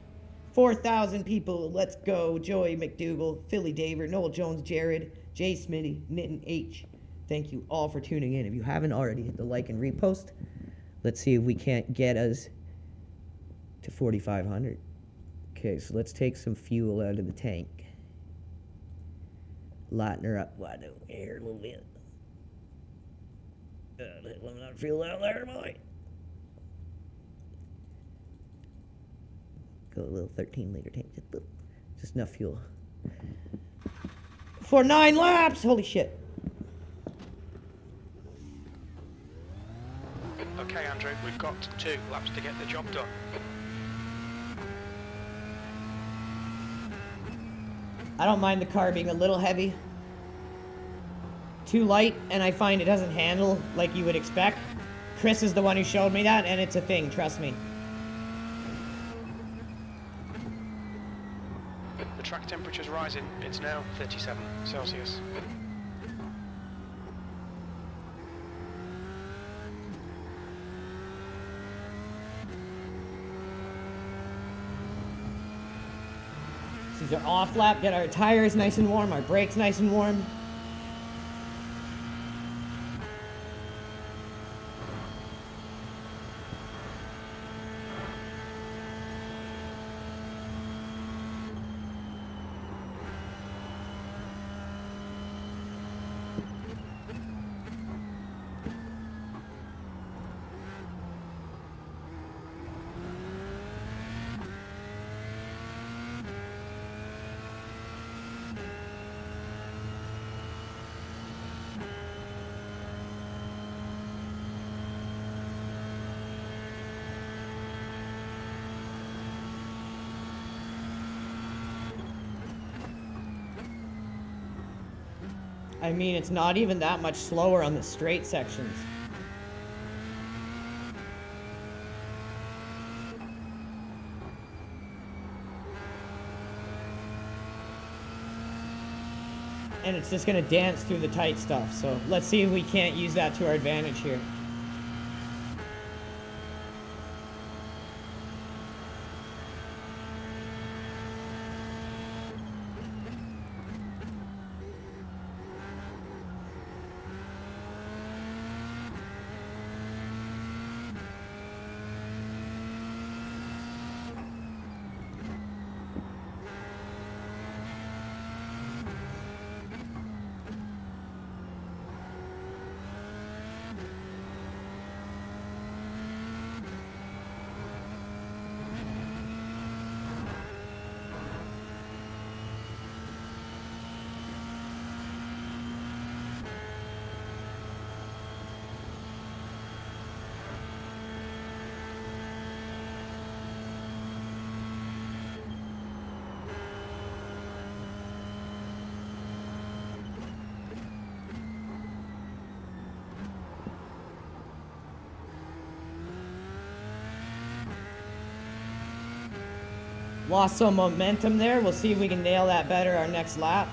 4,000 people, let's go. Joey McDougal, Philly Daver, Noel Jones, Jared, Jay Smitty, Mitten H. Thank you all for tuning in. If you haven't already, hit the like and repost. Let's see if we can't get us to 4,500. Okay, so let's take some fuel out of the tank. Lighten her up wide open here a little bit. Let me not feel out there, boy. Go a little 13-liter tank. Just enough fuel. For 9 laps! Holy shit. Okay, Andrew, we've got 2 laps to get the job done. I don't mind the car being a little heavy. Too light, and I find it doesn't handle like you would expect. Chris is the one who showed me that, and it's a thing, trust me. The track temperature's rising. It's now 37 Celsius. These are off lap, get our tires nice and warm, our brakes nice and warm. I mean, it's not even that much slower on the straight sections. And it's just gonna dance through the tight stuff, so let's see if we can't use that to our advantage here. Lost some momentum there. We'll see if we can nail that better our next lap.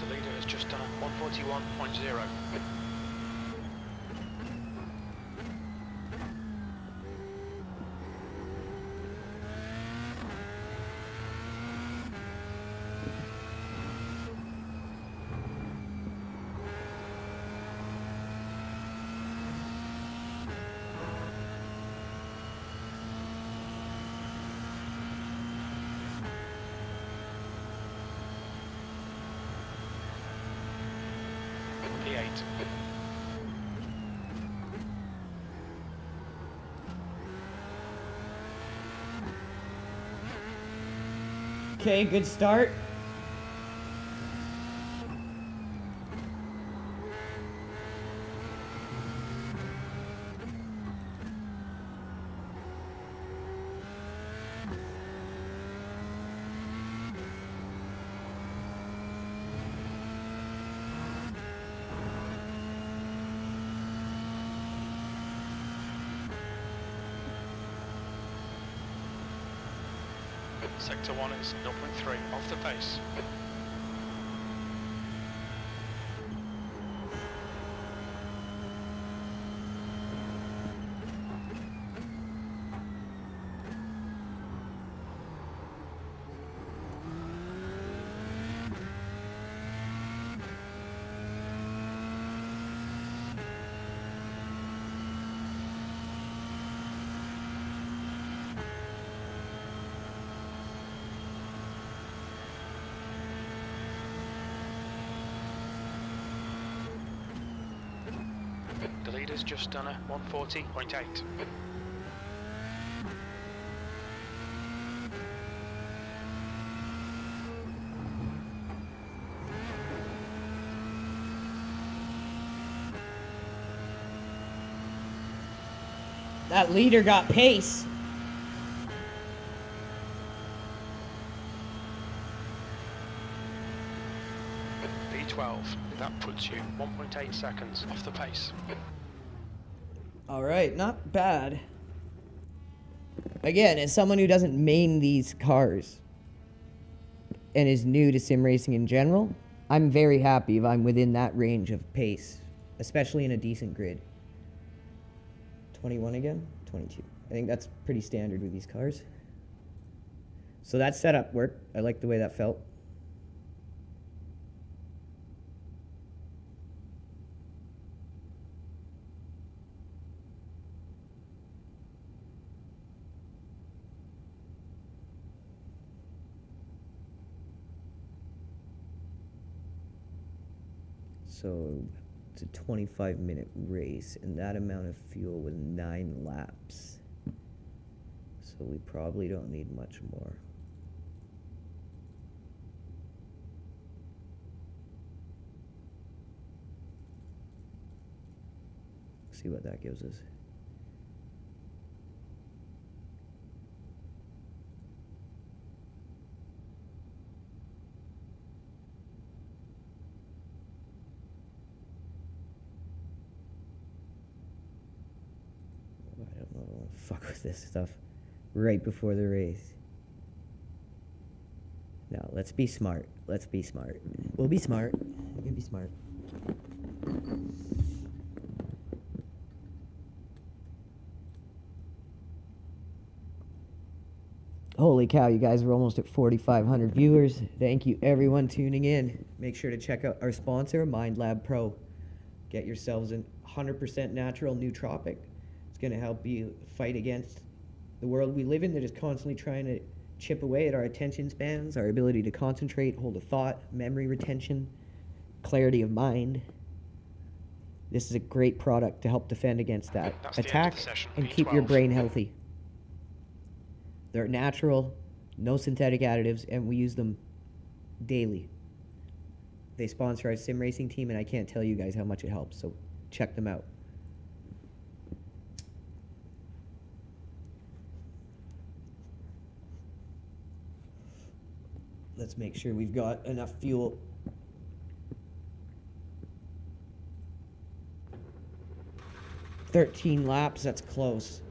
The leader has just done a 141.0. P8. Okay, good start. Sector 1 is 0.3 off the pace. The leader's just done a 140.8. That leader got pace. V12, that puts you 1.8 seconds off the pace. All right, not bad. Again, as someone who doesn't main these cars and is new to sim racing in general, I'm very happy if I'm within that range of pace, especially in a decent grid. 21 again? 22. I think that's pretty standard with these cars. So that setup worked. I like the way that felt. So it's a 25-minute race, and that amount of fuel was 9 laps. So we probably don't need much more. See what that gives us. I don't know, I don't want to fuck with this stuff right before the race. No, let's be smart. Let's be smart. We'll be smart. We can be smart. Holy cow, you guys are almost at 4,500 viewers. Thank you, everyone tuning in. Make sure to check out our sponsor, MindLab Pro. Get yourselves a 100% natural nootropic. It's going to help you fight against the world we live in that is constantly trying to chip away at our attention spans, our ability to concentrate, hold a thought, memory retention, clarity of mind. This is a great product to help defend against that attack and keep your brain healthy. They're natural, no synthetic additives, and we use them daily. They sponsor our sim racing team, and I can't tell you guys how much it helps, so check them out. Let's make sure we've got enough fuel. "13 laps, that's close.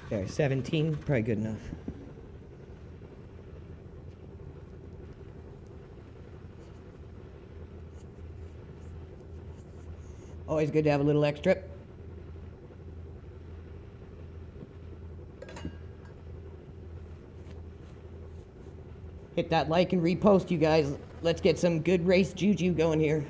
There, 17, probably good enough. Always good to have a little extra. Hit that like and repost, you guys. Let's get some good race juju going here.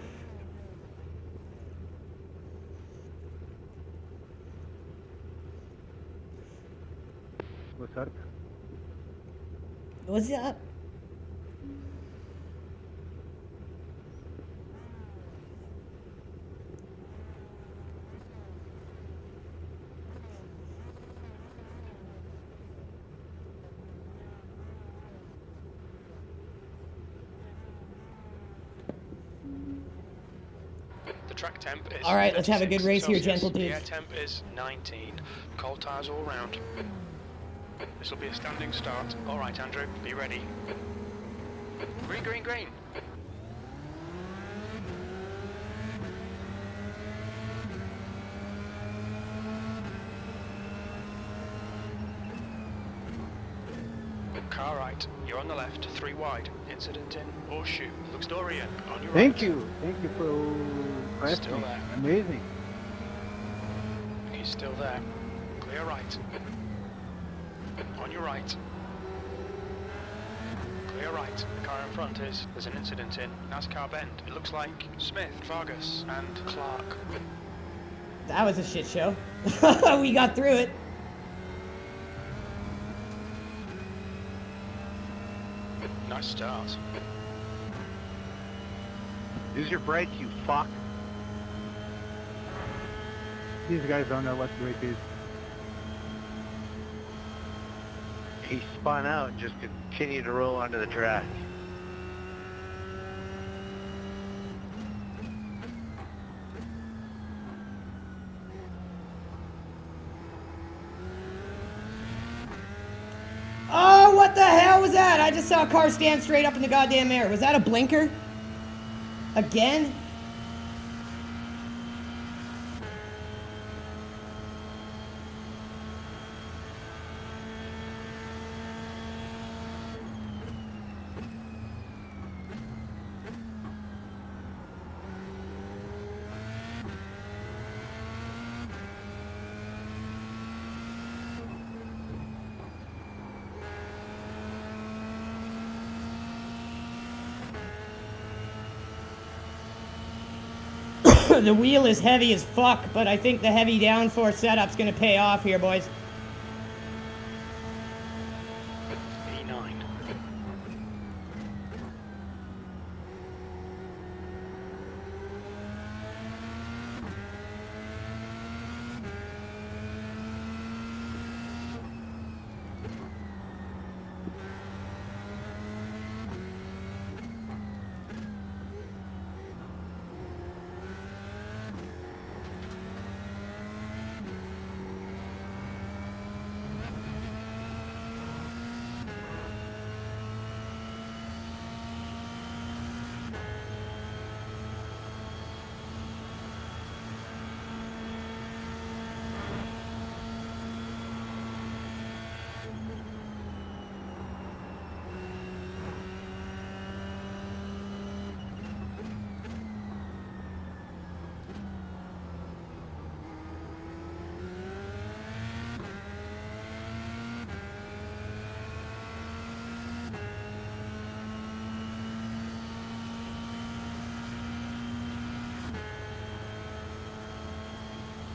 What's up? What's up? Track temp is All right, let's have a good 36 race here, Celsius. gentle The dudes. air temp is 19. Cold tyres all round. This will be a standing start. All right, Andrew, be ready. Green, green, green. Car right, you're on the left, 3 wide. Incident in horseshoe. Looks Dorian, on your right. Thank you for Still asking. there. Amazing. He's still there. Clear right. On your right. Clear right. The car in front is. There's an incident in NASCAR Bend. It looks like Smith, Vargas, and Clark. That was a shit show. We got through it. Nice start. Use your brakes, you fuck. These guys don't know what to repeat. He spun out and just continued to roll onto the track. Oh, what the hell was that? I just saw a car stand straight up in the goddamn air. Was that a blinker? Again? The wheel is heavy as fuck, but I think the heavy downforce setup's gonna pay off here, boys. E9.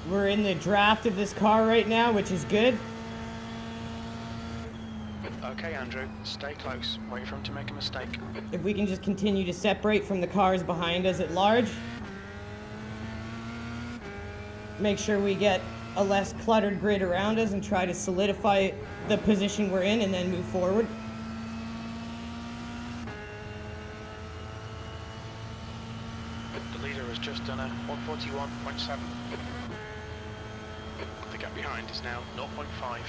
We're in the draft of this car right now, which is good. Okay, Andrew, stay close. Wait for him to make a mistake. If we can just continue to separate from the cars behind us at large. Make sure we get a less cluttered grid around us and try to solidify the position we're in and then move forward. The leader has just done a 141.7. The gap behind is now 0.5.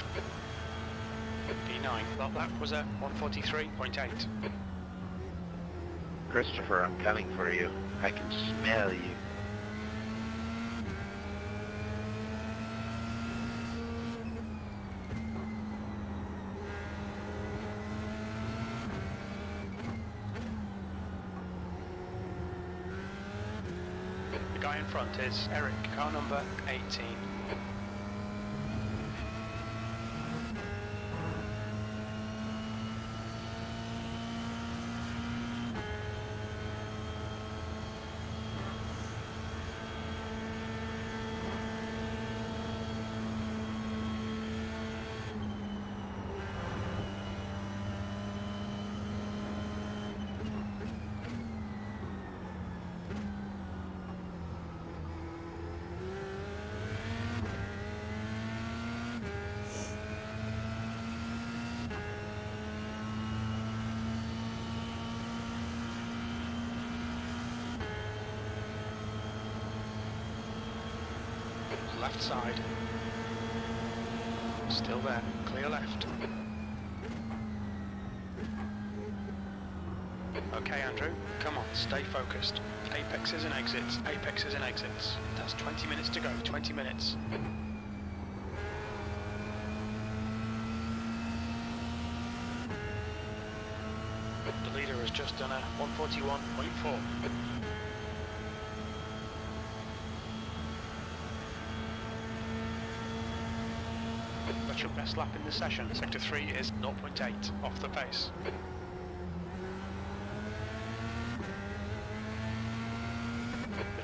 P9, that lap was at 143.8. Christopher, I'm coming for you. I can smell you. The guy in front is Eric, car number 18. Left side. Still there. Clear left. Okay, Andrew. Come on, stay focused. Apexes and exits. Apexes and exits. That's 20 minutes to go. 20 minutes. The leader has just done a 141.4. That's your best lap in the session. Sector 3 is 0.8 off the pace.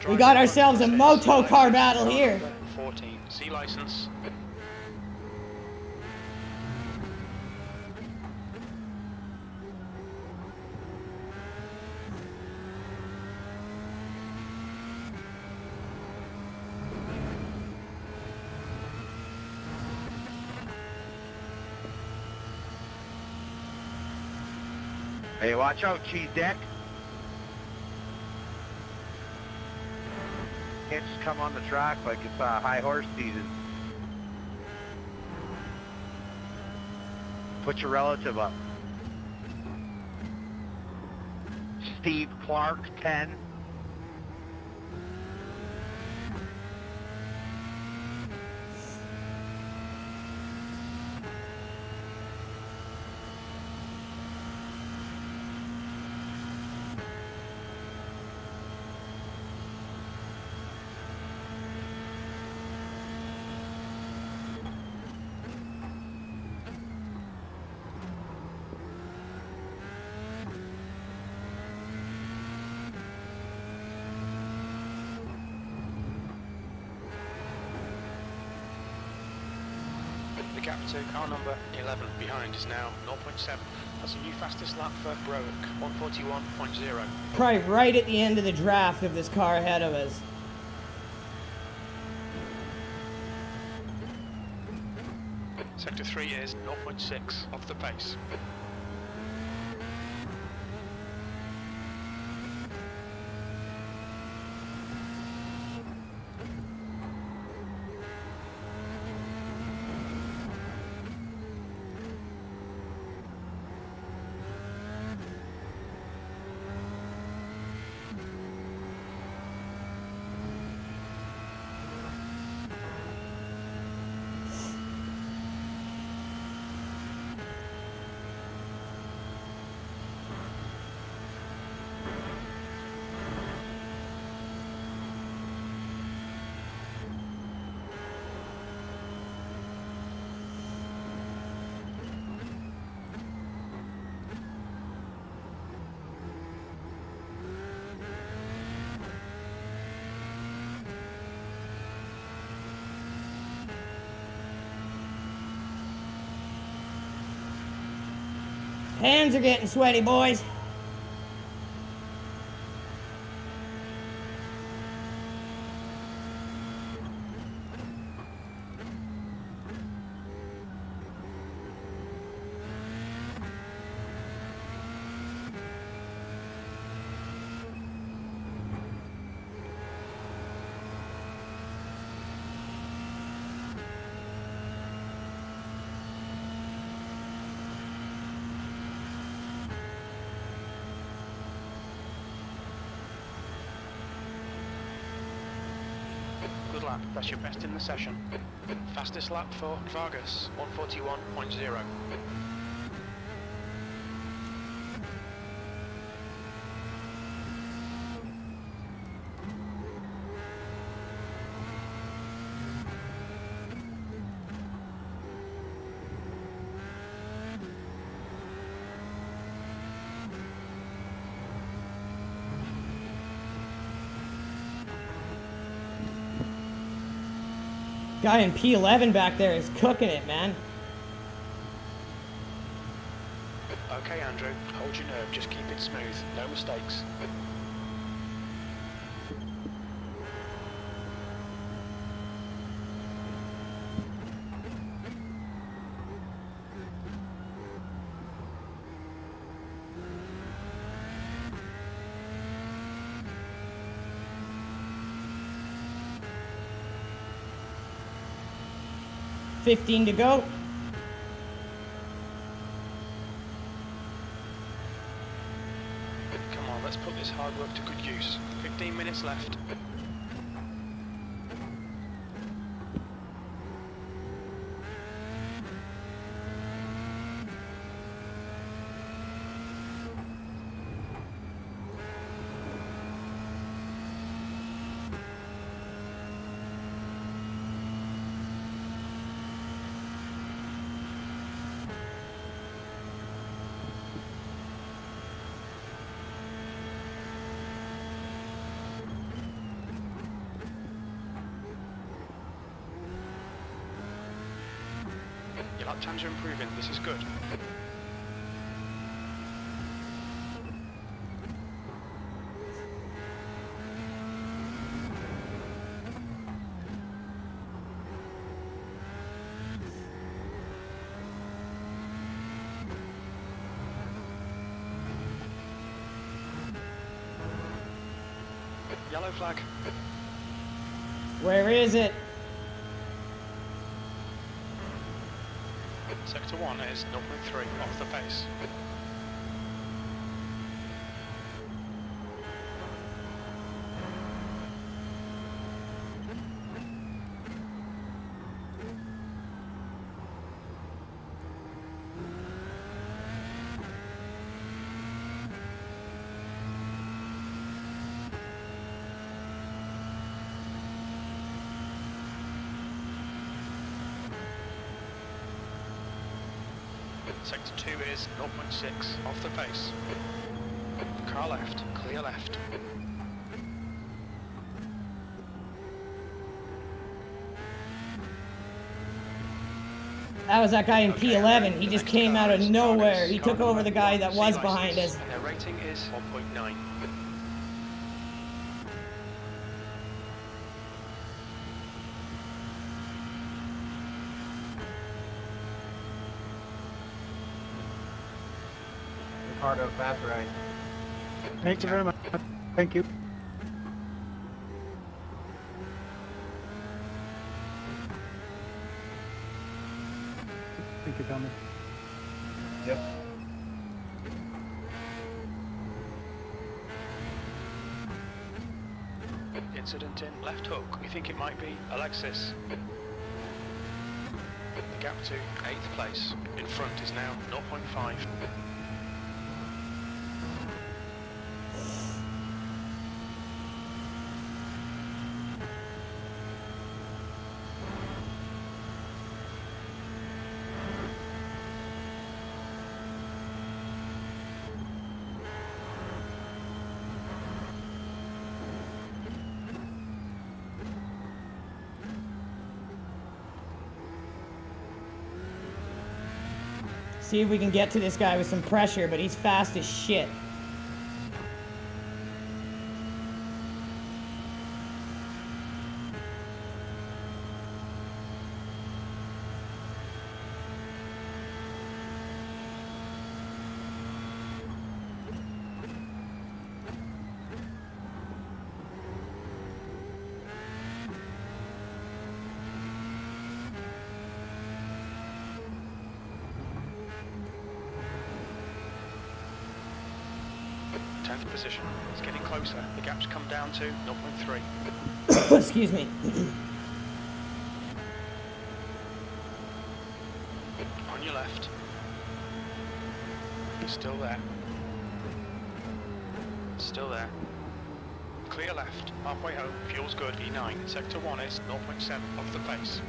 We got ourselves a moto car battle here. 14. C license. Hey, watch out, cheese deck. Can't just come on the track like it's high horse season. Put your relative up. Steve Clark, 10. The gap to car number 11 behind is now 0.7. That's a new fastest lap for Broek, 141.0. Probably right at the end of the draft of this car ahead of us. Sector 3 is 0.6 off the pace. Hands are getting sweaty, boys. Good lap, that's your best in the session. Fastest lap for Vargas, 141.0. Guy in P11 back there is cooking it, man. Okay, Andrew, hold your nerve, just keep it smooth, no mistakes. 15 to go. Come on, let's put this hard work to good use. 15 minutes left. Your lap times are improving, this is good. Yellow flag. Where is it? Sector 1 is 0.3 off the pace. Sector 2 is 0.6 off the pace. Car left, clear left. That was that guy in Okay, P11. He the just next came car out of is nowhere. Cardiff. He took Cardiff over the guy that C was license, behind us. and their rating is 1.9. Ricardo, fast right. Thank you very much. Thank you. Thank you, Tommy. Yep. Incident in left hook. We think it might be Alexis. The gap to 8th place. In front is now 0.5. See if we can get to this guy with some pressure, but he's fast as shit. Position. It's getting closer. The gap's come down to 0.3. Excuse me. On your left. Still there. Still there. Clear left. Halfway home. Fuel's good. E9. Sector 1 is 0.7 off the pace.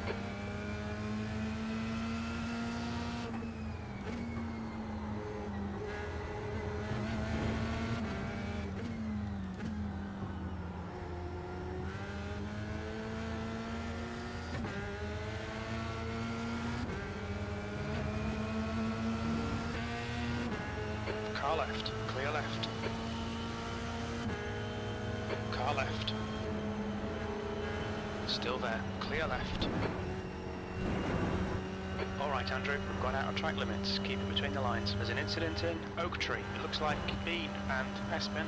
Car left, clear left. Car left. Still there, clear left. Alright Andrew, we've gone out of track limits. Keep it between the lines. There's an incident in Oak Tree. It looks like Bean and S-Bin.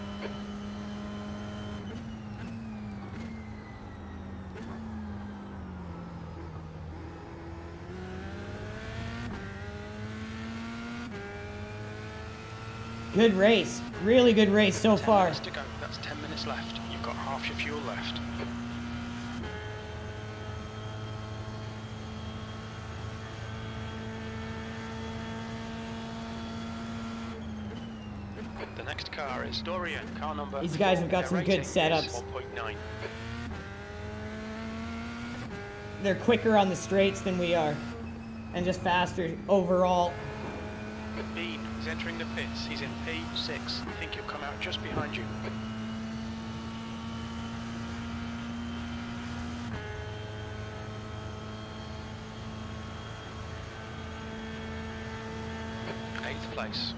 Good race. Really good race so 10 far. minutes to go. That's 10 minutes left. You've got half your fuel left. The next car is Dorian, car number These guys 4. have got some Their good rating is setups. 1.9. They're quicker on the straights than we are. And just faster overall. Bean is entering the pits. He's in P6. I think he'll come out just behind you. Eighth place.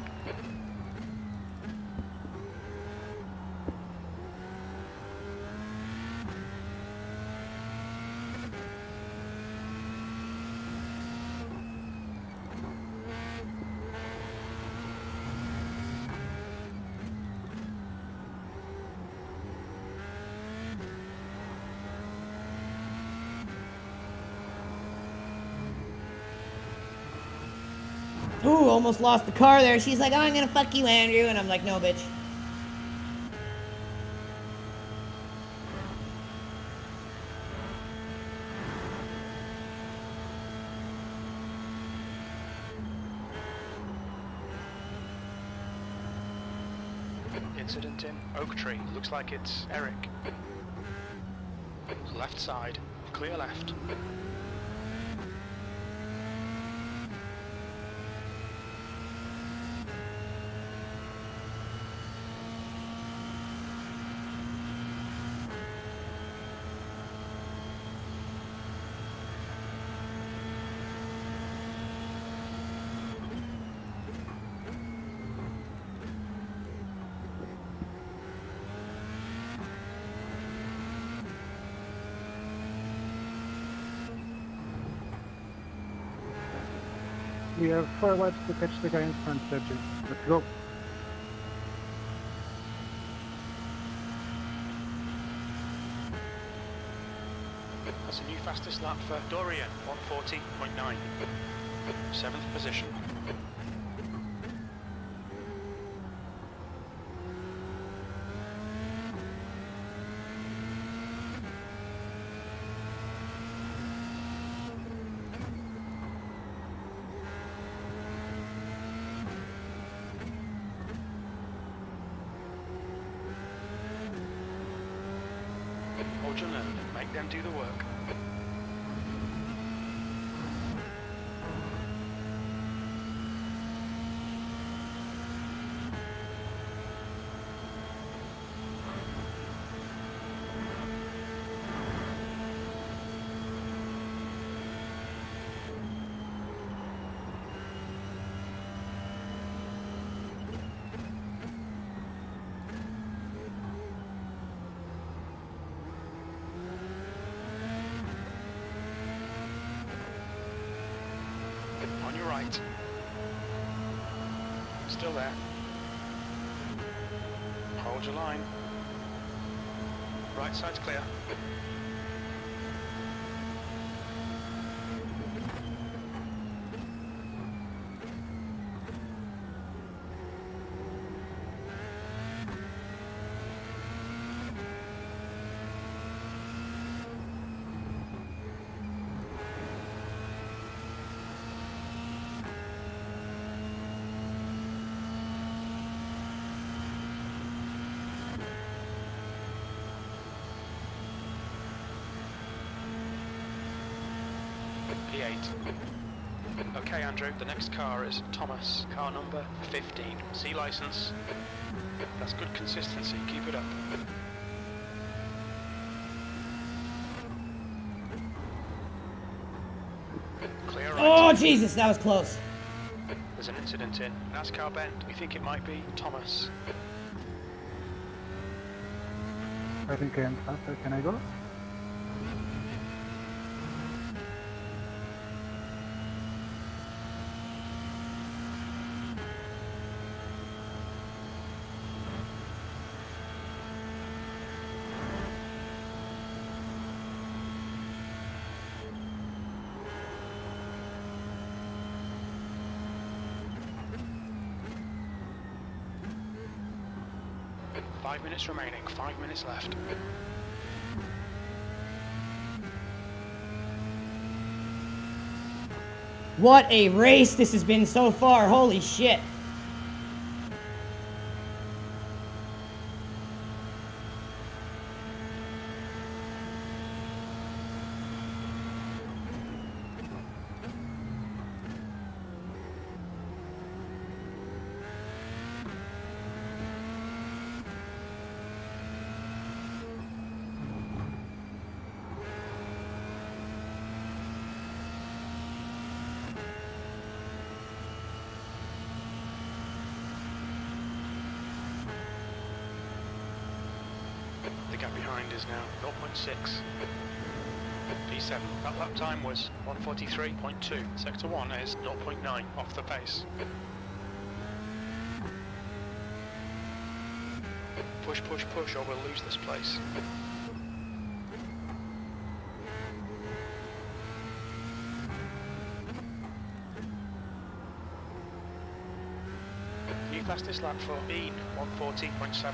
Ooh, almost lost the car there. She's like, oh, I'm gonna fuck you, Andrew. And I'm like, no, bitch. Incident in Oak Tree. Looks like it's Eric. Left side. Clear left. We have 4 laps to catch the guy in front, Sergio. Let's go. That's a new fastest lap for Dorian, 140.9. 7th position. Hold your nerve, make them do the work. On your right. Still there. Hold your line. Right side's clear. P8. Okay, Andrew, the next car is Thomas, car number 15. C license. That's good consistency, keep it up. Clear right. Oh, Jesus, that was close. There's an incident in NASCAR Bend. We think it might be Thomas. I think I am faster. Can I go? 5 minutes remaining, 5 minutes left. What a race this has been so far, holy shit. The gap behind is now 0.6. P7, that lap time was 1:43.2. Sector 1 is 0.9 off the pace. Push, push, push, or we'll lose this place. New fastest lap for Bean, 1:14.7.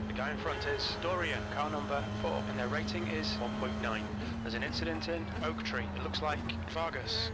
The guy in front is Dorian, car number 4, and their rating is 1.9. There's an incident in Oak Tree. It looks like Vargas.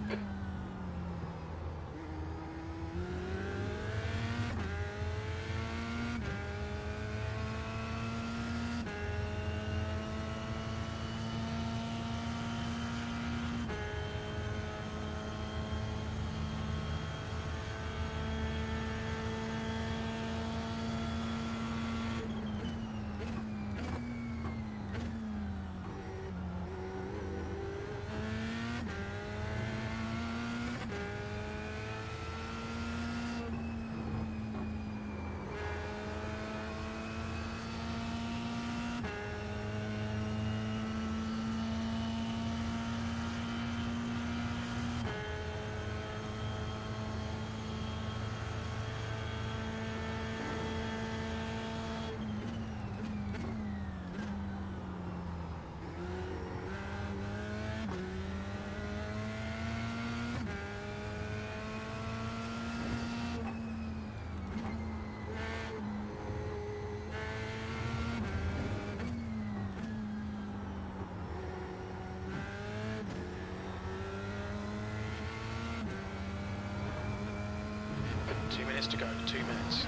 Two minutes to go, 2 minutes.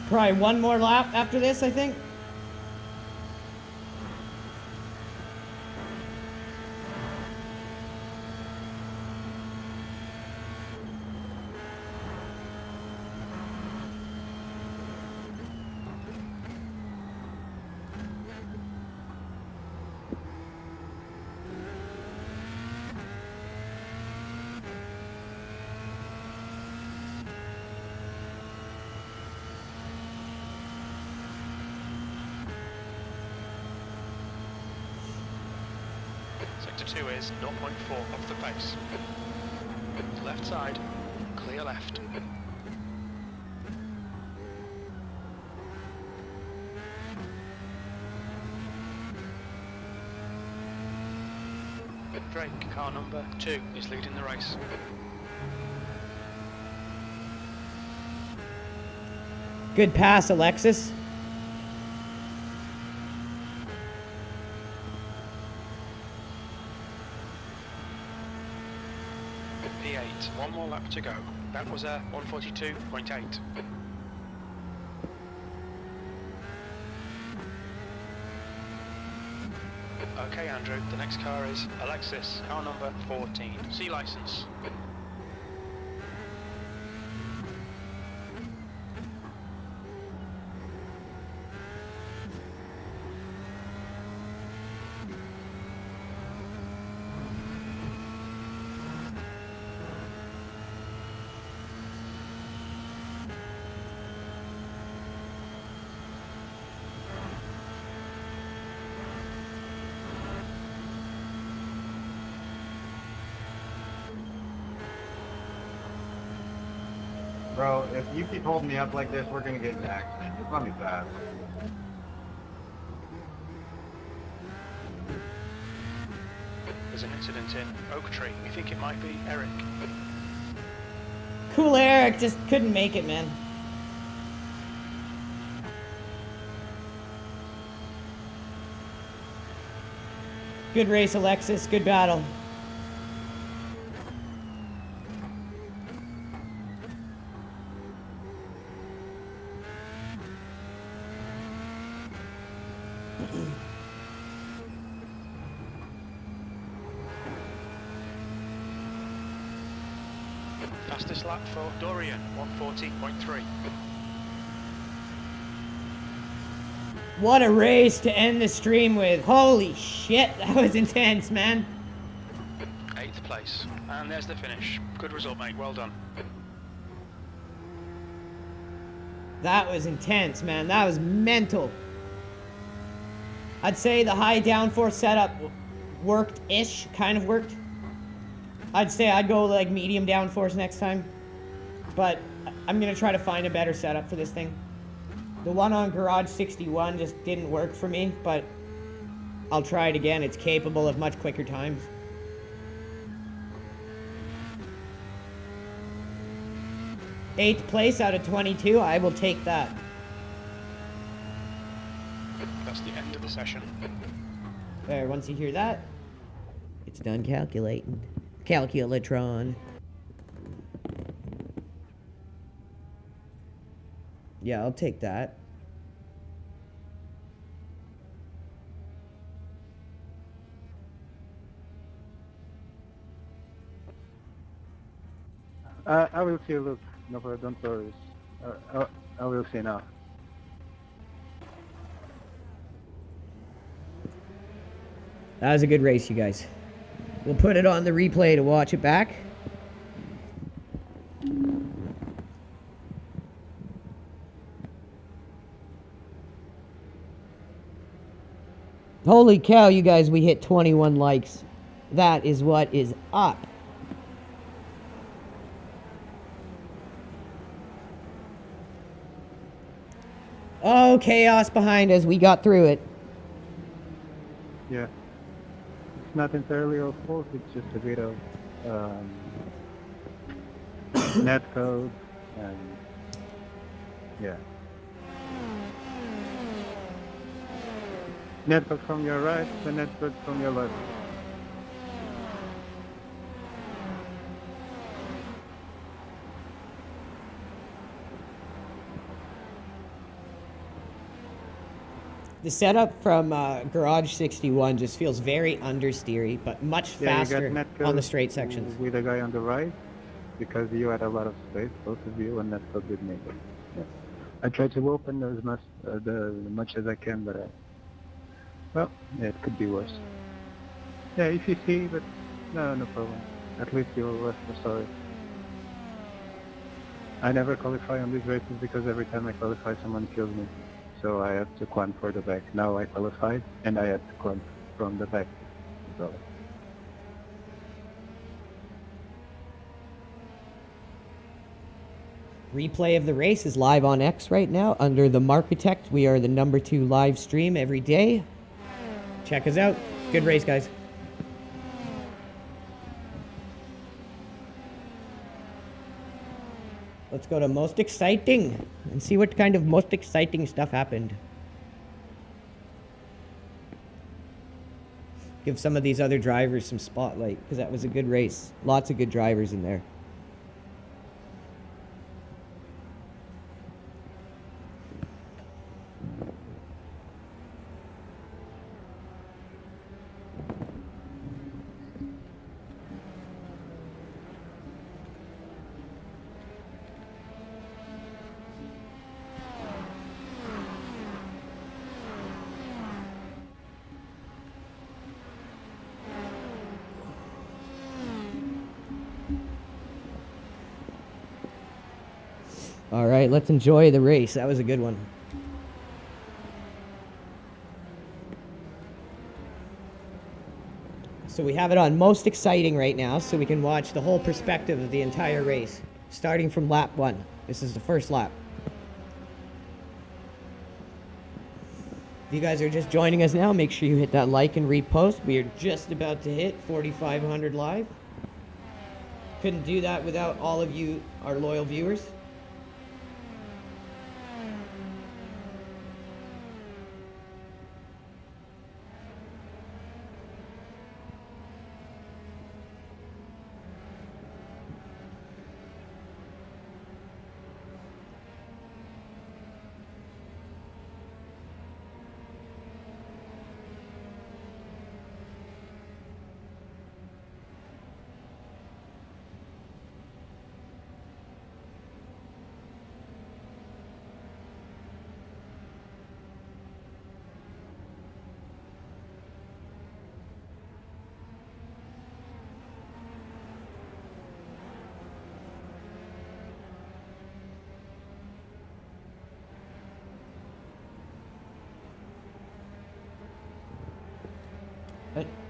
Probably one more lap after this, I think. Sector 2 is 0.4 off the pace. Left side, clear left. Drake, car number 2, is leading the race. Good pass, Alexis. P8, one more lap to go. That was a 1:42.8. Okay, Andrew, the next car is Alexis, car number 14. C license. Bro, if you keep holding me up like this, we're gonna get in an accident. Just let me pass. There's an incident in Oak Tree. We think it might be Eric. Cool Eric just couldn't make it, man. Good race, Alexis. Good battle. Fastest lap for Dorian, 1:14.3. What a race to end the stream with. Holy shit, that was intense, man. 8th place. And there's the finish. Good result, mate. Well done. That was intense, man. That was mental. I'd say the high downforce setup worked-ish, kind of worked. I'd say I'd go like medium downforce next time. But I'm gonna try to find a better setup for this thing. The one on Garage 61 just didn't work for me, but I'll try it again. It's capable of much quicker times. Eighth place out of 22, I will take that. That's the end of the session. There, once you hear that, it's done calculating. Calculatron. Yeah, I'll take that. I will see, look. No, don't worry. I will see now. That was a good race, you guys. We'll put it on the replay to watch it back. Holy cow, you guys, we hit 21 likes. That is what is up. Oh, chaos behind us. We got through it. Yeah. It's not entirely our fault, it's just a bit of net code and yeah. Net code from your right and net code from your left. The setup from Garage 61 just feels very understeery, but much faster on the straight sections. With a guy on the right, because you had a lot of space, both of you, and that's so good make it. Yeah. I tried to open as much as I can, but well, yeah, it could be worse. Yeah, if you see, but no problem. At least you're less sorry. I never qualify on these races because every time I qualify, someone kills me. So I had to climb for the back. Now I qualified, and I had to climb from the back. So. Replay of the race is live on X right now under the Markitect. We are the #2 live stream every day. Check us out. Good race, guys. Let's go to most exciting and see what kind of most exciting stuff happened. Give some of these other drivers some spotlight because that was a good race. Lots of good drivers in there. All right, let's enjoy the race. That was a good one. So we have it on most exciting right now, so we can watch the whole perspective of the entire race. starting from lap 1. This is the first lap. If you guys are just joining us now, make sure you hit that like and repost. We are just about to hit 4,500 live. Couldn't do that without all of you, our loyal viewers.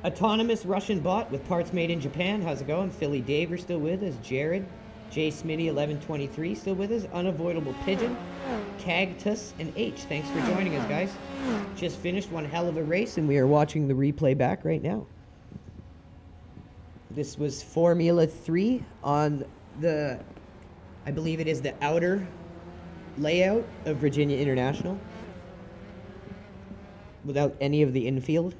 Autonomous Russian bot with parts made in Japan. How's it going? Philly Dave are still with us. Jared, J Smitty 1123 still with us. Unavoidable Pigeon, Cactus, and H. Thanks for joining us, guys. Just finished one hell of a race, and we are watching the replay back right now. This was Formula 3 on the, I believe it is the outer layout of Virginia International, without any of the infield.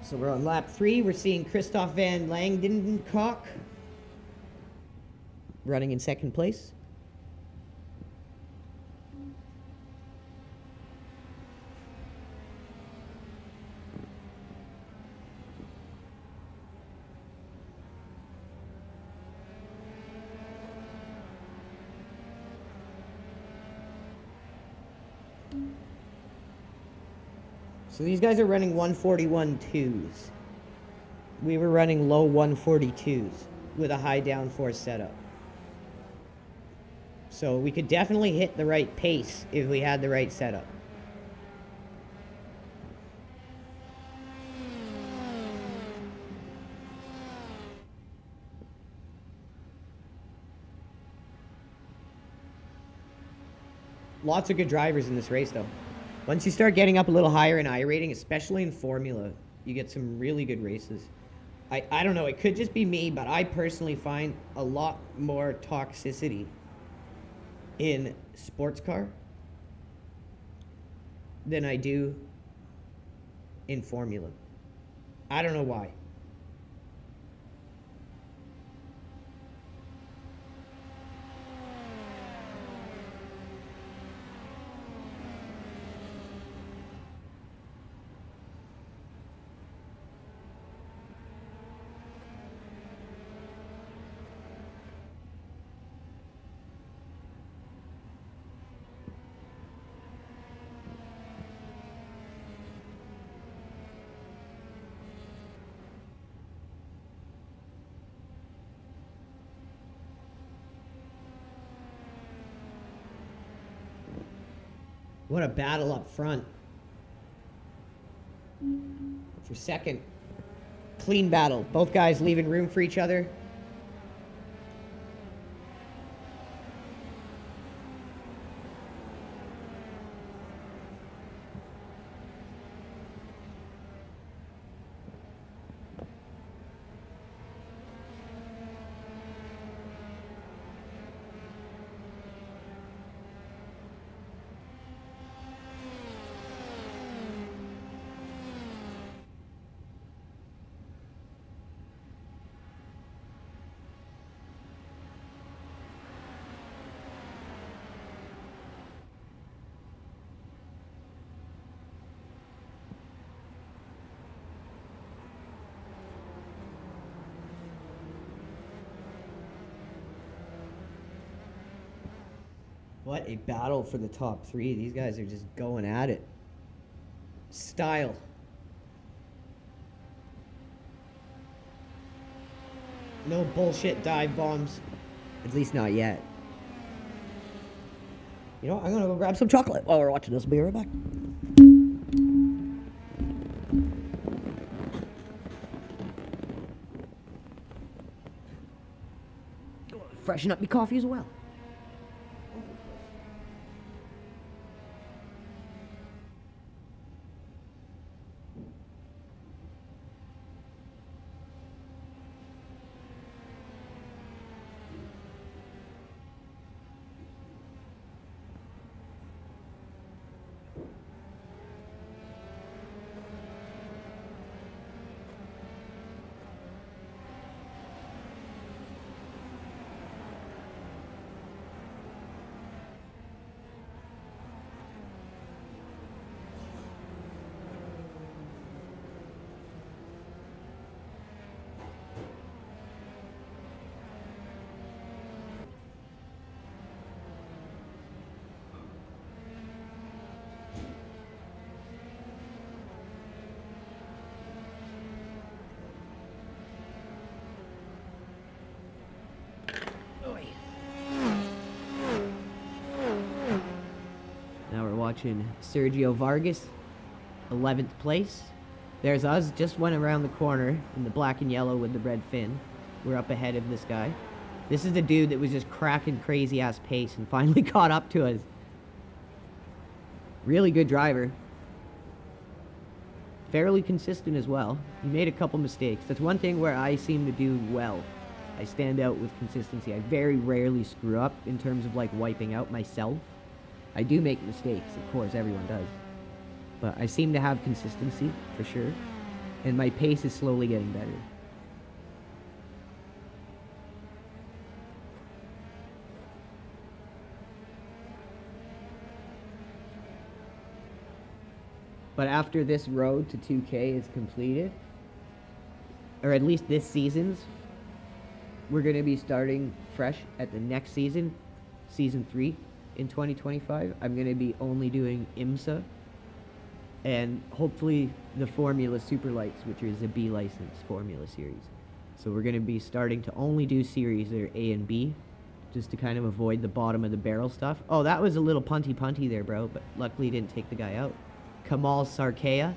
So we're on lap 3. We're seeing Christoph van Langenkock running in second place. So these guys are running 141.2s. We were running low 142s with a high downforce setup. So we could definitely hit the right pace if we had the right setup. Lots of good drivers in this race, though. Once you start getting up a little higher in Irating, especially in Formula, you get some really good races. I don't know, it could just be me, but I personally find a lot more toxicity in sports car than I do in Formula. I don't know why. What a battle up front. For second. Clean battle. Both guys leaving room for each other. What a battle for the top 3. These guys are just going at it. Style. No bullshit dive bombs. At least not yet. You know what? I'm gonna go grab some chocolate while we're watching this. Be right back. Freshen up your coffee as well. Now we're watching Sergio Vargas, 11th place. There's us, just went around the corner in the black and yellow with the red fin. We're up ahead of this guy. This is the dude that was just cracking crazy ass pace and finally caught up to us. Really good driver. Fairly consistent as well. He made a couple mistakes. That's one thing where I seem to do well. I stand out with consistency. I very rarely screw up in terms of like wiping out myself. I do make mistakes, of course, everyone does. But I seem to have consistency, for sure. And my pace is slowly getting better. But after this road to 2K is completed, or at least this season's, we're going to be starting fresh at the next season, Season 3 in 2025. I'm going to be only doing IMSA and hopefully the Formula Superlights, which is a B license Formula series. So we're going to be starting to only do series that are A and B, just to kind of avoid the bottom of the barrel stuff. Oh, that was a little punty there, bro, but luckily didn't take the guy out. Kamal Sarkia.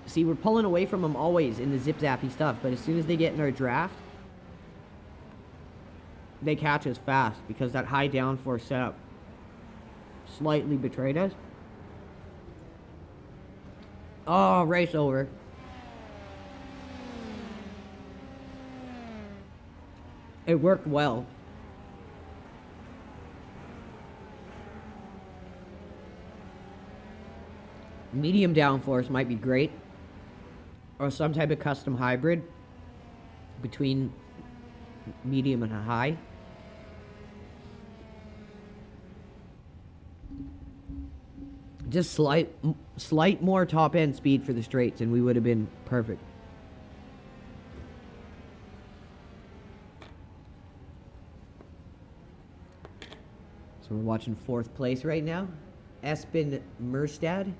See, we're pulling away from them always in the zip-zappy stuff, but as soon as they get in our draft, they catch us fast because that high downforce setup slightly betrayed us. Oh, race over. It worked well. Medium downforce might be great. Or some type of custom hybrid between medium and a high. Just slight more top end speed for the straights and we would have been perfect. So we're watching 4th place right now. Espen Merstad.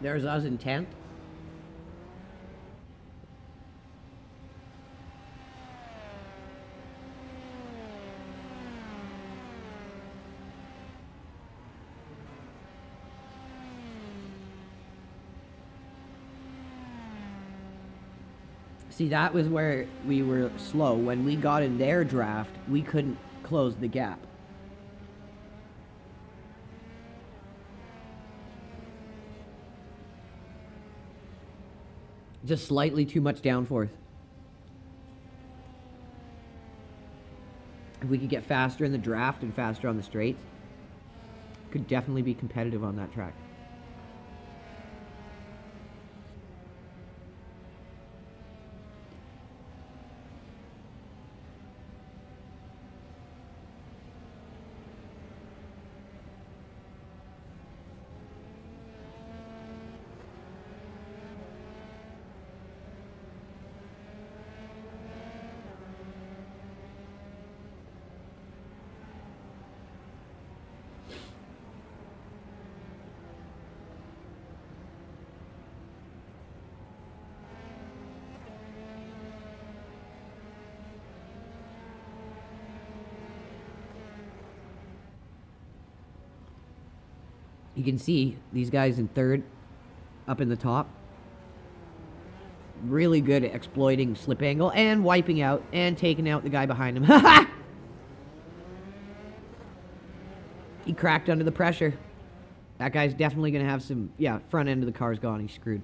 There's us in 10th. See, that was where we were slow. When we got in their draft, we couldn't close the gap. Just slightly too much downforce. If we could get faster in the draft and faster on the straights, could definitely be competitive on that track. You can see these guys in third, up in the top. Really good at exploiting slip angle and wiping out and taking out the guy behind him. He cracked under the pressure. That guy's definitely going to have some... Yeah, front end of the car's gone. He's screwed.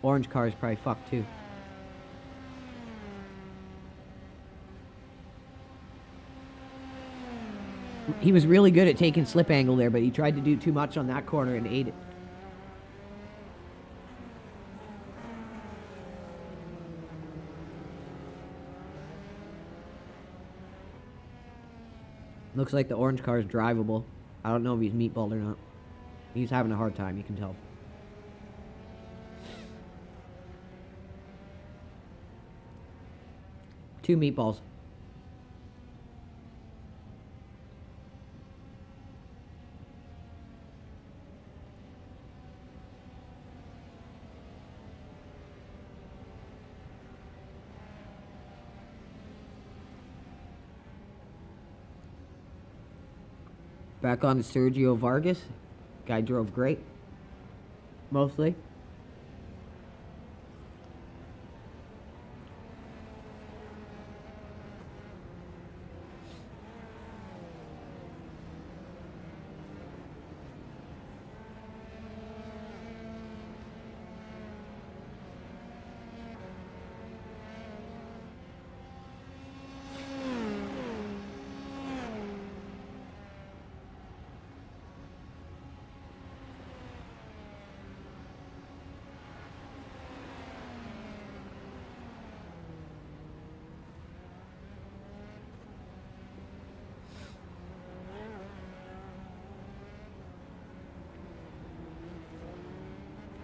Orange car is probably fucked too. He was really good at taking slip angle there, but he tried to do too much on that corner and ate it. Looks like the orange car is drivable. I don't know if he's meatballed or not. He's having a hard time, you can tell. Two meatballs. Back on to Sergio Vargas. Guy drove great. Mostly.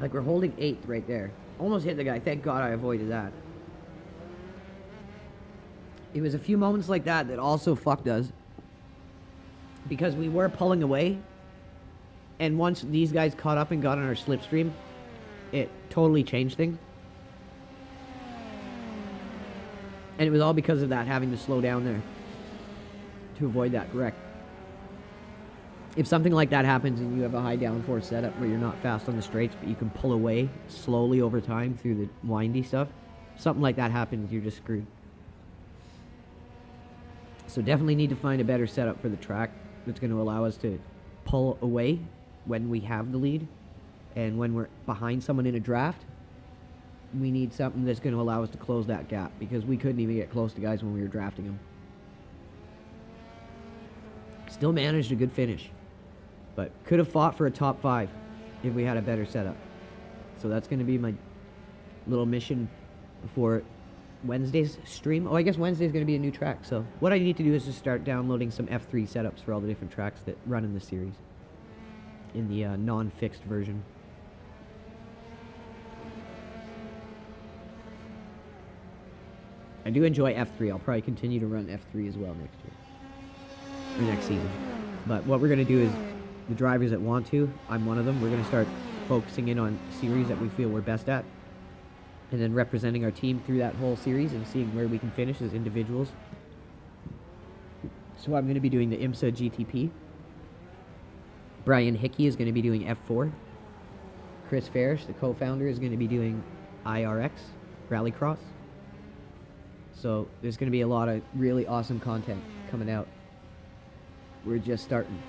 Like, we're holding 8th right there. Almost hit the guy. Thank God I avoided that. It was a few moments like that that also fucked us. Because we were pulling away. And once these guys caught up and got on our slipstream, it totally changed things. And it was all because of that, having to slow down there. To avoid that wreck. If something like that happens and you have a high downforce setup where you're not fast on the straights, but you can pull away slowly over time through the windy stuff, something like that happens, you're just screwed. So definitely need to find a better setup for the track that's going to allow us to pull away when we have the lead. And when we're behind someone in a draft, we need something that's going to allow us to close that gap, because we couldn't even get close to guys when we were drafting them. Still managed a good finish. But could have fought for a top 5 if we had a better setup. So that's going to be my little mission before Wednesday's stream. Oh, I guess Wednesday's going to be a new track. So what I need to do is just start downloading some F3 setups for all the different tracks that run in the series. In the non-fixed version. I do enjoy F3. I'll probably continue to run F3 as well next year. Or next season. But what we're going to do is, the drivers that want to, I'm one of them, we're going to start focusing in on series that we feel we're best at, and then representing our team through that whole series and seeing where we can finish as individuals. So I'm going to be doing the IMSA GTP. Brian Hickey is going to be doing F4. Chris Farish, the co-founder, is going to be doing IRX, Rallycross. So there's going to be a lot of really awesome content coming out. We're just starting.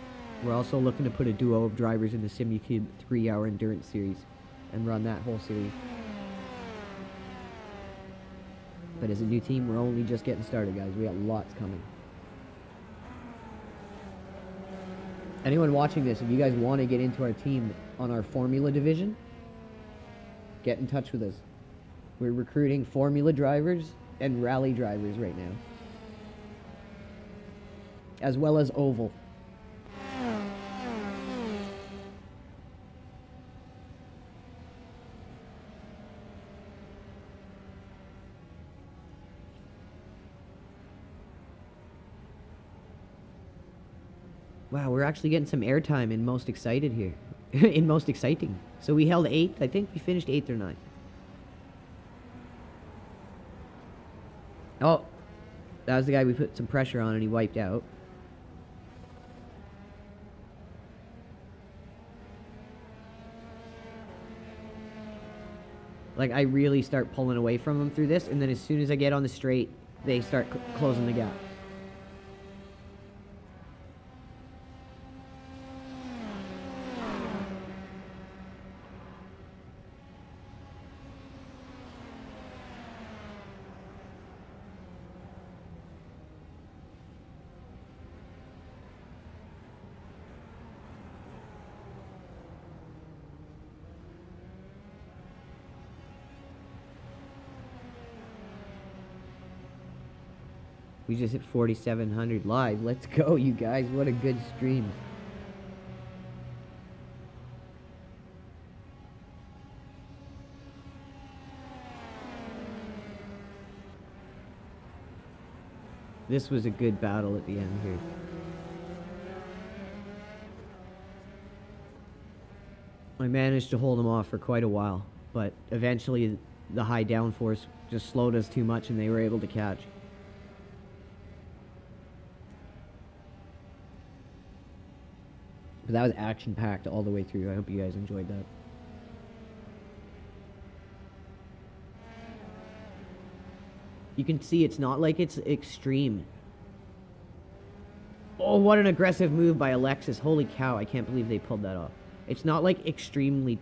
We're also looking to put a duo of drivers in the SimuCube 3-hour endurance series and run that whole series. But as a new team, we're only just getting started, guys. We got lots coming. Anyone watching this, if you guys want to get into our team on our Formula division, get in touch with us. We're recruiting Formula drivers and rally drivers right now, as well as oval. Wow, we're actually getting some airtime in Most Excited here. In Most Exciting. So we held 8th. I think we finished 8th or 9th. Oh, that was the guy we put some pressure on and he wiped out. Like, I really start pulling away from them through this, and then as soon as I get on the straight, they start closing the gap. We just hit 4,700 live. Let's go, you guys. What a good stream. This was a good battle at the end here. I managed to hold them off for quite a while, but eventually the high downforce just slowed us too much and they were able to catch. But that was action-packed all the way through. I hope you guys enjoyed that. You can see it's not like it's extreme. Oh, what an aggressive move by Alexis. Holy cow, I can't believe they pulled that off. It's not like extremely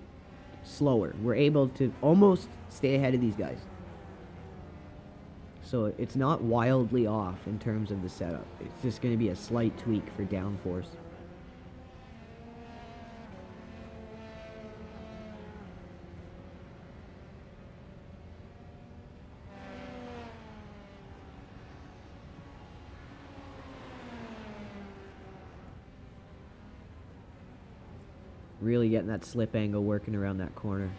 slower. We're able to almost stay ahead of these guys. So it's not wildly off in terms of the setup. It's just going to be a slight tweak for downforce. Really getting that slip angle working around that corner.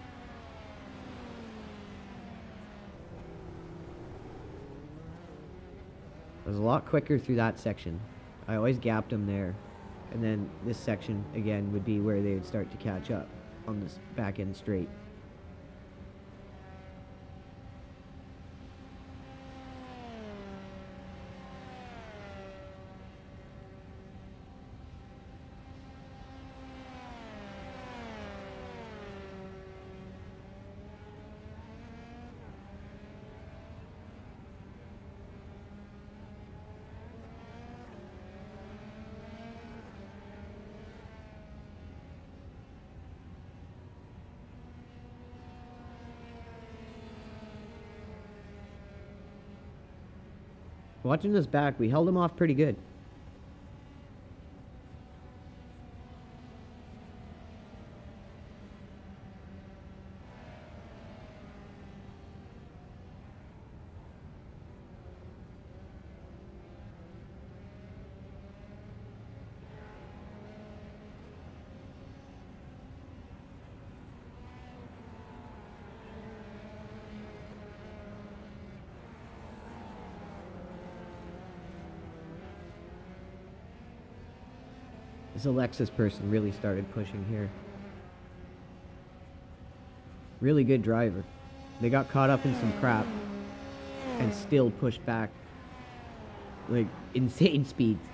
I was a lot quicker through that section. I always gapped them there. And then this section, again, would be where they would start to catch up on this back end straight. Watching this back, we held him off pretty good. This Alexis person really started pushing here. Really good driver. They got caught up in some crap and still pushed back. Like, insane speeds.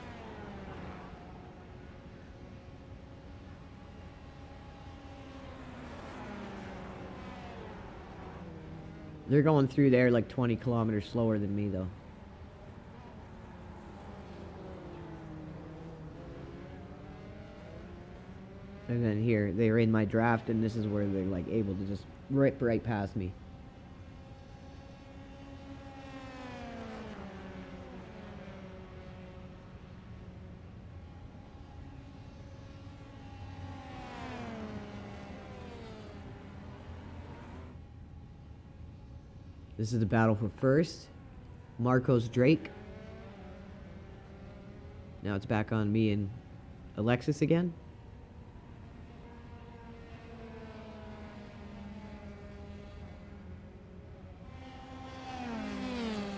They're going through there like 20 kilometers slower than me, though. And then here, they're in my draft, and this is where they're like able to just rip right past me. This is the battle for first. Marcos Drake. Now it's back on me and Alexis again.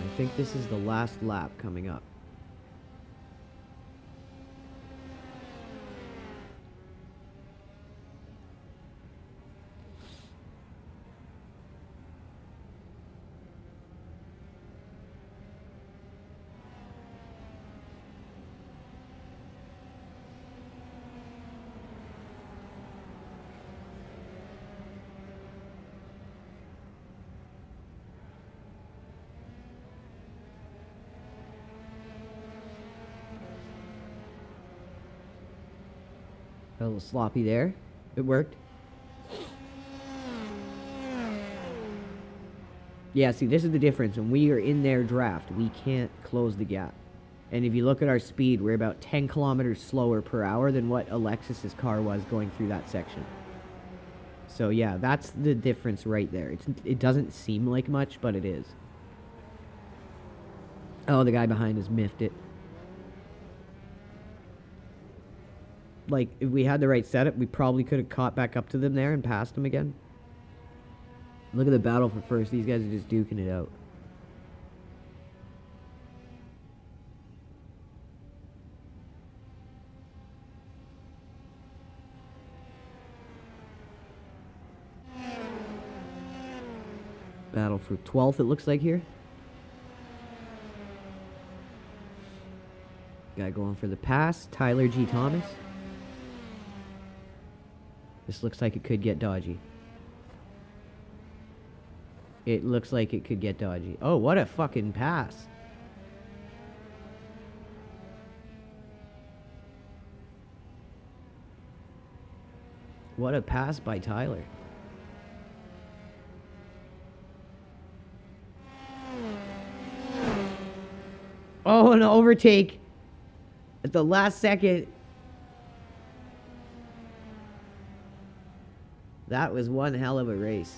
I think this is the last lap coming up. A little sloppy there. It worked. Yeah, see, this is the difference. When we are in their draft, we can't close the gap. And if you look at our speed, we're about 10 kilometers slower per hour than what Alexis's car was going through that section. So yeah, that's the difference right there. It doesn't seem like much, but it is. Oh, the guy behind us miffed it. Like, if we had the right setup, we probably could have caught back up to them there and passed them again. Look at the battle for first. These guys are just duking it out. Battle for 12th, it looks like here. Guy going for the pass. Tyler G. Thomas. This looks like it could get dodgy. It looks like it could get dodgy. Oh, what a fucking pass. What a pass by Tyler. Oh, an overtake at the last second. That was one hell of a race.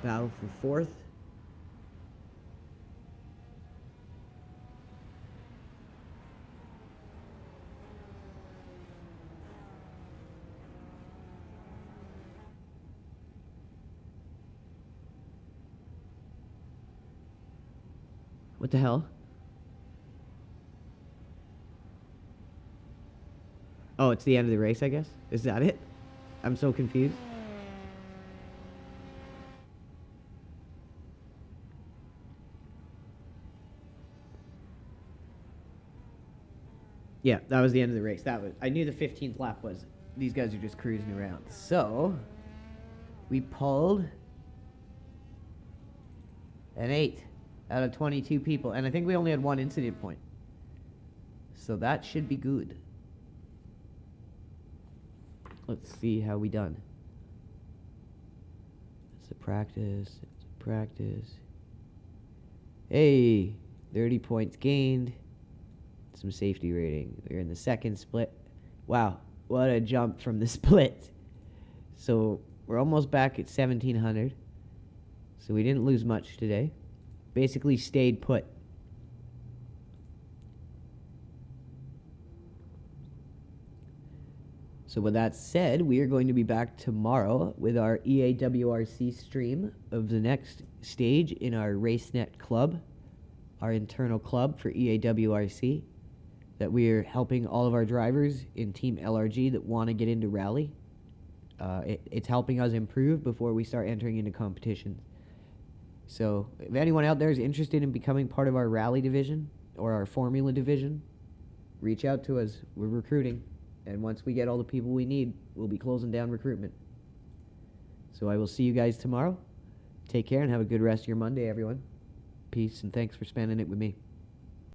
Battle for fourth. What the hell? Oh, it's the end of the race, I guess? Is that it? I'm so confused. Yeah, that was the end of the race. I knew the 15th lap was. These guys are just cruising around. So, we pulled an 8 out of 22 people. And I think we only had one incident point. So that should be good. Let's see how we done. It's a practice. It's a practice. Hey, 30 points gained. Some safety rating. We're in the second split. Wow, what a jump from the split. So we're almost back at 1700. So we didn't lose much today. Basically stayed put. So with that said, we are going to be back tomorrow with our EAWRC stream of the next stage in our RaceNet club. our internal club for EAWRC, that we're helping all of our drivers in Team LRG that want to get into rally. It's helping us improve before we start entering into competitions. So if anyone out there is interested in becoming part of our rally division or our formula division, reach out to us. We're recruiting, and once we get all the people we need, we'll be closing down recruitment. So I will see you guys tomorrow. Take care and have a good rest of your Monday, everyone. Peace, and thanks for spending it with me.